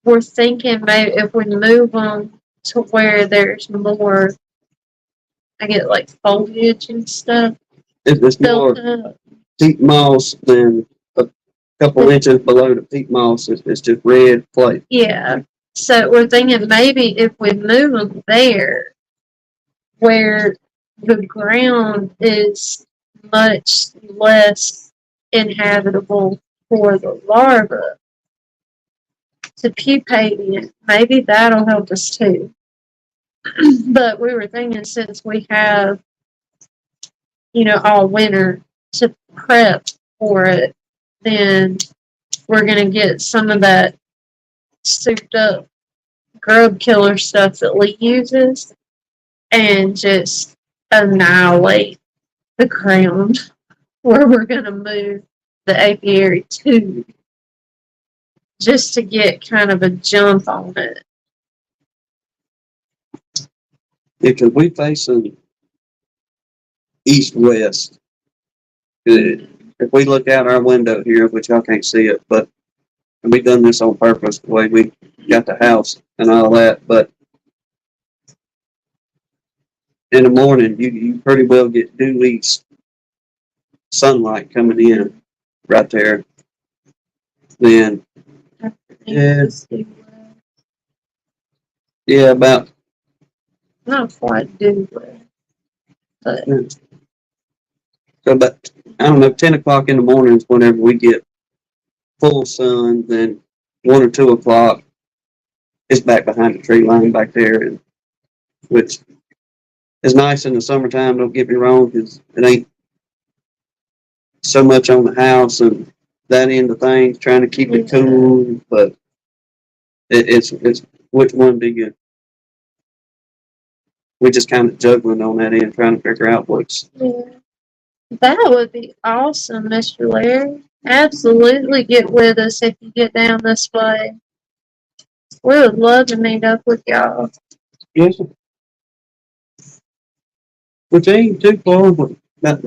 we're thinking maybe if we move them to where there's more, I get like foliage and stuff. it's more peat moss than a couple inches below the peat moss. It's just red clay. Yeah. So we're thinking maybe if we move them there, where the ground is much less inhabitable for the larva to pupate in, maybe that'll help us too. But we were thinking since we have, all winter to prep for it, then we're going to get some of that souped up grub killer stuff that Lee uses and just annihilate the ground where we're going to move the apiary to, just to get kind of a jump on it. Because we facing east-west. If we look out our window here, which y'all can't see it, but we done this on purpose, the way we got the house and all that, but in the morning, you pretty well get due east sunlight coming in right there. Then, yeah, about Not quite due but so about, I don't know, 10 o'clock in the morning is whenever we get full sun. Then 1 or 2 o'clock is back behind the tree line back there, and which is nice in the summertime. Don't get me wrong, because it ain't so much on the house and that end of things, trying to keep it cool. But it's which one do you? We just kind of juggling on that end, trying to figure out what's That would be awesome, Mr. Larry. Absolutely get with us if you get down this way. We would love to meet up with y'all. Yes, sir. Which ain't too far, but about,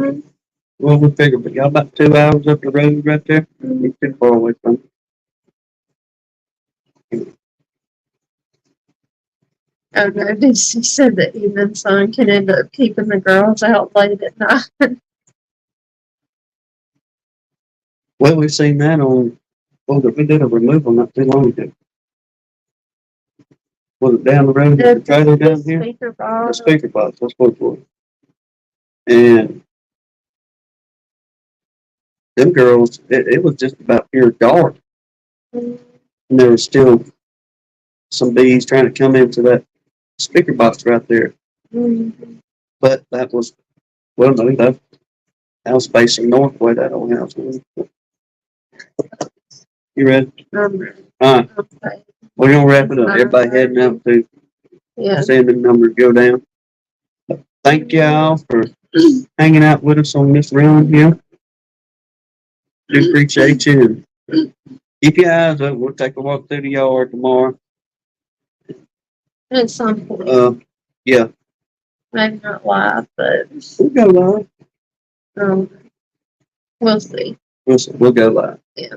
well, we figure, but y'all about 2 hours up the road right there. Ain't too far away from it. Oh no, DC said the evening sun can end up keeping the girls out late at night. Well, we've seen that on, well, we did a removal not too long ago. Was it down the road, the trailer down here? Speaker The box. speaker box, that's what it was. And them girls, it was just about pure dark. And there was still some bees trying to come into that speaker box right there. But that was, well, no, that was facing north way that old house was. You ready? Alright, Okay. we're gonna wrap it up. Everybody heading out to Yeah. seeing the numbers go down. Thank y'all for hanging out with us on this round here. Do appreciate you. And keep your eyes up. We'll take a walk through the yard tomorrow. At some point. Yeah, Maybe not live, but we'll go live. we'll see. We'll go live. Yeah.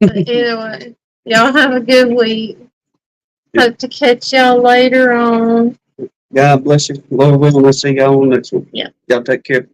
But anyway, y'all have a good week. Hope to catch y'all later on. God bless you. Lord willing, we'll see y'all on the next one. Yeah. Y'all take care.